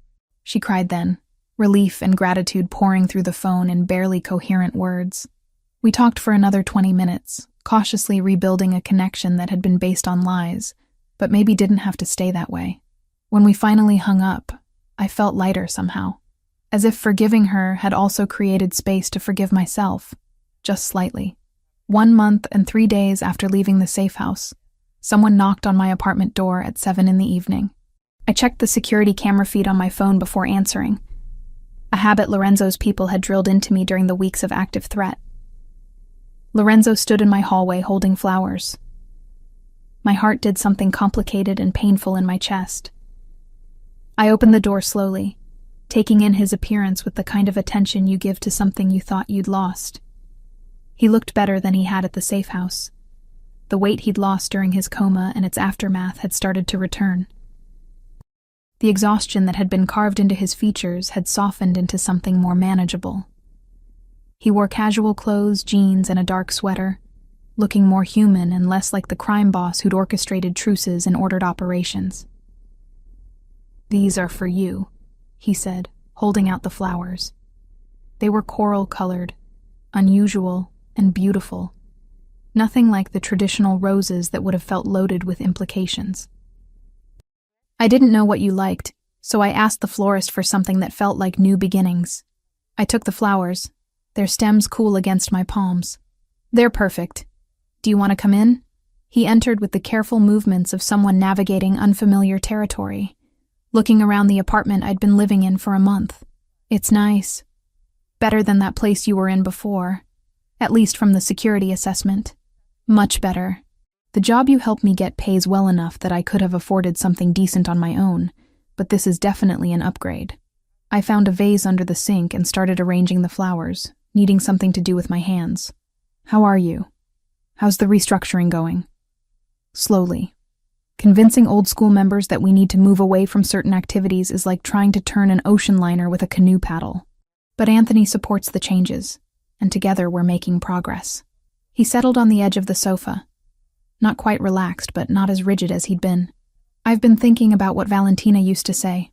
she cried then, relief and gratitude pouring through the phone in barely coherent words. We talked for another 20 minutes, cautiously rebuilding a connection that had been based on lies, but maybe didn't have to stay that way. When we finally hung up, I felt lighter somehow, as if forgiving her had also created space to forgive myself, just slightly. 1 month and 3 days after leaving the safe house, someone knocked on my apartment door at 7 in the evening. I checked the security camera feed on my phone before answering, a habit Lorenzo's people had drilled into me during the weeks of active threat. Lorenzo stood in my hallway holding flowers. My heart did something complicated and painful in my chest. I opened the door slowly, taking in his appearance with the kind of attention you give to something you thought you'd lost. He looked better than he had at the safe house. The weight he'd lost during his coma and its aftermath had started to return. The exhaustion that had been carved into his features had softened into something more manageable. He wore casual clothes, jeans, and a dark sweater, looking more human and less like the crime boss who'd orchestrated truces and ordered operations. These are for you, he said, holding out the flowers. They were coral-colored, unusual, and beautiful. Nothing like the traditional roses that would have felt loaded with implications. I didn't know what you liked, so I asked the florist for something that felt like new beginnings. I took the flowers, their stems cool against my palms. They're perfect. Do you want to come in? He entered with the careful movements of someone navigating unfamiliar territory, looking around the apartment I'd been living in for a month. It's nice. Better than that place you were in before, at least from the security assessment. Much better. The job you helped me get pays well enough that I could have afforded something decent on my own, but this is definitely an upgrade. I found a vase under the sink and started arranging the flowers, needing something to do with my hands. How are you? How's the restructuring going? Slowly. Convincing old school members that we need to move away from certain activities is like trying to turn an ocean liner with a canoe paddle. But Anthony supports the changes, and together we're making progress. He settled on the edge of the sofa. Not quite relaxed, but not as rigid as he'd been. I've been thinking about what Valentina used to say,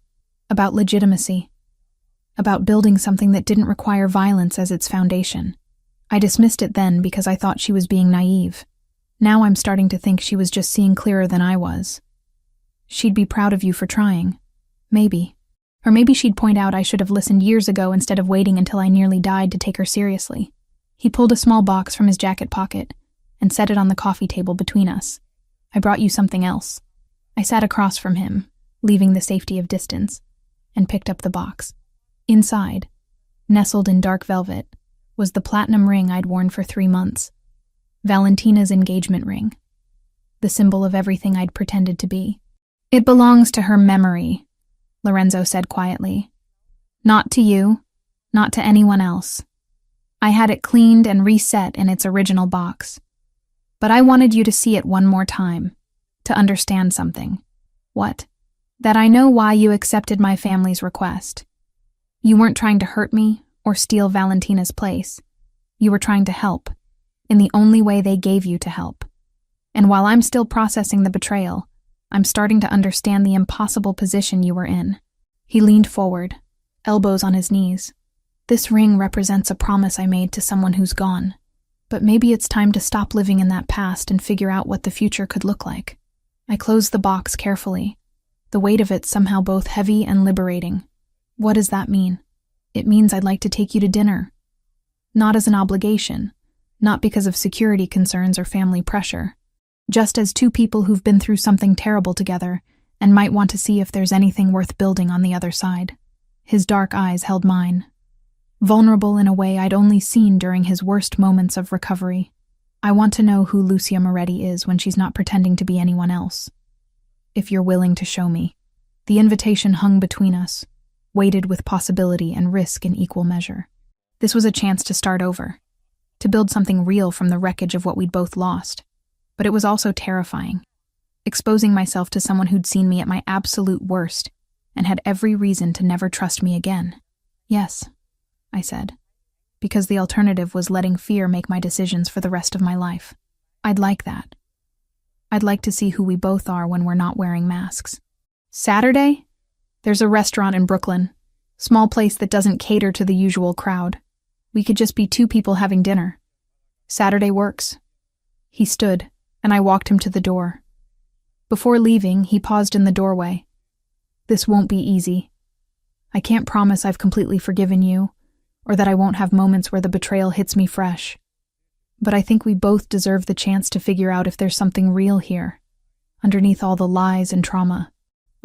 about legitimacy, about building something that didn't require violence as its foundation. I dismissed it then because I thought she was being naive. Now I'm starting to think she was just seeing clearer than I was. She'd be proud of you for trying. Maybe. Or maybe she'd point out I should have listened years ago instead of waiting until I nearly died to take her seriously. He pulled a small box from his jacket pocket and set it on the coffee table between us. I brought you something else. I sat across from him, leaving the safety of distance, and picked up the box. Inside, nestled in dark velvet, was the platinum ring I'd worn for 3 months. Valentina's engagement ring. the symbol of everything I'd pretended to be. "It belongs to her memory," Lorenzo said quietly. "Not to you, not to anyone else. I had it cleaned and reset in its original box. But I wanted you to see it one more time, to understand something." "What?" "That I know why you accepted my family's request. You weren't trying to hurt me or steal Valentina's place. You were trying to help, in the only way they gave you to help. And while I'm still processing the betrayal, I'm starting to understand the impossible position you were in." He leaned forward, elbows on his knees. "This ring represents a promise I made to someone who's gone. But maybe it's time to stop living in that past and figure out what the future could look like." I closed the box carefully, the weight of it somehow both heavy and liberating. "What does that mean?" "It means I'd like to take you to dinner. Not as an obligation, not because of security concerns or family pressure. Just as two people who've been through something terrible together and might want to see if there's anything worth building on the other side." His dark eyes held mine, vulnerable in a way I'd only seen during his worst moments of recovery. "I want to know who Lucia Moretti is when she's not pretending to be anyone else. If you're willing to show me." The invitation hung between us, weighted with possibility and risk in equal measure. This was a chance to start over, to build something real from the wreckage of what we'd both lost. But it was also terrifying, exposing myself to someone who'd seen me at my absolute worst and had every reason to never trust me again. "Yes," I said, because the alternative was letting fear make my decisions for the rest of my life. "I'd like that. I'd like to see who we both are when we're not wearing masks." "Saturday? There's a restaurant in Brooklyn. Small place that doesn't cater to the usual crowd. We could just be two people having dinner. Saturday works." He stood, and I walked him to the door. Before leaving, he paused in the doorway. "This won't be easy. I can't promise I've completely forgiven you, or that I won't have moments where the betrayal hits me fresh. But I think we both deserve the chance to figure out if there's something real here, underneath all the lies and trauma.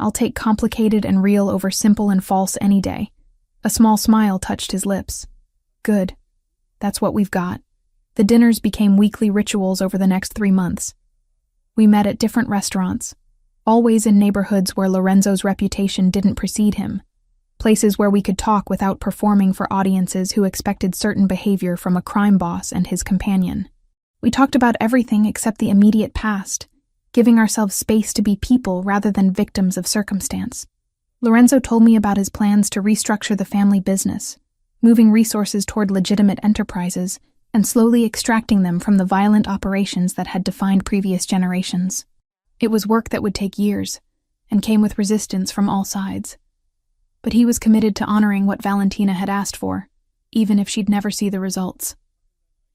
I'll take complicated and real over simple and false any day." A small smile touched his lips. "Good. That's what we've got." The dinners became weekly rituals over the next 3 months. We met at different restaurants, always in neighborhoods where Lorenzo's reputation didn't precede him, places where we could talk without performing for audiences who expected certain behavior from a crime boss and his companion. We talked about everything except the immediate past, giving ourselves space to be people rather than victims of circumstance. Lorenzo told me about his plans to restructure the family business, moving resources toward legitimate enterprises and slowly extracting them from the violent operations that had defined previous generations. It was work that would take years and came with resistance from all sides. But he was committed to honoring what Valentina had asked for, even if she'd never see the results.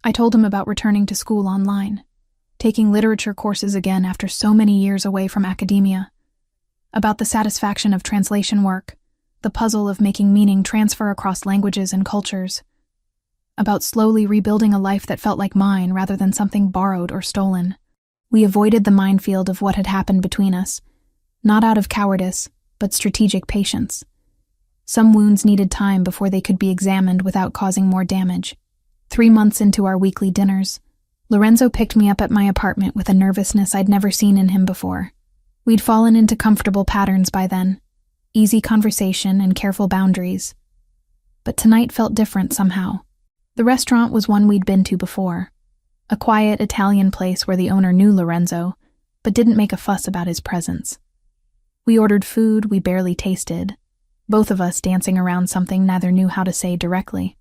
I told him about returning to school online, taking literature courses again after so many years away from academia, about the satisfaction of translation work, the puzzle of making meaning transfer across languages and cultures, about slowly rebuilding a life that felt like mine rather than something borrowed or stolen. We avoided the minefield of what had happened between us, not out of cowardice, but strategic patience. Some wounds needed time before they could be examined without causing more damage. 3 months into our weekly dinners, Lorenzo picked me up at my apartment with a nervousness I'd never seen in him before. We'd fallen into comfortable patterns by then, easy conversation and careful boundaries. But tonight felt different somehow. The restaurant was one we'd been to before, a quiet Italian place where the owner knew Lorenzo, but didn't make a fuss about his presence. We ordered food we barely tasted, both of us dancing around something neither knew how to say directly.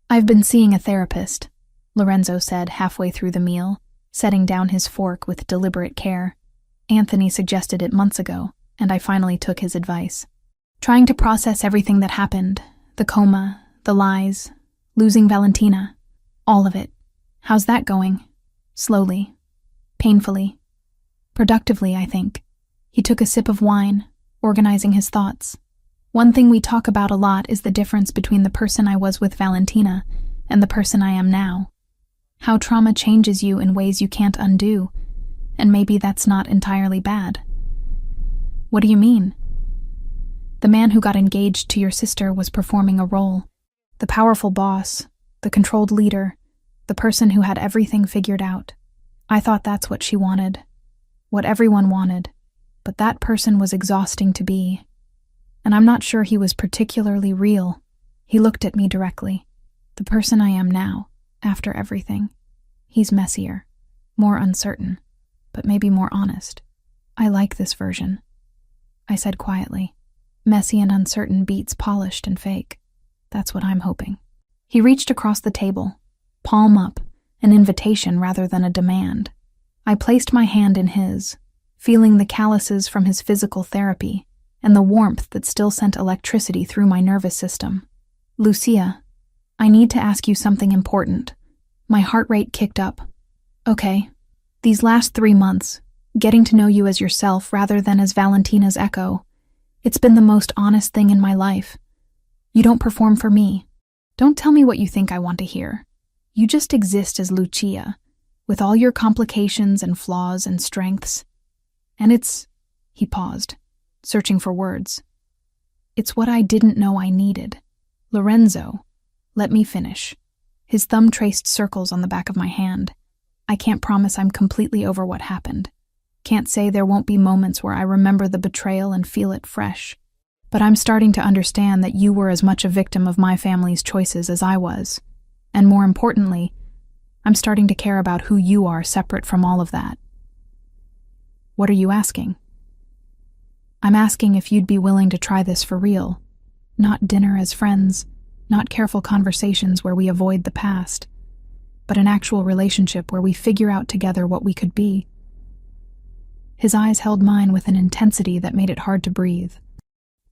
"I've been seeing a therapist," Lorenzo said halfway through the meal, setting down his fork with deliberate care. Anthony suggested it months ago, and I finally took his advice. "Trying to process everything that happened, the coma, the lies, losing Valentina, all of it. How's that going?" "Slowly. Painfully. Productively, I think." He took a sip of wine, organizing his thoughts. "One thing we talk about a lot is the difference between the person I was with Valentina and the person I am now. How trauma changes you in ways you can't undo, and maybe that's not entirely bad." "What do you mean?" "The man who got engaged to your sister was performing a role. The powerful boss, the controlled leader, the person who had everything figured out. I thought that's what she wanted. what everyone wanted, but that person was exhausting to be. And I'm not sure he was particularly real. He looked at me directly. The person I am now, after everything. He's messier, more uncertain, but maybe more honest. I like this version, I said quietly. Messy and uncertain beats polished and fake. That's what I'm hoping. He reached across the table, palm up, an invitation rather than a demand. I placed my hand in his, feeling the calluses from his physical therapy and the warmth that still sent electricity through my nervous system. Lucia, I need to ask you something important. My heart rate kicked up. Okay, these last 3 months, getting to know you as yourself rather than as Valentina's echo, it's been the most honest thing in my life. You don't perform for me. Don't tell me what you think I want to hear. You just exist as Lucia, with all your complications and flaws and strengths. And he paused, searching for words. It's what I didn't know I needed. Lorenzo, let me finish. His thumb traced circles on the back of my hand. I can't promise I'm completely over what happened. Can't say there won't be moments where I remember the betrayal and feel it fresh. But I'm starting to understand that you were as much a victim of my family's choices as I was. And more importantly, I'm starting to care about who you are separate from all of that. What are you asking? I'm asking if you'd be willing to try this for real. Not dinner as friends, not careful conversations where we avoid the past, but an actual relationship where we figure out together what we could be. His eyes held mine with an intensity that made it hard to breathe.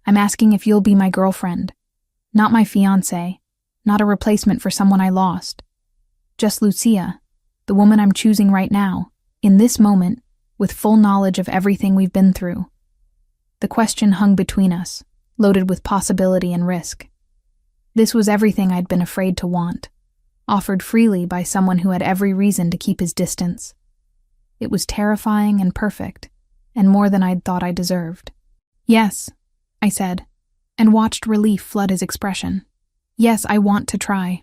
I'm asking if you'll be my girlfriend, not my fiancé, not a replacement for someone I lost. Just Lucia, the woman I'm choosing right now, in this moment, with full knowledge of everything we've been through. The question hung between us, loaded with possibility and risk. This was everything I'd been afraid to want, offered freely by someone who had every reason to keep his distance. It was terrifying and perfect, and more than I'd thought I deserved. Yes, I said, and watched relief flood his expression. Yes, I want to try.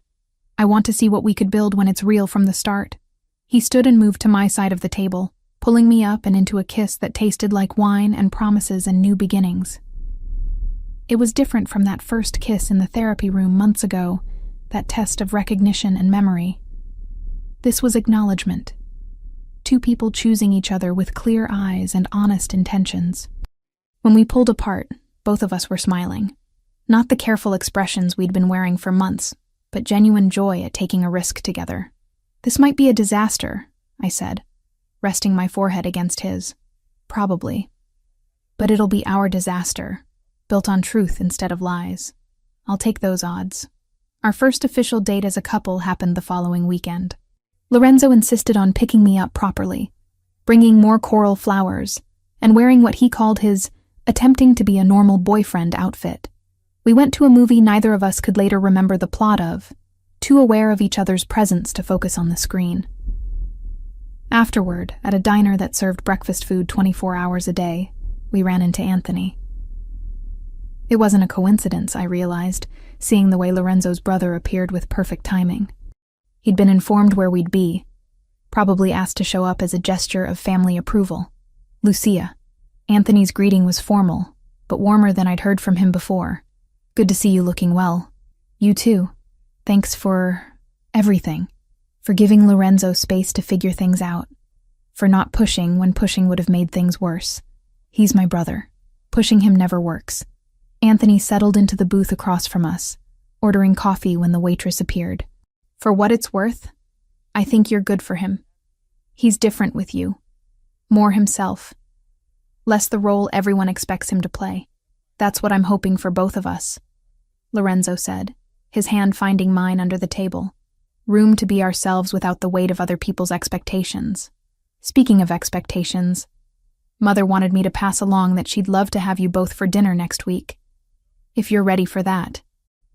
I want to see what we could build when it's real from the start. He stood and moved to my side of the table, pulling me up and into a kiss that tasted like wine and promises and new beginnings. It was different from that first kiss in the therapy room months ago, that test of recognition and memory. This was acknowledgement. Two people choosing each other with clear eyes and honest intentions. When we pulled apart, both of us were smiling. Not the careful expressions we'd been wearing for months, but genuine joy at taking a risk together. This might be a disaster, I said, resting my forehead against his. Probably. But it'll be our disaster, built on truth instead of lies. I'll take those odds. Our first official date as a couple happened the following weekend. Lorenzo insisted on picking me up properly, bringing more coral flowers, and wearing what he called his attempting to be a normal boyfriend outfit. We went to a movie neither of us could later remember the plot of, too aware of each other's presence to focus on the screen. Afterward, at a diner that served breakfast food 24 hours a day, we ran into Anthony. It wasn't a coincidence, I realized, seeing the way Lorenzo's brother appeared with perfect timing. He'd been informed where we'd be, probably asked to show up as a gesture of family approval. Lucia. Anthony's greeting was formal, but warmer than I'd heard from him before. Good to see you looking well. You too. Thanks for everything. For giving Lorenzo space to figure things out. For not pushing when pushing would have made things worse. He's my brother. Pushing him never works. Anthony settled into the booth across from us, ordering coffee when the waitress appeared. For what it's worth, I think you're good for him. He's different with you. More himself. Less the role everyone expects him to play. That's what I'm hoping for both of us, Lorenzo said, his hand finding mine under the table. Room to be ourselves without the weight of other people's expectations. Speaking of expectations, Mother wanted me to pass along that she'd love to have you both for dinner next week. If you're ready for that.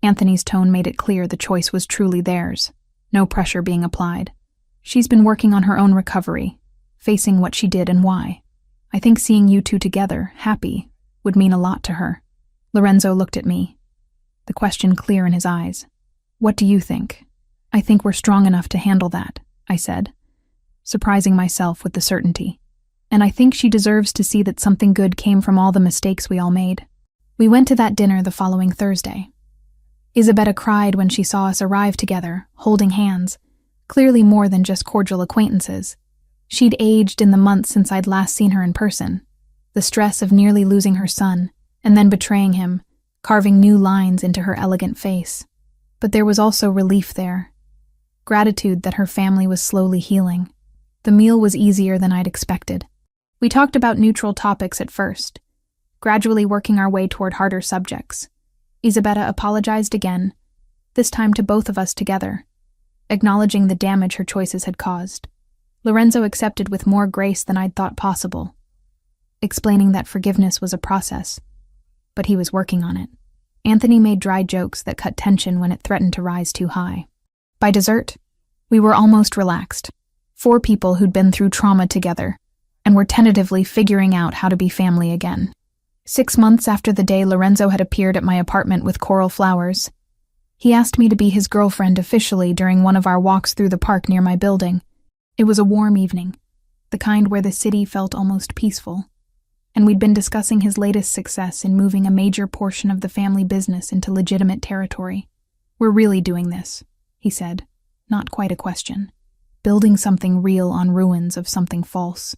Anthony's tone made it clear the choice was truly theirs, no pressure being applied. She's been working on her own recovery, facing what she did and why. I think seeing you two together, happy, would mean a lot to her. Lorenzo looked at me, the question clear in his eyes. What do you think? I think we're strong enough to handle that, I said, surprising myself with the certainty. and I think she deserves to see that something good came from all the mistakes we all made. We went to that dinner the following Thursday. Isabella cried when she saw us arrive together, holding hands, clearly more than just cordial acquaintances. She'd aged in the months since I'd last seen her in person. The stress of nearly losing her son, and then betraying him, carving new lines into her elegant face. But there was also relief there. Gratitude that her family was slowly healing. The meal was easier than I'd expected. We talked about neutral topics at first, gradually working our way toward harder subjects. Isabella apologized again, this time to both of us together, acknowledging the damage her choices had caused. Lorenzo accepted with more grace than I'd thought possible, explaining that forgiveness was a process, but he was working on it. Anthony made dry jokes that cut tension when it threatened to rise too high. By dessert, we were almost relaxed. 4 people who'd been through trauma together, and were tentatively figuring out how to be family again. 6 months after the day Lorenzo had appeared at my apartment with coral flowers, he asked me to be his girlfriend officially during one of our walks through the park near my building. It was a warm evening, the kind where the city felt almost peaceful, and we'd been discussing his latest success in moving a major portion of the family business into legitimate territory. "We're really doing this," he said, not quite a question. "Building something real on ruins of something false.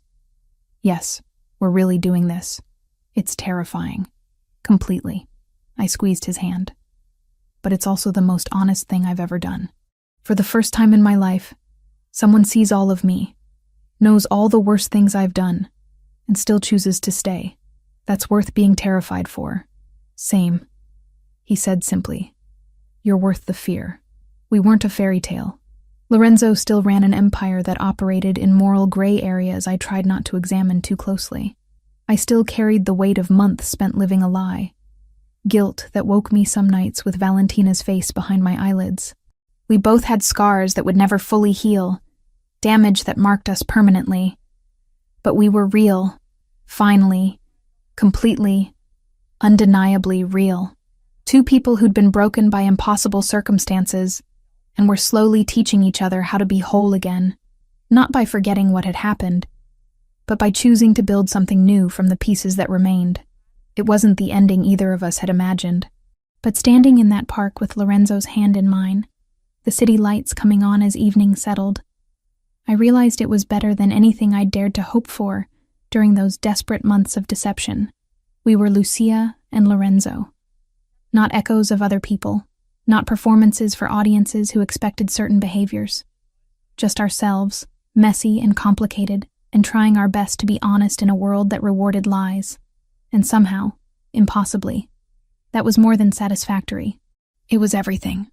Yes, we're really doing this. It's terrifying. Completely." I squeezed his hand. "But it's also the most honest thing I've ever done. For the first time in my life, someone sees all of me, knows all the worst things I've done, and still chooses to stay. That's worth being terrified for." "Same," he said simply. "You're worth the fear." We weren't a fairy tale. Lorenzo still ran an empire that operated in moral gray areas I tried not to examine too closely. I still carried the weight of months spent living a lie. Guilt that woke me some nights with Valentina's face behind my eyelids. We both had scars that would never fully heal, damage that marked us permanently. But we were real, finally, completely, undeniably real. 2 people who'd been broken by impossible circumstances and were slowly teaching each other how to be whole again, not by forgetting what had happened, but by choosing to build something new from the pieces that remained. It wasn't the ending either of us had imagined. But standing in that park with Lorenzo's hand in mine, the city lights coming on as evening settled, I realized it was better than anything I'd dared to hope for during those desperate months of deception. We were Lucia and Lorenzo. Not echoes of other people, not performances for audiences who expected certain behaviors. Just ourselves, messy and complicated, and trying our best to be honest in a world that rewarded lies. And somehow, impossibly, that was more than satisfactory. It was everything.